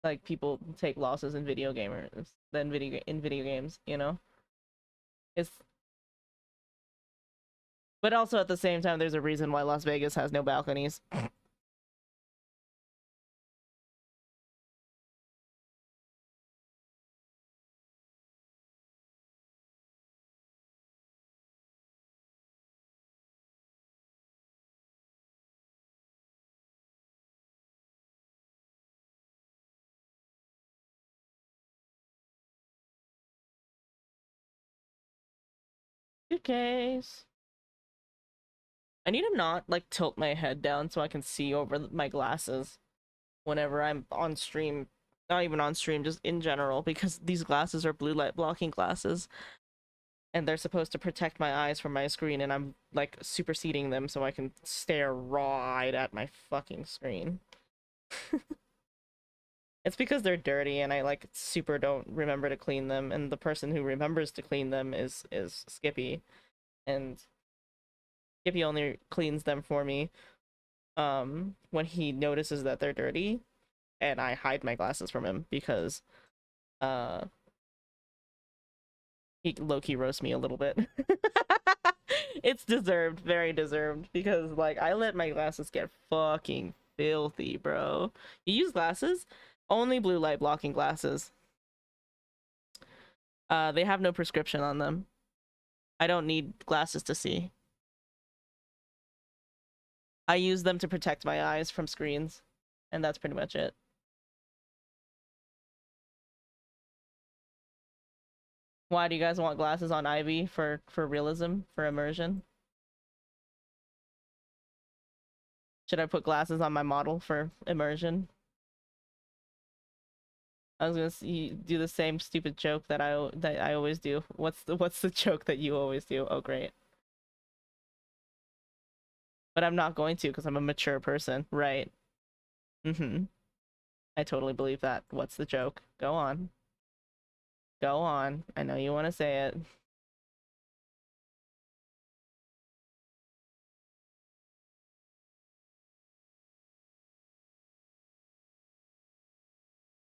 like people take losses in video gamers than video games, you know. It's, but also at the same time there's a reason why Las Vegas has no balconies. Suitcase. I need to not like tilt my head down so I can see over my glasses whenever I'm on stream. Not even on stream, just in general, because these glasses are blue light blocking glasses and they're supposed to protect my eyes from my screen, and I'm like superseding them so I can stare right at my fucking screen. It's because they're dirty and I like super don't remember to clean them, and the person who remembers to clean them is Skippy, and Skippy only cleans them for me when he notices that they're dirty, and I hide my glasses from him because uh he low-key roasts me a little bit. It's deserved, very deserved, because like I let my glasses get fucking filthy, bro. You use glasses? Only blue light blocking glasses. They have no prescription on them. I don't need glasses to see. I use them to protect my eyes from screens, and that's pretty much it. Why do you guys want glasses on Ivy for realism, for immersion? Should I put glasses on my model for immersion? I was do the same stupid joke that I always do. What's the joke that you always do? Oh great. But I'm not going to because I'm a mature person, right? Mm-hmm. I totally believe that. What's the joke? Go on. Go on. I know you want to say it.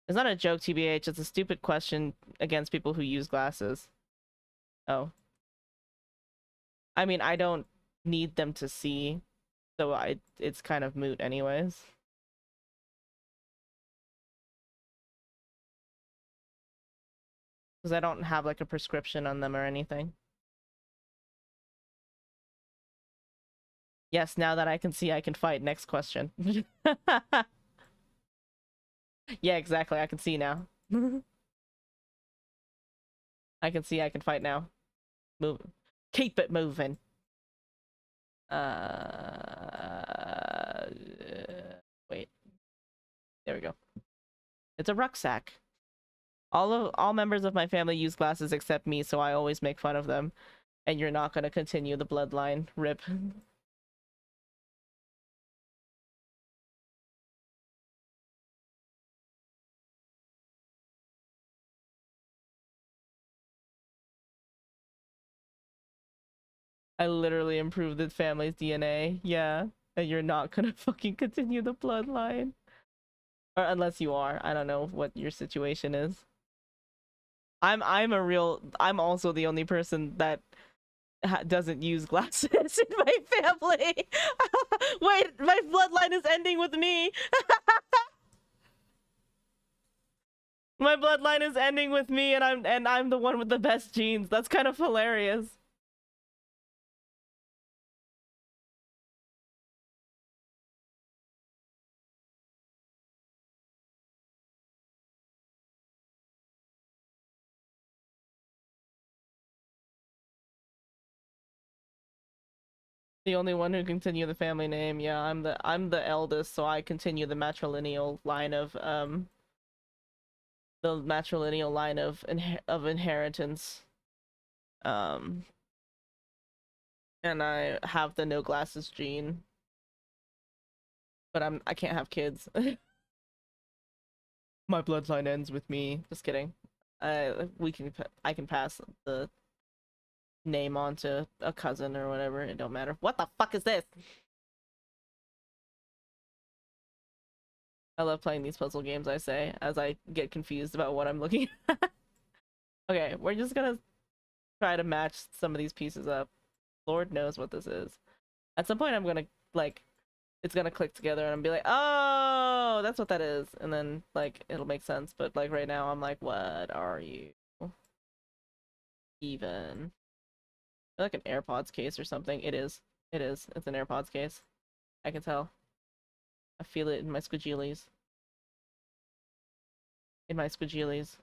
It's not a joke, TBH. It's a stupid question against people who use glasses. Oh. I mean, I don't need them to see, so it's kind of moot anyways. Because I don't have like a prescription on them or anything. Yes, now that I can see, I can fight. Next question. Yeah, exactly. I can see now. I can see, I can fight now. Move. Keep it moving. Uh, Wait. There we go. It's a rucksack. All members of my family use glasses except me, so I always make fun of them. And you're not gonna continue the bloodline. Rip. I literally improved the family's DNA. Yeah. And you're not gonna fucking continue the bloodline. Or unless you are. I don't know what your situation is. I'm also the only person that doesn't use glasses in my family. Wait, my bloodline is ending with me. My bloodline is ending with me, and I'm the one with the best genes. That's kind of hilarious. The only one who continue the family name. Yeah, I'm the eldest, so I continue the matrilineal line of inheritance. Um, and I have the no glasses gene, but I can't have kids. My bloodline ends with me. Just kidding. I can pass the name on to a cousin or whatever. It don't matter. What the fuck is this? I love playing these puzzle games, I say, as I get confused about what I'm looking at. Okay, we're just gonna try to match some of these pieces up. Lord knows what this is. At some point I'm gonna, like, it's gonna click together and I'm be like, oh, that's what that is. And then, like, it'll make sense. But, like, right now I'm like, what are you? Even. Like an AirPods case or something. It is. It is. It's an AirPods case. I can tell. I feel it in my squidgeelies. In my squidgeelies.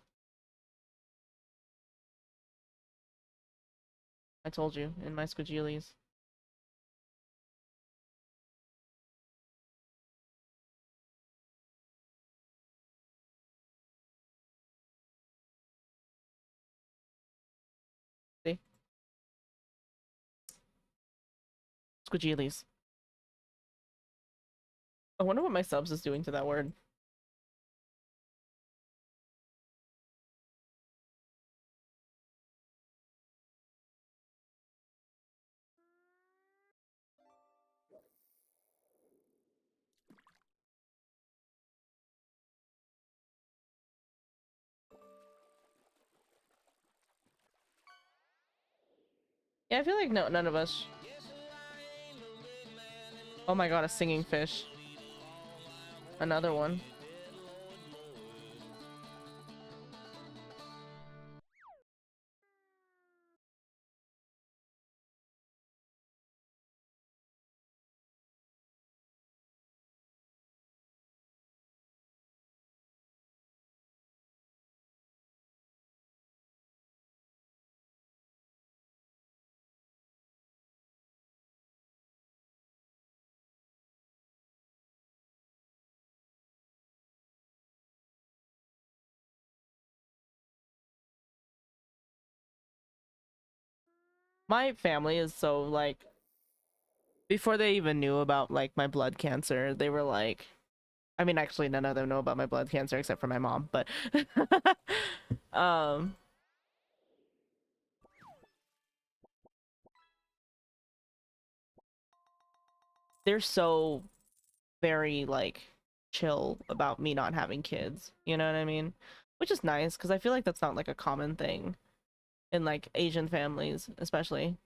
I told you, in my squidgeelies. See? Squidgeelies. I wonder what my subs is doing to that word. Yeah, I feel like none of us. Oh my god, a singing fish. Another one. My family is so, like, before they even knew about, like, my blood cancer, they were like, I mean, actually none of them know about my blood cancer except for my mom, but um they're so very, like, chill about me not having kids, you know what I mean? Which is nice because I feel like that's not, like, a common thing in, like, Asian families especially.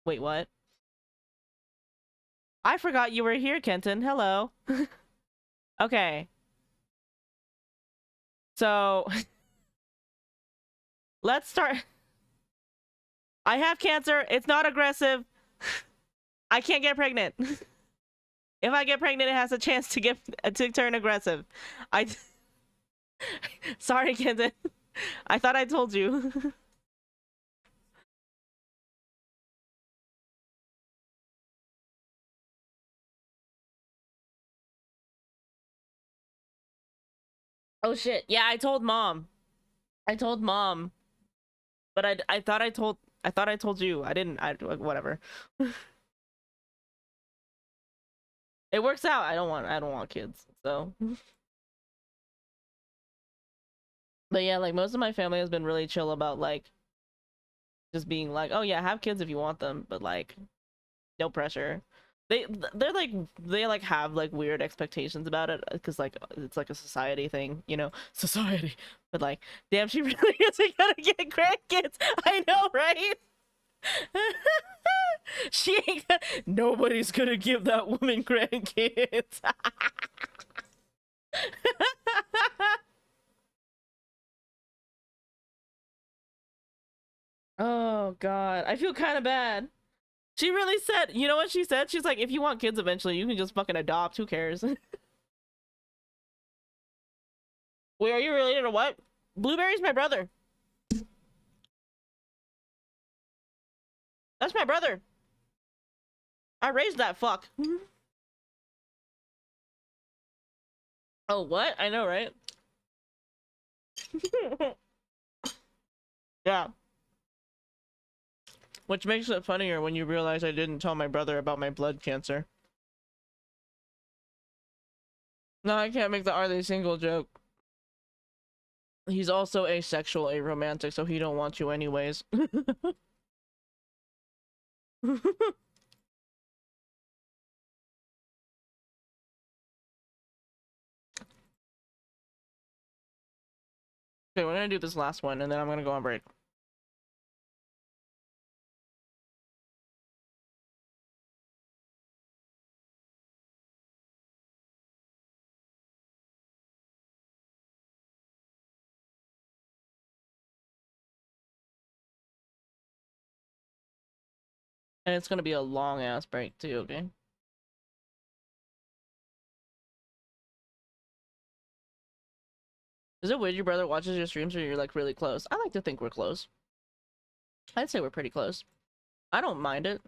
Wait, what? I forgot you were here, Kenton. Hello. Okay, so let's start. I have cancer. It's not aggressive. I can't get pregnant. If I get pregnant, it has a chance to turn aggressive. I sorry, Kenton. I thought I told you. Oh shit. Yeah, I told mom. I told mom, but I thought I told you. I didn't. Whatever. It works out. I don't want kids. So, but yeah, like most of my family has been really chill about like just being like, oh yeah, have kids if you want them, but like no pressure. They they're like they like have like weird expectations about it because like it's like a society thing, you know, society. But like, damn, she really isn't gonna get grandkids. I know, right? She ain't. Nobody's gonna give that woman grandkids. Oh god, I feel kind of bad. She really said, you know what she said? She's like, if you want kids eventually, you can just fucking adopt. Who cares? Wait, are you related or what? Blueberry's my brother. That's my brother. I raised that fuck. Oh, what? I know, right? Yeah. Which makes it funnier when you realize I didn't tell my brother about my blood cancer. No, I can't make the are they single joke. He's also asexual, aromantic, so he don't want you anyways. Okay, we're gonna do this last one, and then I'm gonna go on break. And it's gonna be a long ass break too, okay? Is it weird your brother watches your streams or you're like really close? I like to think we're close. I'd say we're pretty close. I don't mind it.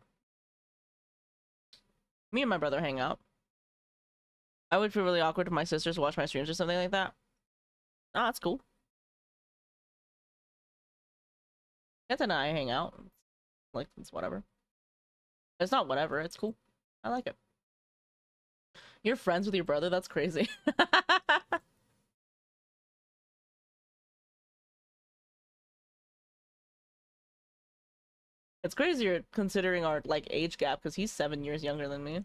Me and my brother hang out. I would feel really awkward if my sisters watch my streams or something like that. Ah, that's cool. Kenta and I hang out. Like, it's whatever. It's not whatever, it's cool. I like it. You're friends with your brother? That's crazy. It's crazier considering our like age gap because he's 7 years younger than me.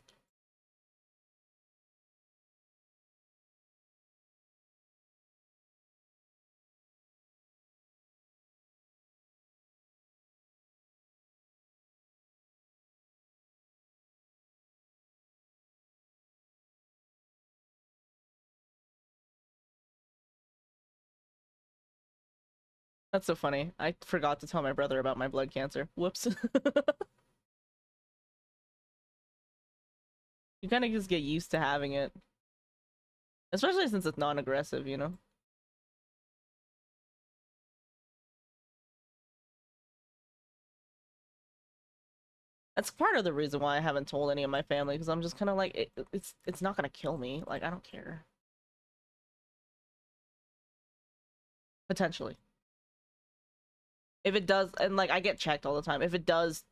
That's so funny. I forgot to tell my brother about my blood cancer. Whoops. You kind of just get used to having it. Especially since it's non-aggressive, you know? That's part of the reason why I haven't told any of my family, because I'm just kind of like, it's not gonna kill me. Like, I don't care. Potentially. If it does, and like, I get checked all the time. If it does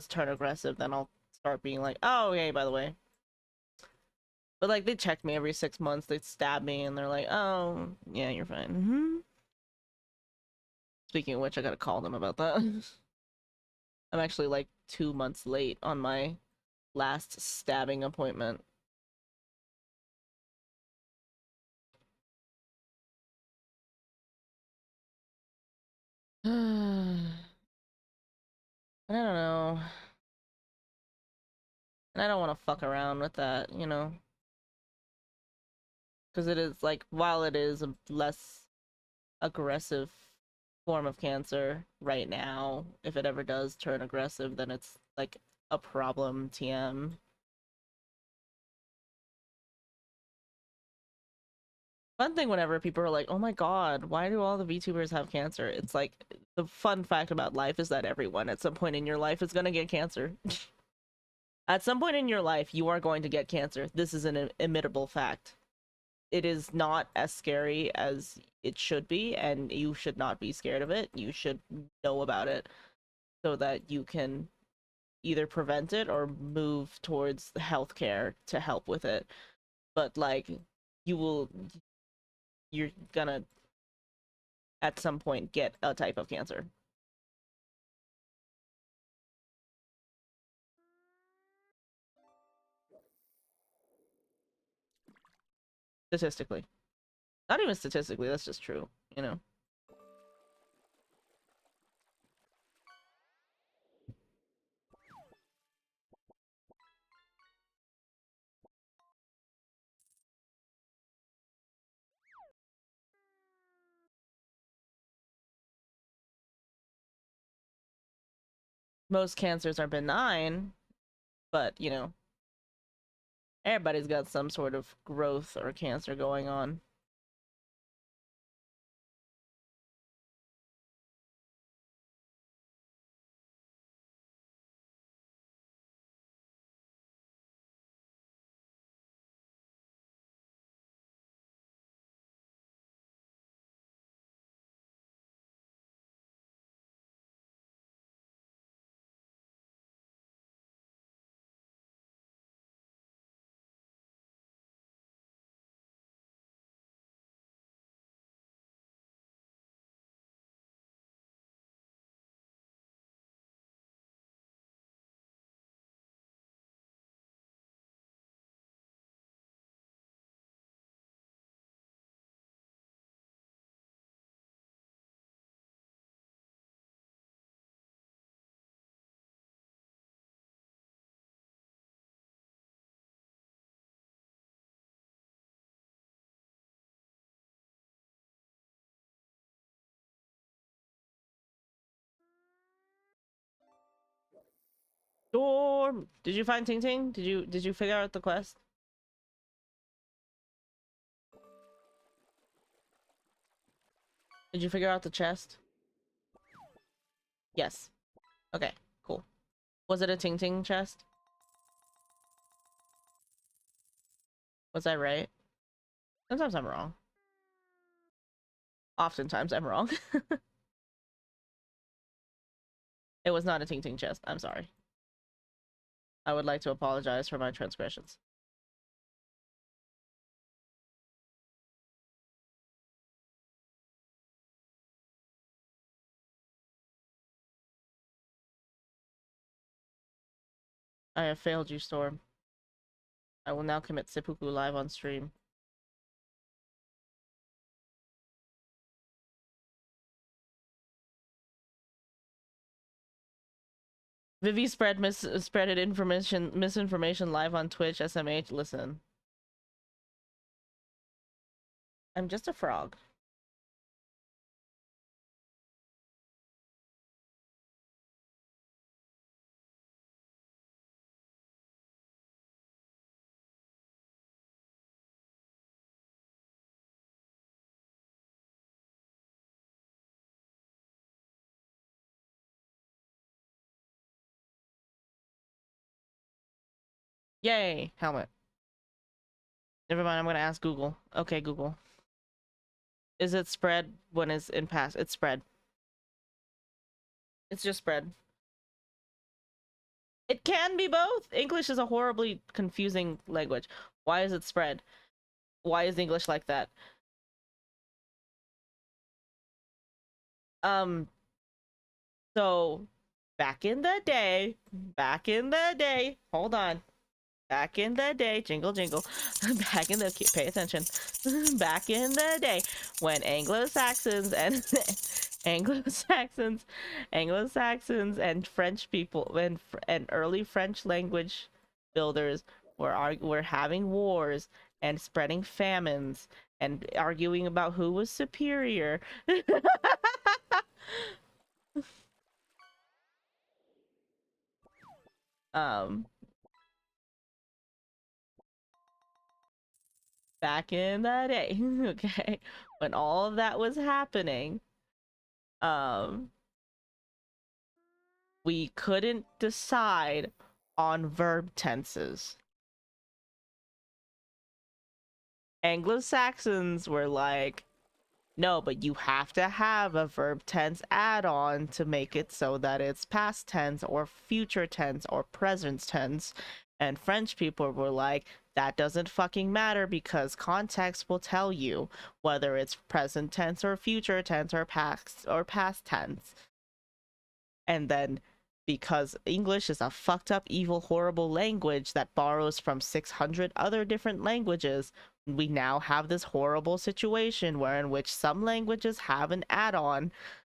turn aggressive, then I'll start being like, oh, hey, by the way. But like, they check me every 6 months. They stab me, and they're like, oh, yeah, you're fine. Speaking of which, I gotta call them about that. I'm actually like 2 months late on my last stabbing appointment. And I don't know. And I don't want to fuck around with that, you know? Because it is like, while it is a less aggressive form of cancer right now, if it ever does turn aggressive, then it's like a problem, TM. Fun thing whenever people are like, oh my god, why do all the VTubers have cancer? It's like, the fun fact about life is that everyone at some point in your life is gonna get cancer. At some point in your life, you are going to get cancer. This is an immutable fact. it is not as scary as it should be, and you should not be scared of it. You should know about it so that you can either prevent it or move towards the healthcare to help with it. But like, you will, you're gonna at some point get a type of cancer. Statistically. Not even statistically, that's just true, you know? Most cancers are benign, but, you know, everybody's got some sort of growth or cancer going on. Storm! Did you find Ting Ting? Did you figure out the quest? Did you figure out the chest? Yes. Okay, cool. Was it a Ting Ting chest? Was I right? Sometimes I'm wrong. Oftentimes I'm wrong. It was not a Ting Ting chest. I'm sorry. I would like to apologize for my transgressions. I have failed you, Storm. I will now commit seppuku live on stream. Vivi spreaded misinformation live on Twitch. SMH, listen. I'm just a frog. Yay, helmet. Never mind, I'm gonna ask Google. Okay, Google. Is it spread when it's in past? It's spread. It's just spread. It can be both. English is a horribly confusing language. Why is it spread? Why is English like that? Um, so back in the day, hold on. Back in the day, jingle jingle, back in the, pay attention, back in the day when Anglo-Saxons and Anglo-Saxons, Anglo-Saxons and French people and early French language builders were having wars and spreading famines and arguing about who was superior. um Back in the day, okay, when all of that was happening, um we couldn't decide on verb tenses. Anglo-Saxons were like, no, but you have to have a verb tense add-on to make it so that it's past tense or future tense or present tense. And French people were like, that doesn't fucking matter because context will tell you whether it's present tense or future tense or past tense. And then because English is a fucked up, evil, horrible language that borrows from 600 other different languages, we now have this horrible situation where in which some languages have an add-on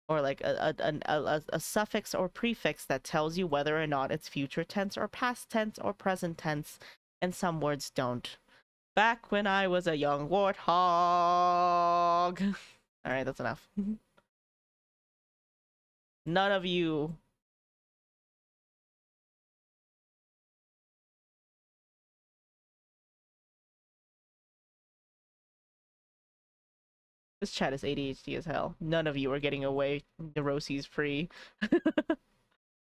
or like a suffix or prefix that tells you whether or not it's future tense or past tense or present tense, and some words don't. Back when I was a young warthog. All right, that's enough. None of you. This chat is ADHD as hell. None of you are getting away neuroses free.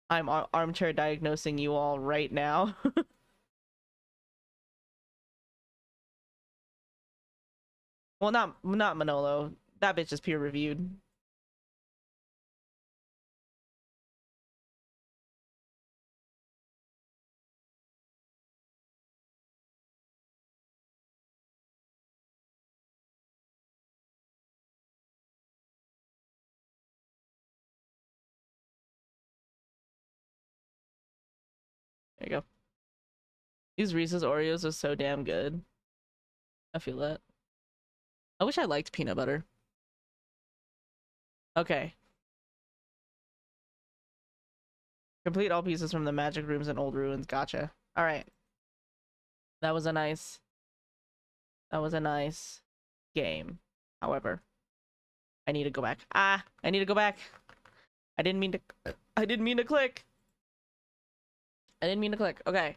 I'm armchair diagnosing you all right now. Well, not Manolo. That bitch is peer reviewed. There you go. These Reese's Oreos are so damn good. I feel that. I wish I liked peanut butter. Okay. Complete all pieces from the magic rooms and old ruins. Gotcha. All right. That was a nice game. However, I need to go back. I need to go back. I didn't mean to click. I didn't mean to click. Okay.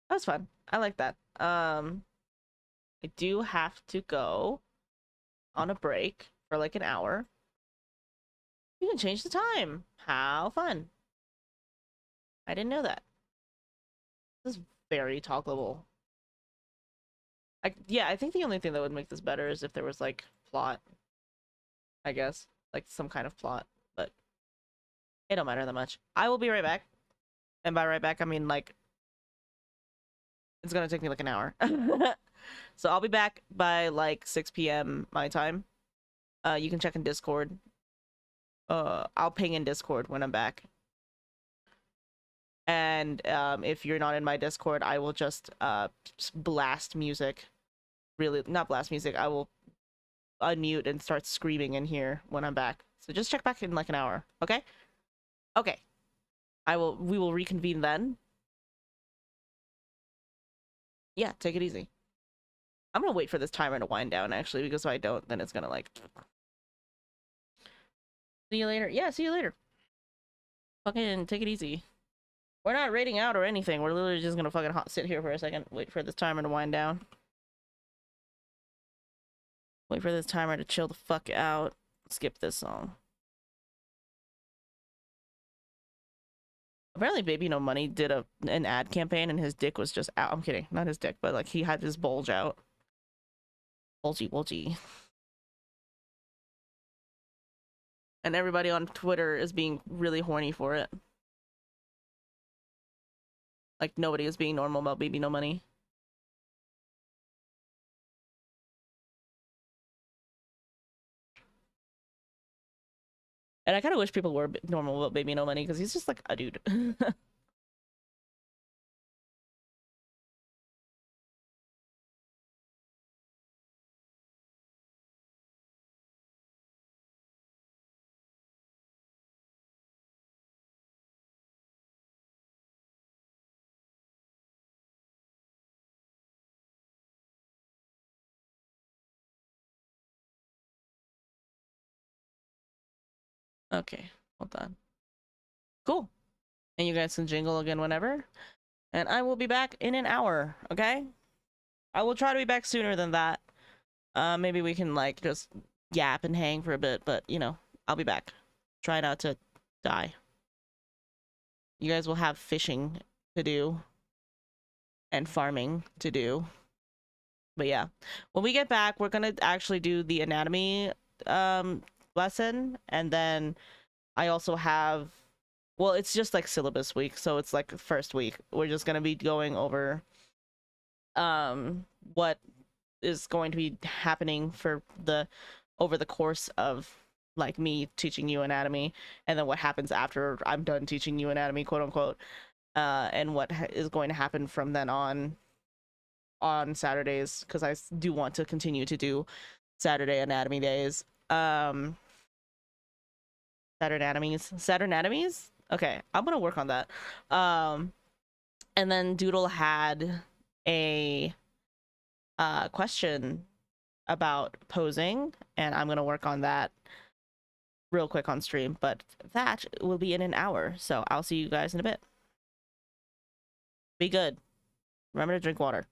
That was fun. I like that. I do have to go on a break for like an hour. You can change the time. How fun. I didn't know that. This is very toggleable. Yeah, I think the only thing that would make this better is if there was like plot. I guess. Like some kind of plot. But it don't matter that much. I will be right back. And by right back, I mean like it's gonna take me like an hour. So I'll be back by like 6 p.m. my time. You can check in Discord. I'll ping in Discord when I'm back. And if you're not in my Discord, I will just blast music. Really, not blast music. I will unmute and start screaming in here when I'm back. So just check back in like an hour, okay? Okay. We will reconvene then. Yeah, take it easy. I'm gonna wait for this timer to wind down actually, because if I don't, then it's gonna like see you later. Yeah, see you later. Fucking take it easy. We're not raiding out or anything. We're literally just gonna fucking sit here for a second, wait for this timer to wind down. Wait for this timer to chill the fuck out. Skip this song. Apparently Baby No Money did an ad campaign and his dick was just out. I'm kidding. Not his dick, but like he had his bulge out. Bulgy. And everybody on Twitter is being really horny for it. Like nobody is being normal about Baby No Money. And I kind of wish people were normal about Baby No Money because he's just like a dude. Okay, hold on. Cool. And you guys can jingle again whenever. And I will be back in an hour, okay? I will try to be back sooner than that. Maybe we can like just yap and hang for a bit, but you know, I'll be back. Try not to die. You guys will have fishing to do and farming to do. But yeah, when we get back, we're gonna actually do the anatomy um lesson, and then I also have, well, it's just like syllabus week, so it's like first week. We're just gonna be going over what is going to be happening for the over the course of like me teaching you anatomy, and then what happens after I'm done teaching you anatomy, quote unquote, and what is going to happen from then on Saturdays, because I do want to continue to do Saturday anatomy days. Saturday anatomies. Okay, I'm gonna work on that. Um, and then Doodle had a question about posing, and I'm gonna work on that real quick on stream. But that will be in an hour, so I'll see you guys in a bit. Be good. Remember to drink water.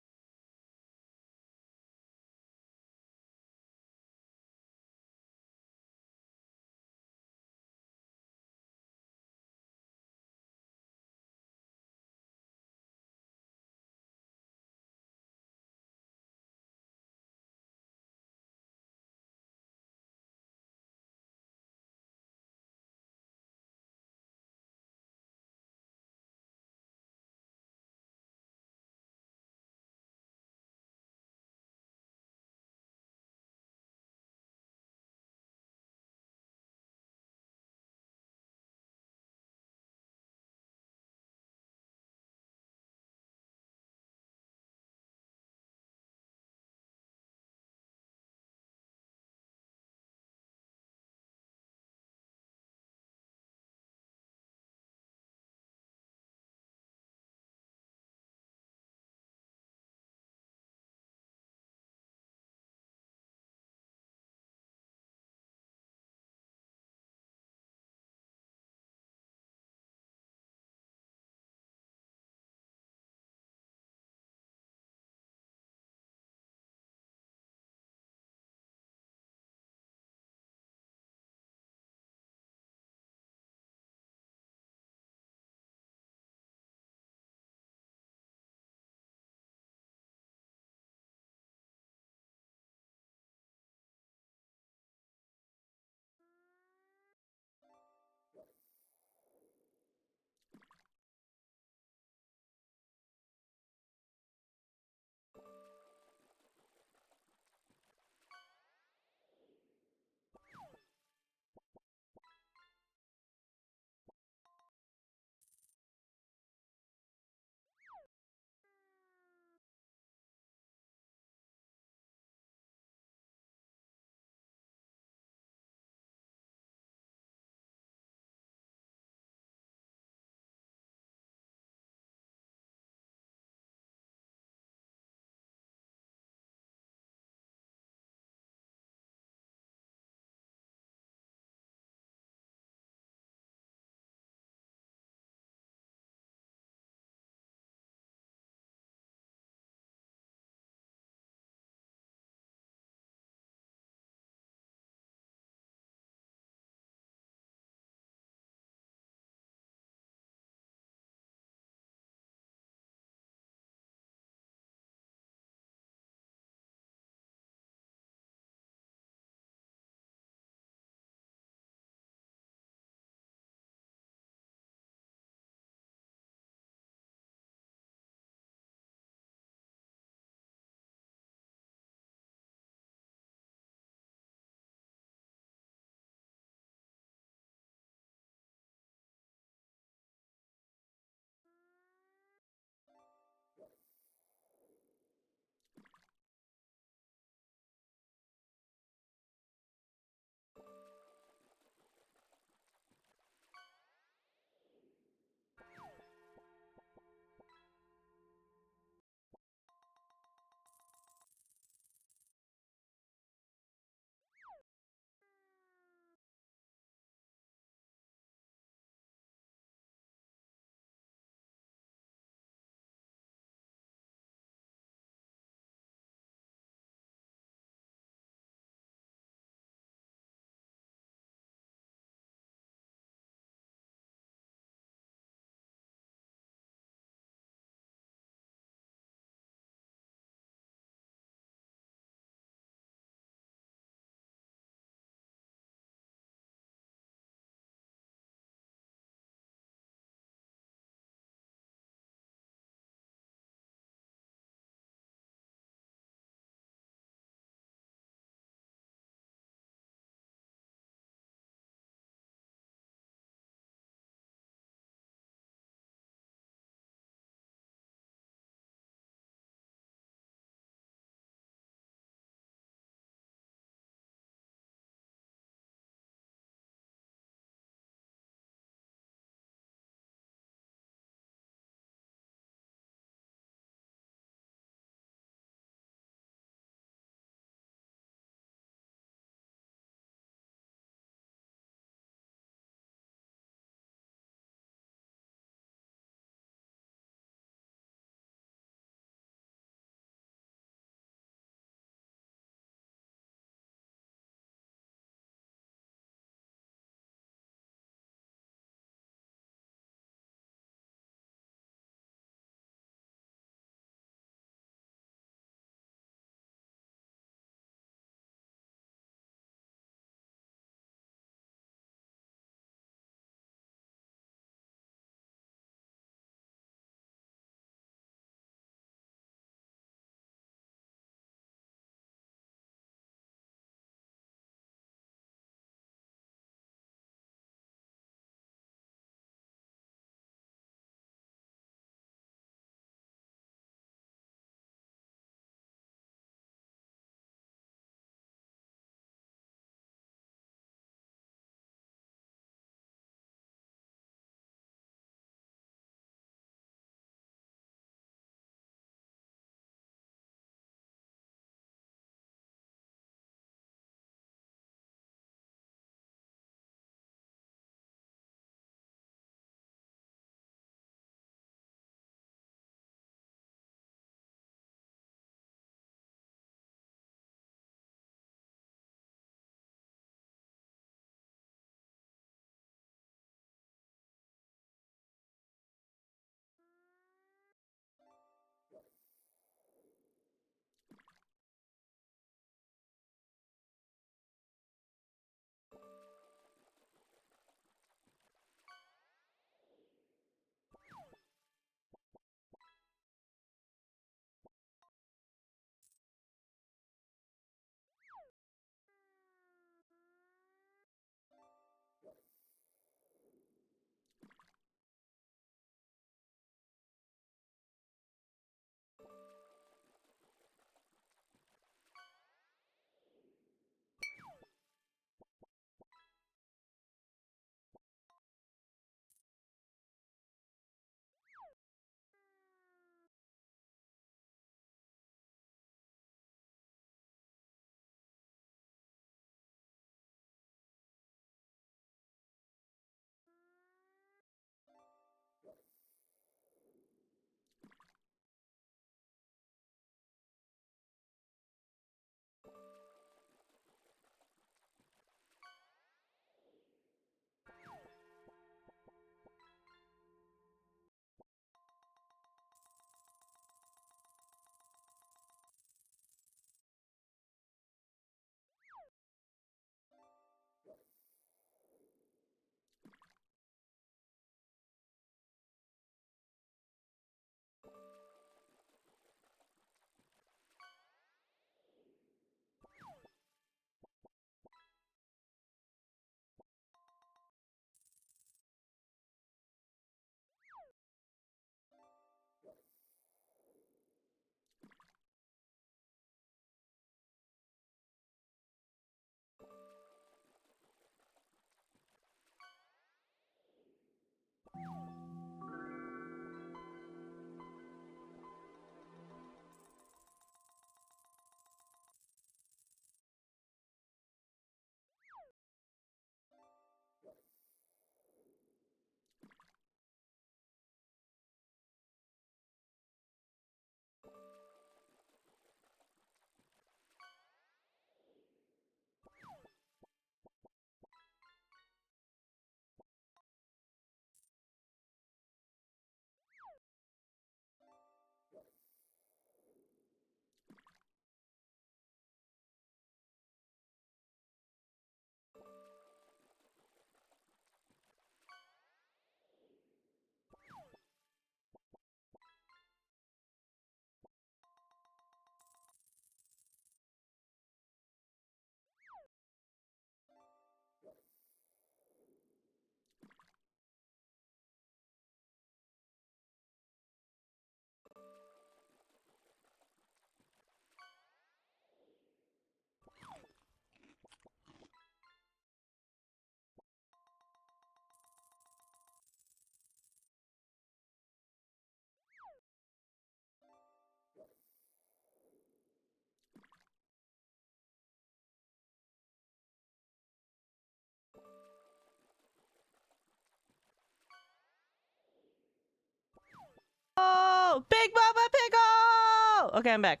Big Mama Pickle! Okay, I'm back.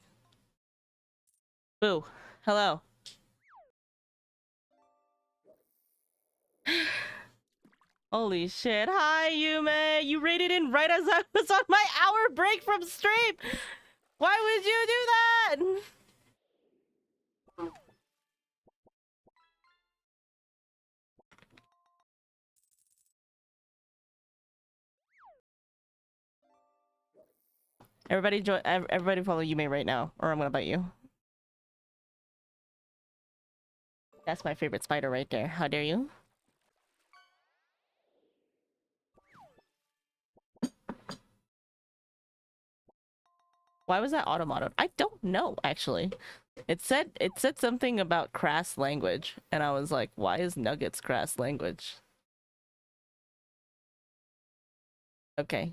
Boo. Hello. Holy shit. Hi, Yume. You raided in right as I was on my hour break from stream. Why would you do that? Everybody join. Everybody follow Yume right now, or I'm gonna bite you. That's my favorite spider right there. How dare you? Why was that automated? I don't know, actually. It said something about crass language, and I was like, why is Nuggets crass language? Okay.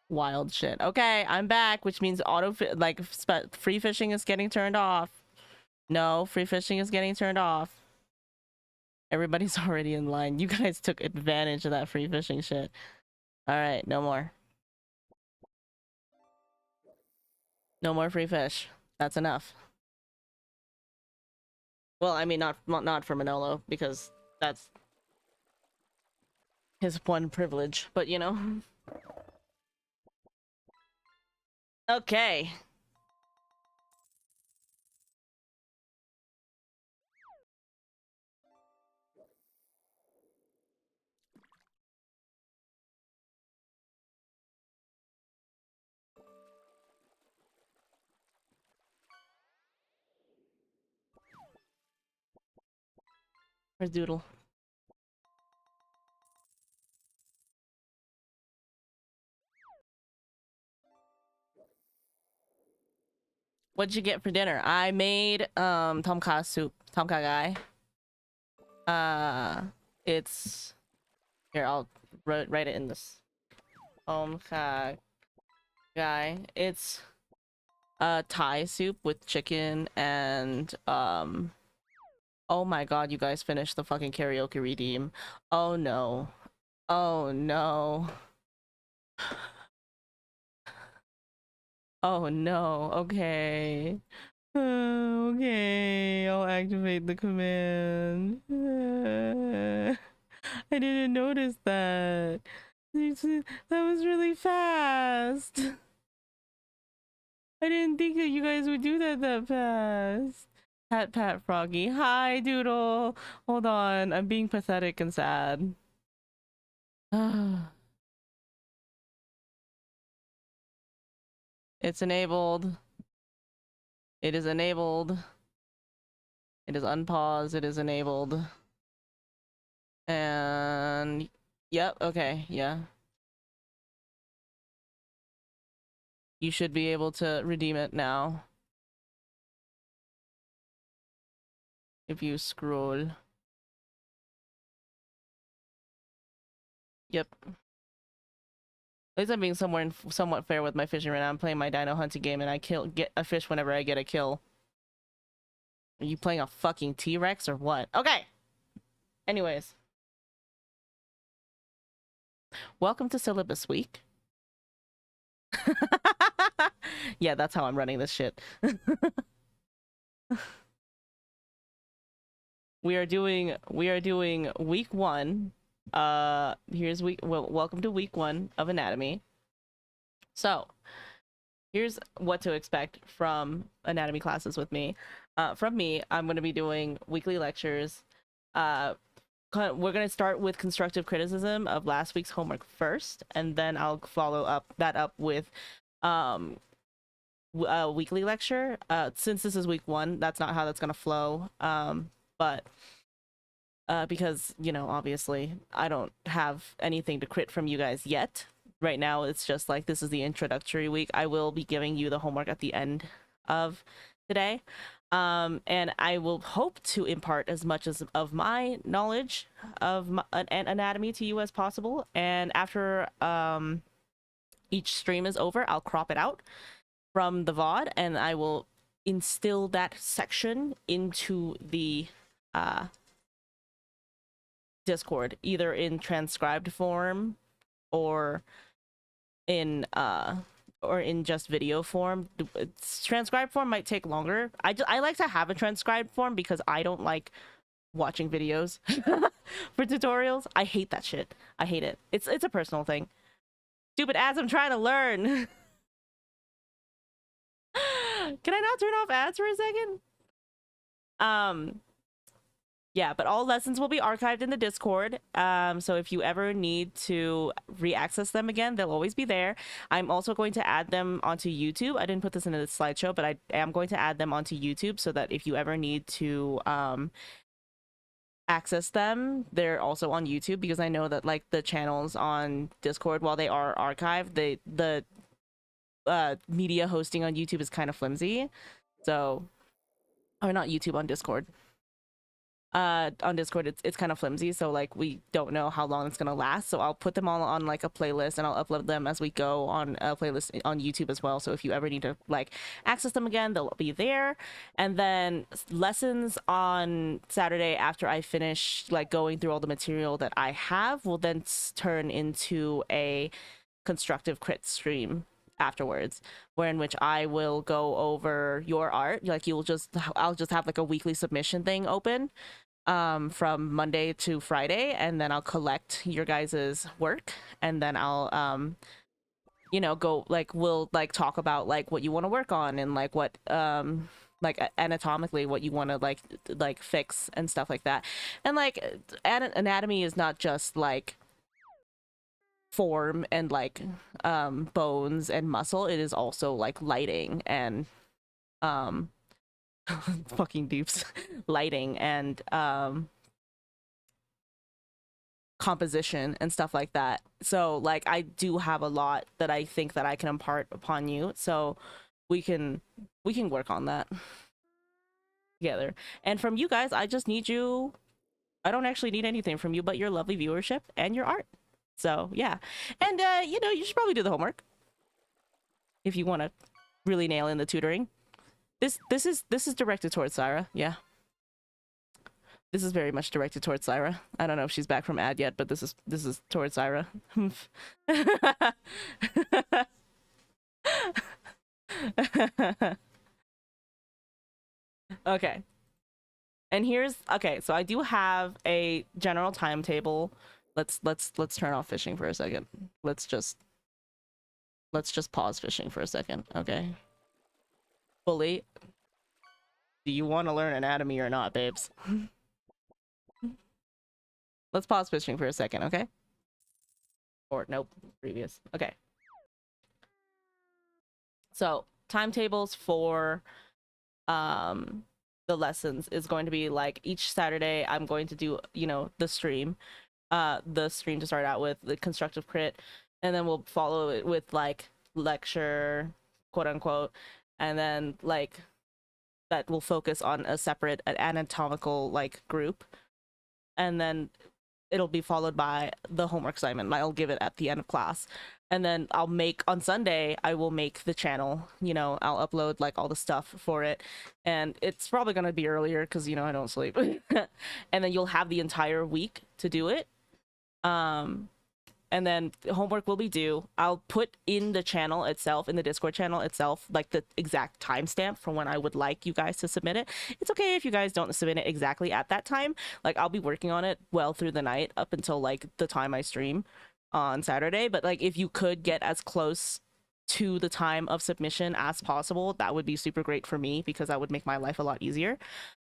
Wild shit. Okay, I'm back, which means free fishing is getting turned off. No, free fishing is getting turned off. Everybody's already in line. You guys took advantage of that free fishing shit. All right, no more. No more free fish. That's enough. Well, I mean, not for Manolo, because that's his one privilege, but you know. Okay. Where's Doodle? What'd you get for dinner? I made tom kha soup. Tom kha gai. It's here. I'll write it in this. Tom kha gai. It's Thai soup with chicken and oh my god, you guys finished the fucking karaoke redeem. Oh no. Oh no. Oh no. Okay. Okay, I'll activate the command. I didn't notice that. That was really fast. I didn't think that you guys would do that fast. Pat Froggy. Hi, Doodle. Hold on. I'm being pathetic and sad. It's enabled. It is enabled. It is unpaused. It is enabled. And yep, okay, yeah. You should be able to redeem it now. If you scroll. Yep. At least I'm being somewhat fair with my fishing right now. I'm playing my dino hunting game and I get a fish whenever I get a kill. Are you playing a fucking T-Rex or what? Okay. Anyways. Welcome to Syllabus Week. Yeah, that's how I'm running this shit. We are doing week 1. Welcome to week 1 of anatomy. So, here's what to expect from anatomy classes with me. From me, I'm going to be doing weekly lectures. We're going to start with constructive criticism of last week's homework first, and then I'll follow that up with a weekly lecture. Since this is week 1, that's not how that's going to flow. But because, you know, obviously I don't have anything to crit from you guys yet. Right now, it's just like this is the introductory week. I will be giving you the homework at the end of today. And I will hope to impart as much of my knowledge of anatomy to you as possible. And after each stream is over, I'll crop it out from the VOD and I will instill that section into the Discord, either in transcribed form or in just video form. Transcribed form might take longer. I like to have a transcribed form because I don't like watching videos for tutorials. I hate that shit. I hate it. It's a personal thing. Stupid ads, I'm trying to learn. Can I not turn off ads for a second? Yeah, but all lessons will be archived in the Discord. So if you ever need to re-access them again, they'll always be there. I'm also going to add them onto YouTube. I didn't put this in the slideshow, but I am going to add them onto YouTube so that if you ever need to access them, they're also on YouTube, because I know that like the channels on Discord, while they are archived, the media hosting on YouTube is kind of flimsy. So, or not YouTube, on Discord. On Discord, it's kind of flimsy, so like we don't know how long it's gonna last. So I'll put them all on like a playlist, and I'll upload them as we go on a playlist on YouTube as well. So if you ever need to like access them again, they'll be there. And then lessons on Saturday, after I finish like going through all the material that I have, will then turn into a constructive crit stream afterwards, where in which I will go over your art. Like I'll just have like a weekly submission thing open from Monday to Friday, and then I'll collect your guys's work, and then I'll go like we'll like talk about like what you want to work on, and like what like anatomically what you want to like fix and stuff like that. And like anatomy is not just like form and like bones and muscle. It is also like lighting and um fucking dupes. Lighting and composition and stuff like that. So like I do have a lot that I think that I can impart upon you, so we can work on that together. And from you guys, I just need you. I don't actually need anything from you but your lovely viewership and your art. So yeah. And you should probably do the homework if you want to really nail in the tutoring. This is directed towards Syra. Yeah. This is very much directed towards Syra. I don't know if she's back from ad yet, but this is towards Syra. Okay. And okay, so I do have a general timetable. Let's turn off fishing for a second. Let's just pause fishing for a second, okay? Bully, do you want to learn anatomy or not, babes? Let's pause fishing for a second, okay? Or nope, previous. Okay. So timetables for the lessons is going to be like each Saturday I'm going to do, the stream to start out with, the constructive crit, and then we'll follow it with like lecture, quote unquote, and then like that will focus on a separate anatomical like group, and then it'll be followed by the homework assignment. I'll give it at the end of class. And then I'll make, on Sunday, I will make the channel, I'll upload like all the stuff for it. And it's probably going to be earlier because, I don't sleep. And then you'll have the entire week to do it. And then homework will be due. I'll put in the channel itself, in the Discord channel itself, like the exact timestamp for when I would like you guys to submit it. It's okay if you guys don't submit it exactly at that time. Like I'll be working on it well through the night up until like the time I stream on Saturday. But like if you could get as close to the time of submission as possible, that would be super great for me, because that would make my life a lot easier.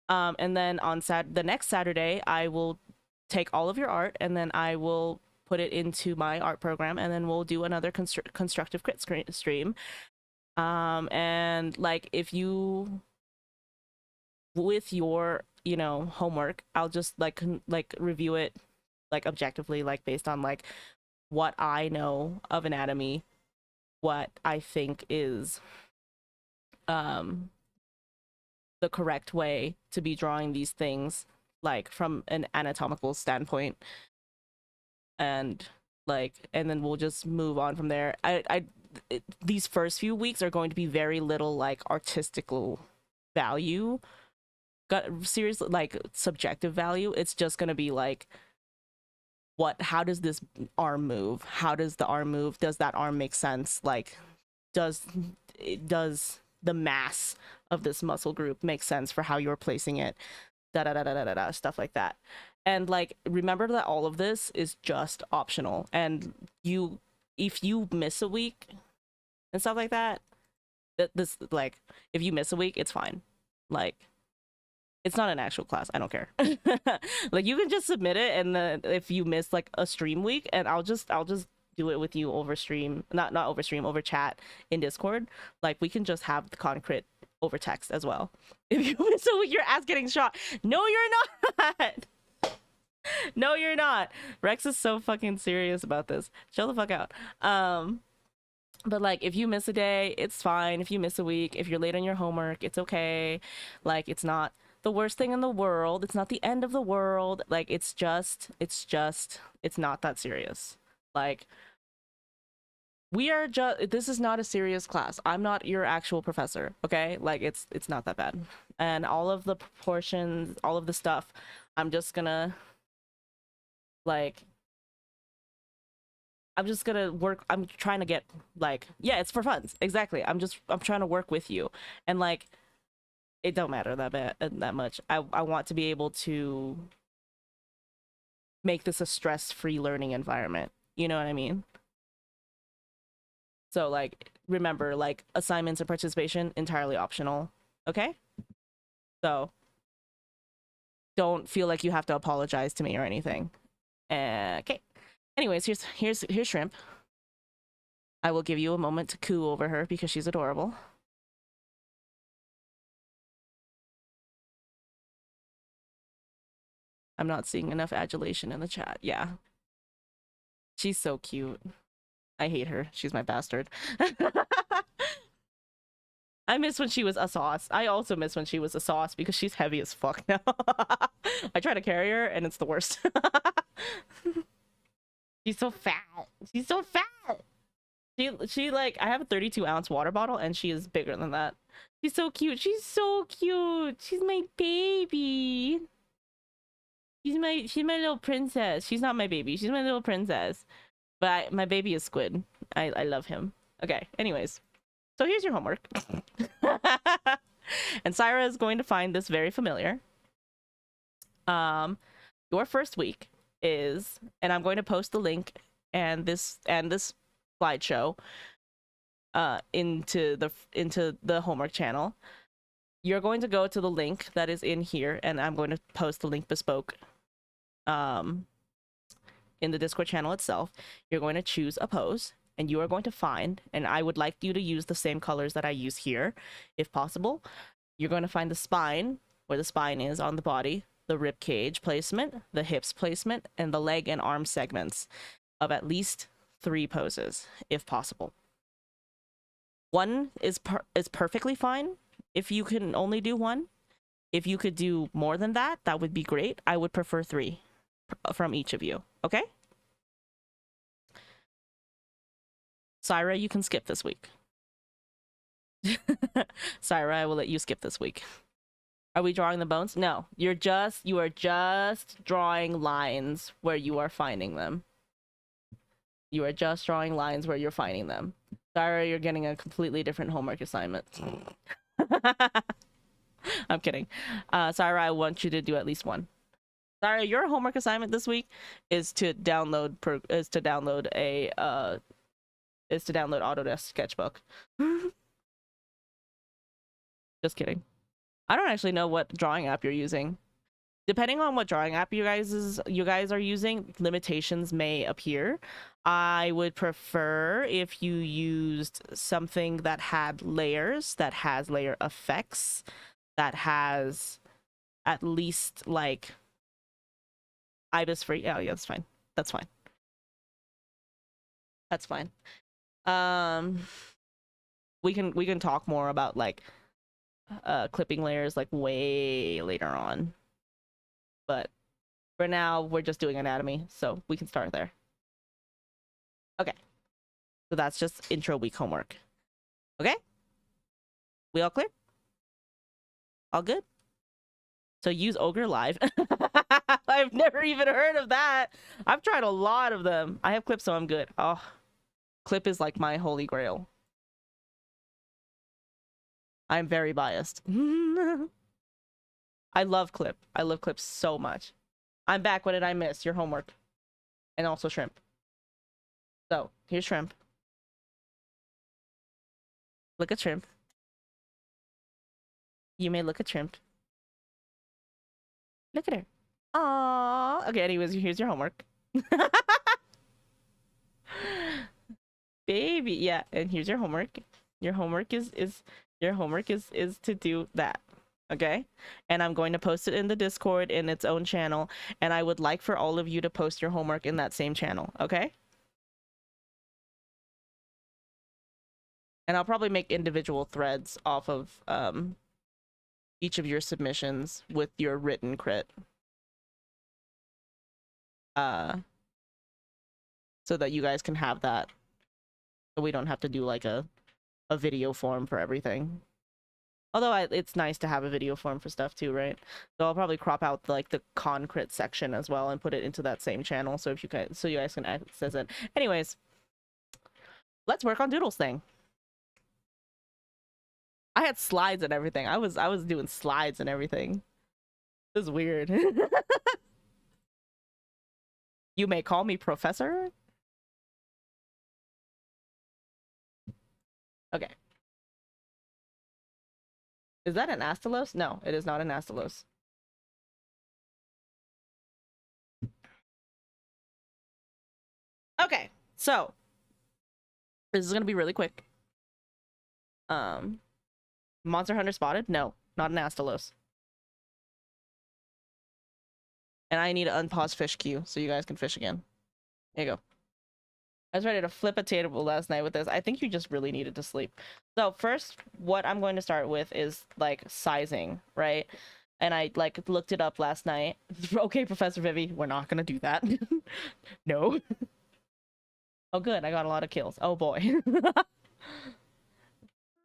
And then on the next Saturday, I will take all of your art, and then I will put it into my art program, and then we'll do another constructive crit stream. And like if you, with your homework, I'll just like review it like objectively, like based on like what I know of anatomy, what I think is the correct way to be drawing these things, like from an anatomical standpoint, and then we'll just move on from there. These first few weeks are going to be very little like artistical value, got seriously like subjective value. It's just going to be like how does this arm move? How does the arm move? Does that arm make sense? Like, does the mass of this muscle group make sense for how you're placing it? Da da da da da da, stuff like that. And like, remember that all of this is just optional. And if you miss a week and stuff like that, this, like, if you miss a week, it's fine. Like, it's not an actual class. I don't care. Like, you can just submit it, and then if you miss like a stream week, and I'll just do it with you over stream, not over stream, over chat in Discord. Like, we can just have the concrete over text as well. If you miss a week, your ass getting shot. No, you're not. No, you're not. Rex is so fucking serious about this. Chill the fuck out. But like, if you miss a day, it's fine. If you miss a week, if you're late on your homework, it's okay. Like, it's not the worst thing in the world. It's not the end of the world. Like, it's not that serious. Like, this is not a serious class. I'm not your actual professor, okay? Like, it's not that bad. And all of the proportions, all of the stuff, I'm just gonna like, I'm just gonna work. I'm trying to get, like, yeah, it's for fun. Exactly. I'm trying to work with you. And like, it don't matter that much. I want to be able to make this a stress-free learning environment. You know what I mean? So like, remember, like, assignments and participation entirely optional. Okay? So don't feel like you have to apologize to me or anything. Okay. Anyways, here's Shrimp. I will give you a moment to coo over her because she's adorable. I'm not seeing enough adulation in the chat. Yeah. She's so cute. I hate her. She's my bastard. I miss when she was a sauce. I also miss when she was a sauce because she's heavy as fuck now. I try to carry her and it's the worst. She's so fat. She's so fat. She like, I have a 32-ounce water bottle and she is bigger than that. She's so cute. She's so cute. She's my baby. She's my little princess. She's not my baby. She's my little princess. But my baby is Squid. I love him. Okay, anyways. So here's your homework. And Syra is going to find this very familiar. Your first week is, and I'm going to post the link and this slideshow into the homework channel. You're going to go to the link that is in here, and I'm going to post the link bespoke in the Discord channel itself. You're going to choose a pose, and you are going to find, and I would like you to use the same colors that I use here, if possible. You're going to find the spine, where the spine is on the body, the rib cage placement, the hips placement, and the leg and arm segments of at least 3 poses, if possible. 1 is perfectly fine if you can only do 1. If you could do more than that, that would be great. I would prefer 3 from each of you. Okay? Syra, you can skip this week. Syra, I will let you skip this week. Are we drawing the bones? No, you are just drawing lines where you are finding them. You are just drawing lines where you're finding them. Syra, you're getting a completely different homework assignment. I'm kidding. Syra, I want you to do at least 1. Syra, your homework assignment this week is to download Autodesk Sketchbook. Just kidding. I don't actually know what drawing app you're using. Depending on what drawing app you guys are using, limitations may appear. I would prefer if you used something that had layers, that has layer effects, that has at least like IBIS free. Oh yeah, that's fine. That's fine. That's fine. We can talk more about like clipping layers like way later on. But for now, we're just doing anatomy, so we can start there. Okay. So that's just intro week homework. Okay? We all clear? All good? So use Ogre Live. I've never even heard of that. I've tried a lot of them. I have Clip, so I'm good. Oh, Clip is like my holy grail. I'm very biased. I love Clip. I love Clip so much. I'm back. What did I miss? Your homework. And also shrimp. So, here's shrimp. Look at shrimp. You may look at shrimp. Look at her. Aww. Okay, anyways, here's your homework. Baby, yeah, and here's your homework. Your homework is to do that. Okay? And I'm going to post it in the Discord in its own channel, and I would like for all of you to post your homework in that same channel, okay? And I'll probably make individual threads off of each of your submissions with your written crit. So that you guys can have that. So we don't have to do like a video form for everything. Although it's nice to have a video form for stuff too, right? So I'll probably crop out like the con crit section as well and put it into that same channel so you guys can access it. Anyways, let's work on Doodle's thing. I had slides and everything. I was doing slides and everything. This is weird. You may call me professor. Okay. Is that an Astalos? No, it is not an Astalos. Okay, so this is gonna be really quick. Monster Hunter spotted? No, not an Astalos. And I need to unpause fish queue so you guys can fish again. There you go. I was ready to flip a table last night with this. I think you just really needed to sleep. So first, what I'm going to start with is like sizing, right? And I like looked it up last night. Okay, Professor Vivi, we're not gonna do that. No. Oh, good. I got a lot of kills. Oh boy.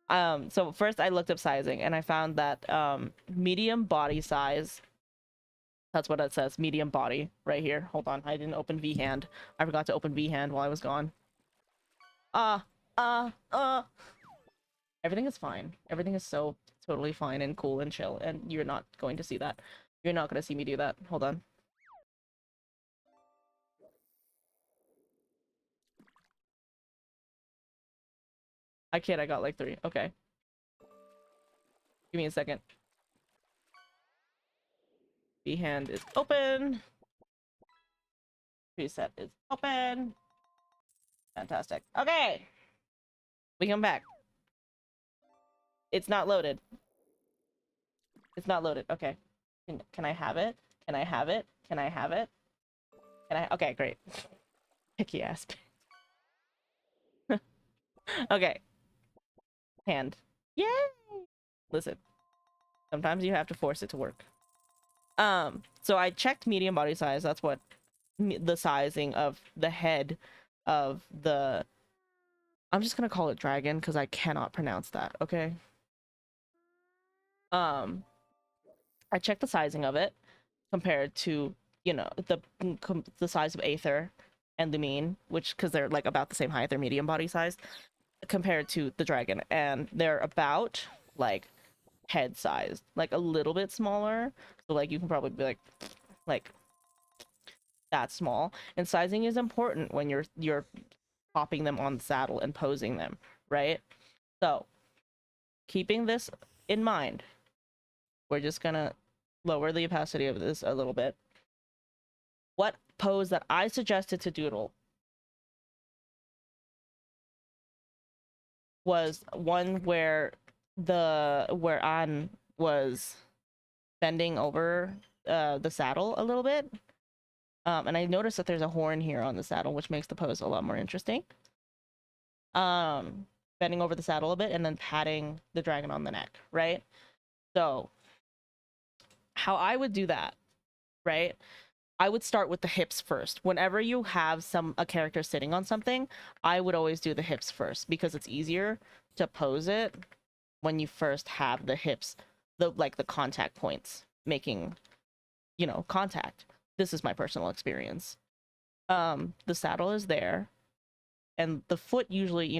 So first I looked up sizing and I found that medium body size. That's what it says, medium body, right here. Hold on, I didn't open VHand. I forgot to open VHand while I was gone. Everything is fine. Everything is so totally fine and cool and chill, and you're not going to see that. You're not going to see me do that. Hold on. I kid, I got like 3. Okay. Give me a second. VHand is open. Preset is open. Fantastic. Okay. We come back. It's not loaded. It's not loaded. Okay. Can I have it? Can I have it? Can I have it? Can I? Okay, great. Picky ass. Okay. Hand. Yay! Listen. Sometimes you have to force it to work. So I checked medium body size. That's what the sizing of the head of the... I'm just gonna call it dragon because I cannot pronounce that, okay? I checked the sizing of it compared to, you know, the size of Aether and Lumine, which, because they're like about the same height, they're medium body size, compared to the dragon, and they're about like head size, like a little bit smaller. So like you can probably be like that small. And sizing is important when you're popping them on the saddle and posing them, right? So keeping this in mind, we're just gonna lower the opacity of this a little bit. What pose that I suggested to Doodle was one where An was bending over the saddle a little bit. And I noticed that there's a horn here on the saddle, which makes the pose a lot more interesting. Bending over the saddle a bit and then patting the dragon on the neck, right? So how I would do that, right? I would start with the hips first. Whenever you have a character sitting on something, I would always do the hips first because it's easier to pose it when you first have the hips, the contact points, making, contact. This is my personal experience. The saddle is there, and the foot usually,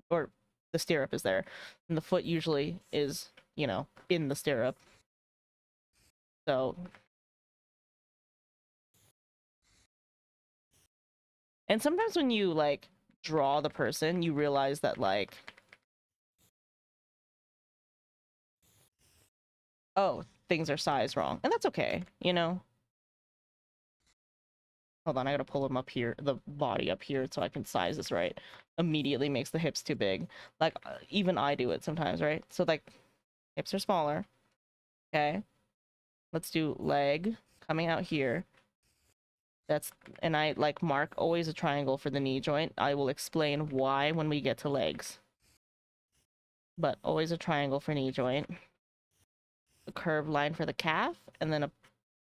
or the stirrup is there, and the foot usually is, in the stirrup. So, and sometimes when you like draw the person, you realize that like, oh, things are sized wrong, and that's okay, Hold on, I gotta pull him up here, the body up here, so I can size this right. Immediately makes the hips too big. Like, even I do it sometimes, right? So, like, hips are smaller. Okay. Let's do leg coming out here. And I, like, mark always a triangle for the knee joint. I will explain why when we get to legs. But always a triangle for knee joint. A curved line for the calf, and then a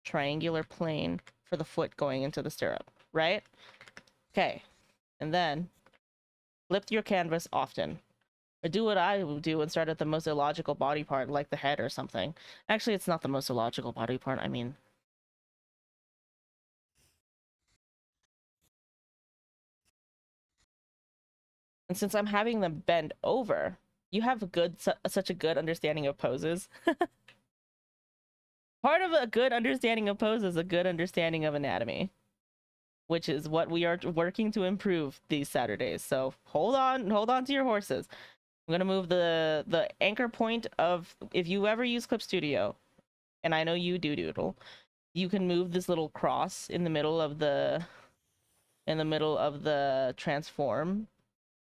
triangular plane for the foot going into the stirrup, right? Okay. And then flip your canvas often. Or do what I would do and start at the most illogical body part, like the head or something. Actually, it's not the most illogical body part. I mean, and since I'm having them bend over, you have such a good understanding of poses. Part of a good understanding of poses is a good understanding of anatomy, which is what we are working to improve these Saturdays. So hold on to your horses. I'm gonna move the anchor point of, if you ever use Clip Studio, and I know you do, Doodle, you can move this little cross in the middle of the transform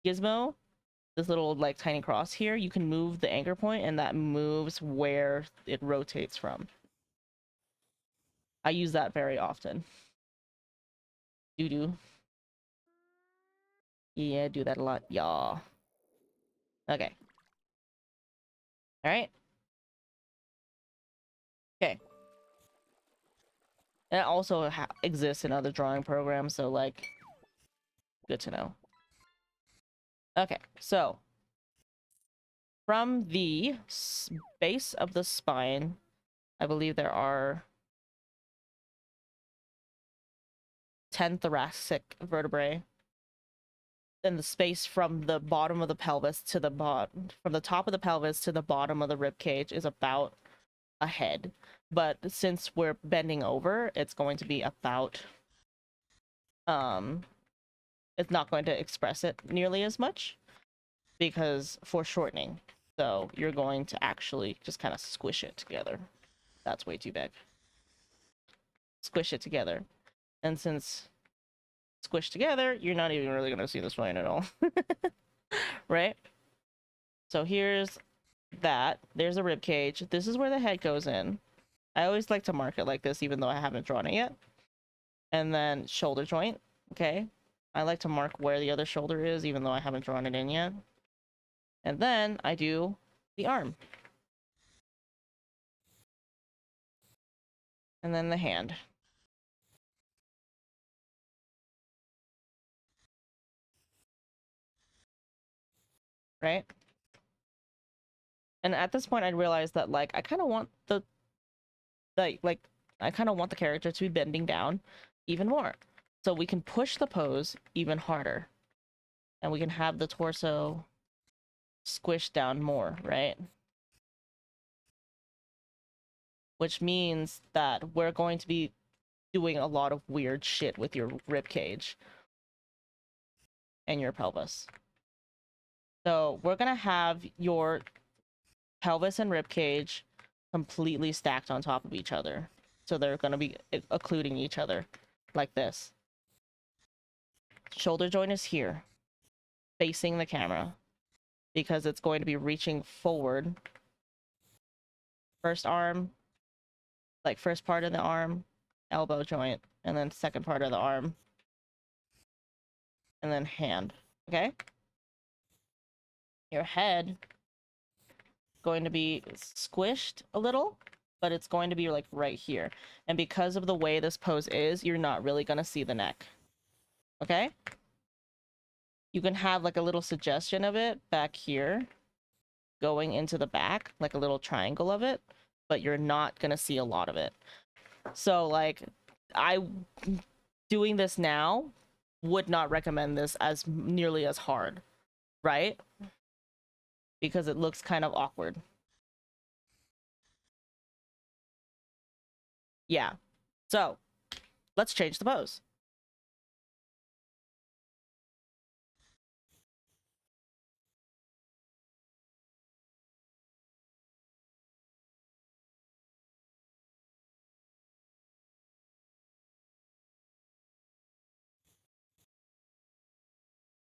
gizmo, this little like tiny cross here. You can move the anchor point, and that moves where it rotates from. I use that very often. Doo-doo. Yeah, do that a lot, y'all. Okay. All right. Okay. That also exists in other drawing programs, so like, good to know. Okay, so from the base of the spine, I believe there are 10 thoracic vertebrae. Then the space from the bottom of the pelvis to the from the top of the pelvis to the bottom of the rib cage is about a head. But since we're bending over, it's going to be about it's not going to express it nearly as much because for shortening. So you're going to actually just kind of squish it together. That's way too big. Squish it together. And since squished together, you're not even really going to see the spine at all. Right? So here's that. There's a rib cage. This is where the head goes in. I always like to mark it like this, even though I haven't drawn it yet. And then shoulder joint. Okay. I like to mark where the other shoulder is, even though I haven't drawn it in yet. And then I do the arm. And then the hand. Right? And at this point, I realized that, like, I kind of want I kind of want the character to be bending down even more. So we can push the pose even harder. And we can have the torso squished down more, right? Which means that we're going to be doing a lot of weird shit with your rib cage and your pelvis. So we're gonna have your pelvis and rib cage completely stacked on top of each other. So they're gonna be occluding each other like this. Shoulder joint is here, facing the camera, because it's going to be reaching forward. First arm, like first part of the arm, elbow joint, and then second part of the arm, and then hand. Okay? Your head going to be squished a little, but it's going to be like right here. And because of the way this pose is, you're not really going to see the neck. Okay? You can have like a little suggestion of it back here going into the back, like a little triangle of it. but you're not gonna see a lot of it. So like, I doing this now would not recommend this as nearly as hard, right? Because it looks kind of awkward. Yeah. So let's change the pose.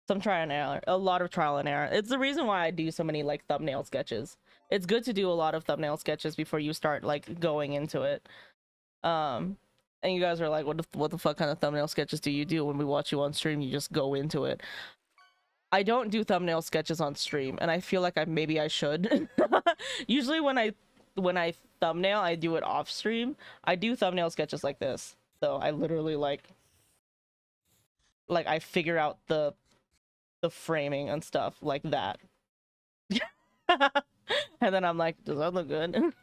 Some trial and error, a lot of trial and error. It's the reason why I do so many like thumbnail sketches. It's good to do a lot of thumbnail sketches before you start like going into it. And you guys are like, what the fuck kind of thumbnail sketches do you do? When we watch you on stream, you just go into it. I don't do thumbnail sketches on stream, and I feel like maybe I should. Usually when I thumbnail, I do it off stream. I do thumbnail sketches like this. So I literally like I figure out the framing and stuff like that. And then I'm like, does that look good?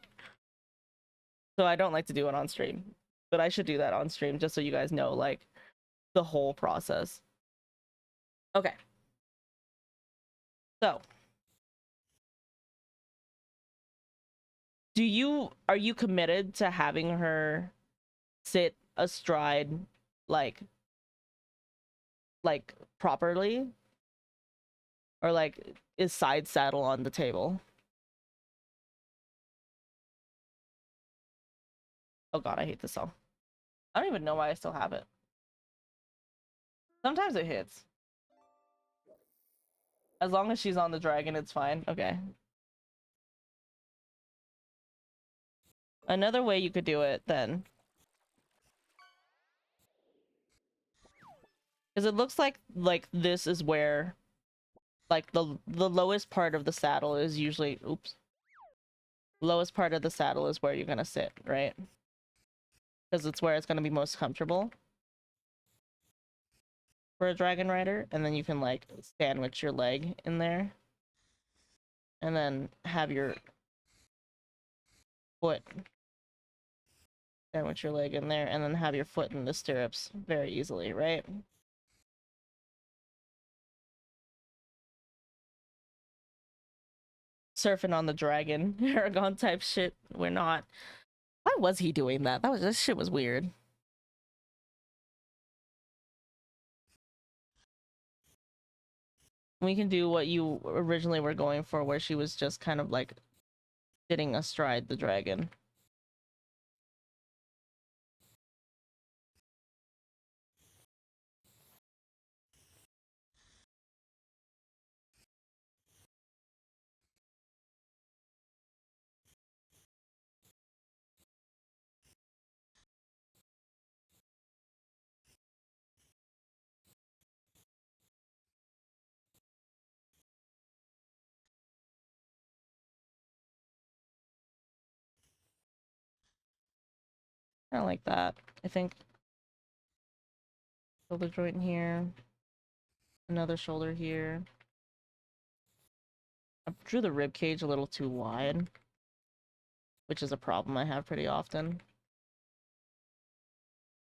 So I don't like to do it on stream, but I should do that on stream just so you guys know like the whole process. Okay. So, are you committed to having her sit astride like properly, or like is side saddle on the table? Oh god, I hate this song. I don't even know why I still have it. Sometimes it hits. As long as she's on the dragon, it's fine. Okay. Another way you could do it then, because it looks like this is where like the lowest part of the saddle is usually, oops, lowest part of the saddle is where you're gonna sit, right? Because it's where it's gonna be most comfortable for a dragon rider, and then you can like sandwich your leg in there, and then have your foot sandwich your leg in there, and then have your foot in the stirrups very easily, right? Surfing on the dragon, Aragon type shit. We're not. Why was he doing that? This shit was weird. We can do what you originally were going for, where she was just kind of like sitting astride the dragon. Kind of like that, I think. Shoulder joint here. Another shoulder here. I drew the rib cage a little too wide, which is a problem I have pretty often.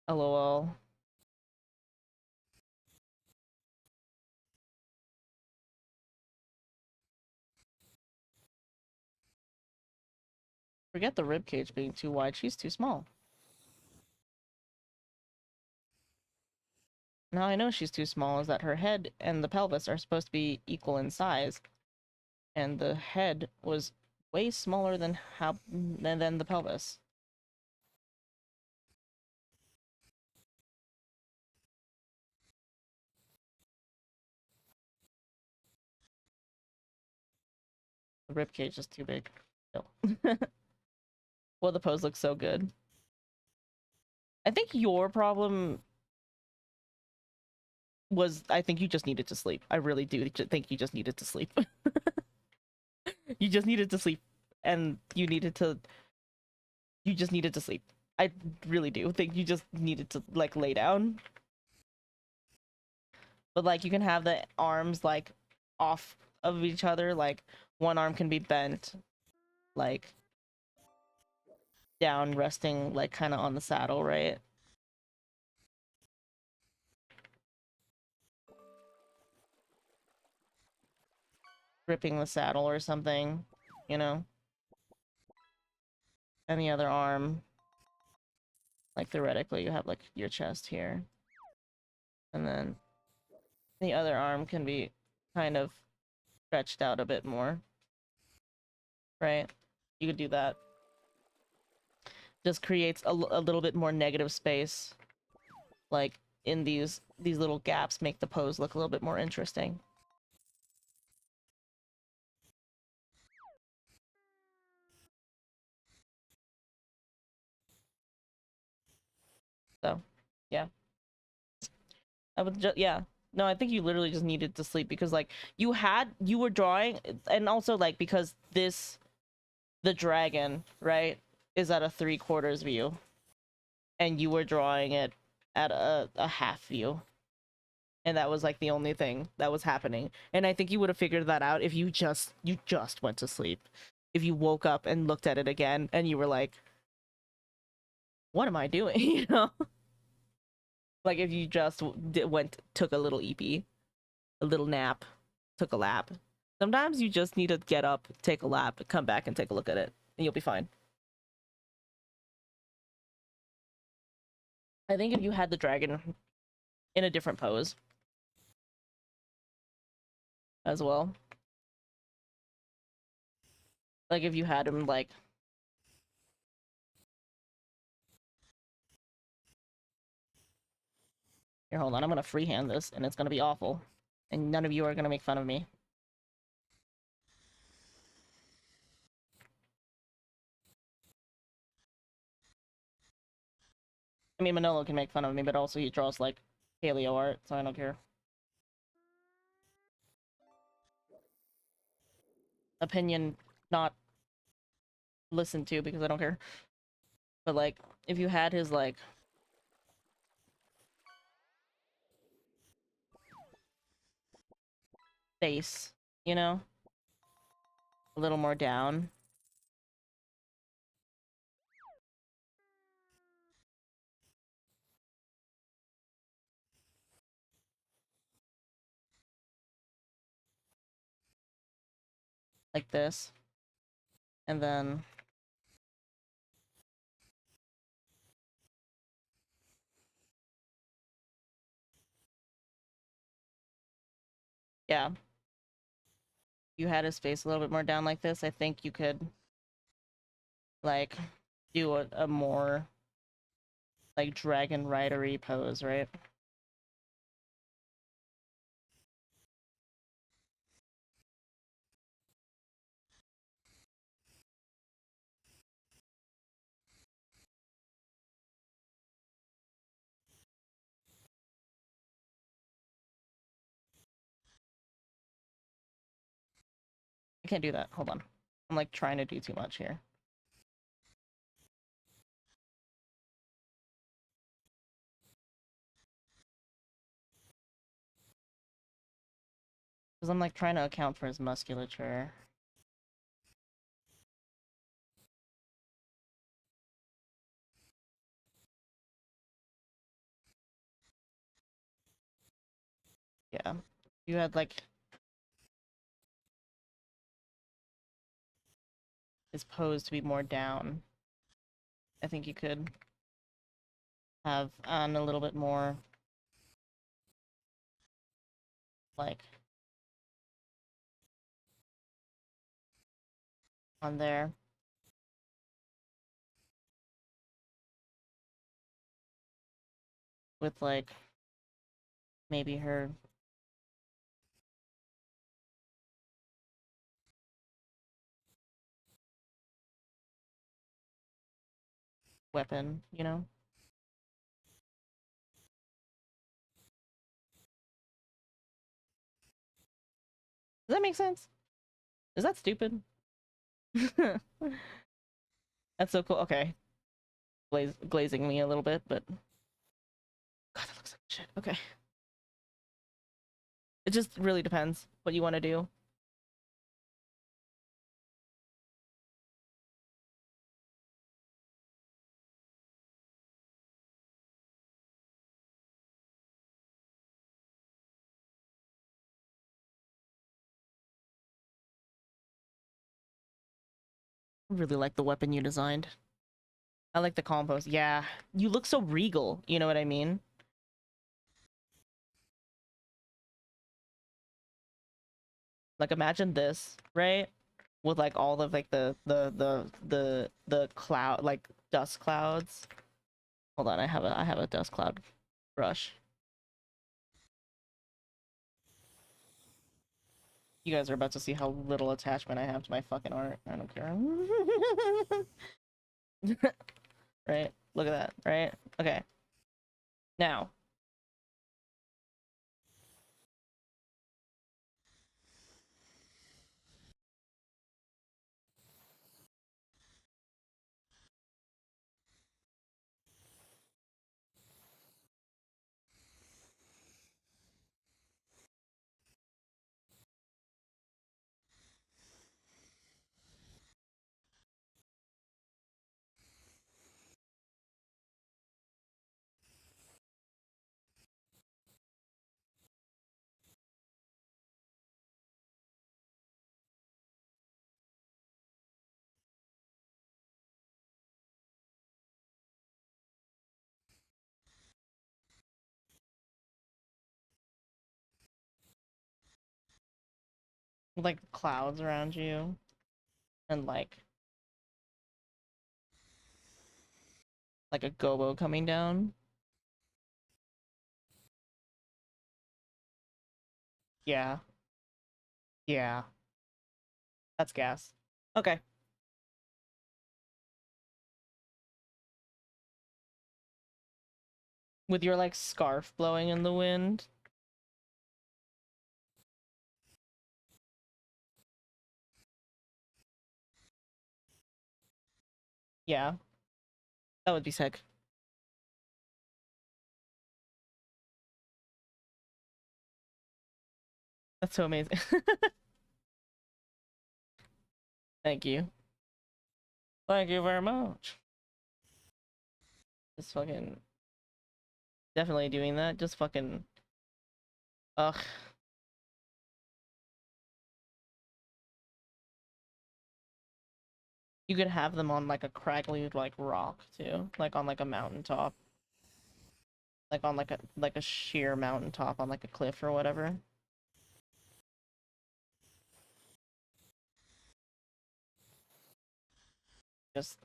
LOL. Forget the rib cage being too wide. She's too small. Now I know she's too small is that her head and the pelvis are supposed to be equal in size, and the head was way smaller than the pelvis. The rib cage is too big. Still. Well, the pose looks so good. I think your problem was, I think you just needed to sleep. I really do think you just needed to sleep. You just needed to sleep, and you just needed to sleep. I really do think you just needed to like lay down. But like you can have the arms like off of each other, like one arm can be bent, like down, resting like kind of on the saddle, right? Gripping the saddle or something, you know? And the other arm, like theoretically, you have like your chest here. And then the other arm can be kind of stretched out a bit more, right? You could do that. Just creates a little bit more negative space, like in these little gaps, make the pose look a little bit more interesting. So, yeah. I would just, yeah. No, I think you literally just needed to sleep because like you were drawing, and also like because the dragon, right, is at a 3/4 view and you were drawing it at a half view. And that was like the only thing that was happening. And I think you would have figured that out if you just went to sleep. If you woke up and looked at it again and you were like, what am I doing? You know? Like if you just took a little EP, a little nap, took a lap. Sometimes you just need to get up, take a lap, come back and take a look at it, and you'll be fine. I think if you had the dragon in a different pose as well, like if you had him like, here, hold on, I'm gonna freehand this and it's gonna be awful, and none of you are gonna make fun of me. I mean, Manolo can make fun of me, but also he draws like paleo art, so I don't care. Opinion not listened to because I don't care. But like, if you had his like face, you know, a little more down. Like this. And then yeah, you had his face a little bit more down like this, I think you could like do a more like dragon ridery pose, right? I can't do that. Hold on. I'm like trying to do too much here. Because I'm like trying to account for his musculature. Yeah. You had like his pose to be more down. I think you could have on a little bit more like on there. With like maybe her weapon, you know? Does that make sense? Is that stupid? That's so cool. Okay. Glazing me a little bit, but God, that looks like shit. Okay. It just really depends what you want to do. really like the weapon you designed. I like the compost. Yeah, you look so regal. You know what I mean? Like imagine this, right? With like all of like the cloud, like dust clouds. Hold on, I have a dust cloud brush. You guys are about to see how little attachment I have to my fucking art. I don't care. Right? Look at that, right? Okay. Now, like clouds around you and like a gobo coming down. Yeah. Yeah. That's gas. Okay. With your like scarf blowing in the wind. Yeah. That would be sick. That's so amazing. Thank you. Thank you very much. Just fucking definitely doing that. Just fucking ugh. You could have them on like a craggly like rock too. Like on like a mountaintop. Like on like a sheer mountaintop on like a cliff or whatever. Just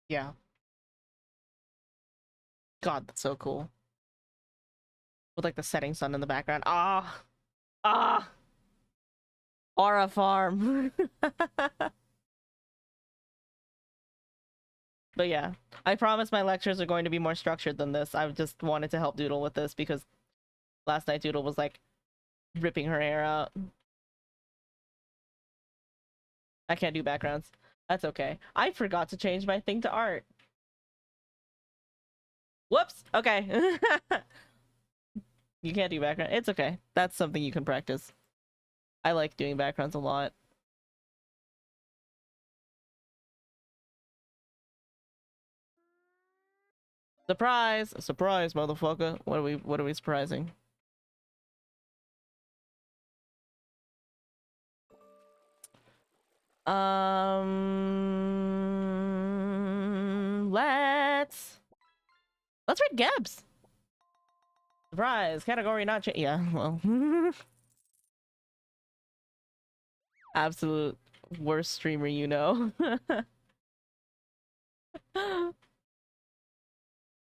yeah. God, that's so cool. With like the setting sun in the background. Ah, ah, Aura Farm. But yeah, I promise my lectures are going to be more structured than this. I just wanted to help Doodle with this because last night Doodle was like ripping her hair out. I can't do backgrounds. That's okay. I forgot to change my thing to art. Whoops. Okay. You can't do background. It's okay. That's something you can practice. I like doing backgrounds a lot. Surprise! Surprise, motherfucker. What are we surprising? Let's read Gebs. Surprise, category not change. Yeah, well. Absolute worst streamer you know.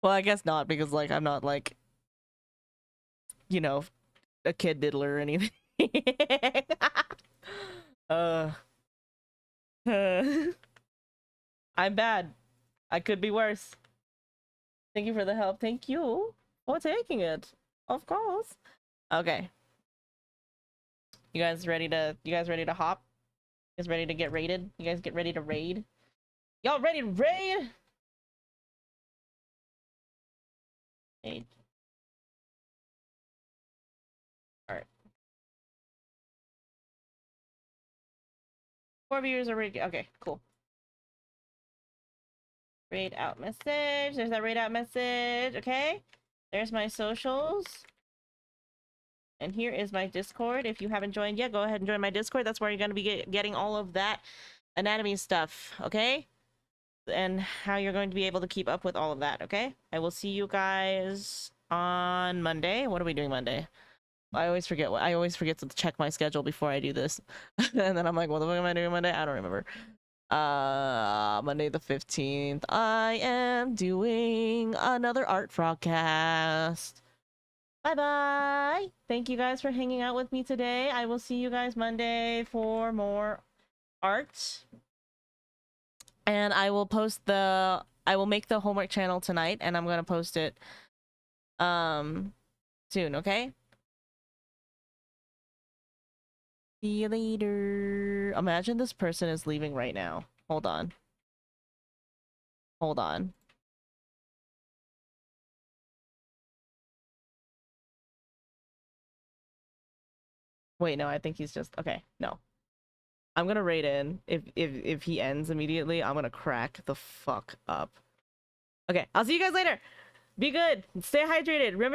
Well, I guess not because like I'm not like, you know, a kid diddler or anything. uh, I'm bad. I could be worse. Thank you for the help. Thank you for taking it. Of course. Okay. You guys ready to hop? You guys ready to get raided? You guys get ready to raid? Y'all ready to raid? Raid. Alright. 4 viewers are ready. Okay, cool. Raid out message. There's that raid out message. Okay. There's my socials. And here is my Discord. If you haven't joined yet, go ahead and join my Discord. That's where you're going to be getting all of that anatomy stuff. Okay. And how you're going to be able to keep up with all of that. Okay. I will see you guys on Monday. What are we doing Monday? I always forget to check my schedule before I do this. And then I'm like, what the fuck am I doing Monday? I don't remember. Monday the 15th, I am doing another art frogcast. Bye bye. Thank you guys for hanging out with me today. I will see you guys Monday for more art. And I will make the homework channel tonight, and I'm gonna post it soon, okay? See you later. Imagine this person is leaving right now. Hold on. Hold on. Wait, no, I think he's just okay. No. I'm gonna raid in. If he ends immediately, I'm gonna crack the fuck up. Okay, I'll see you guys later. Be good. Stay hydrated. Remember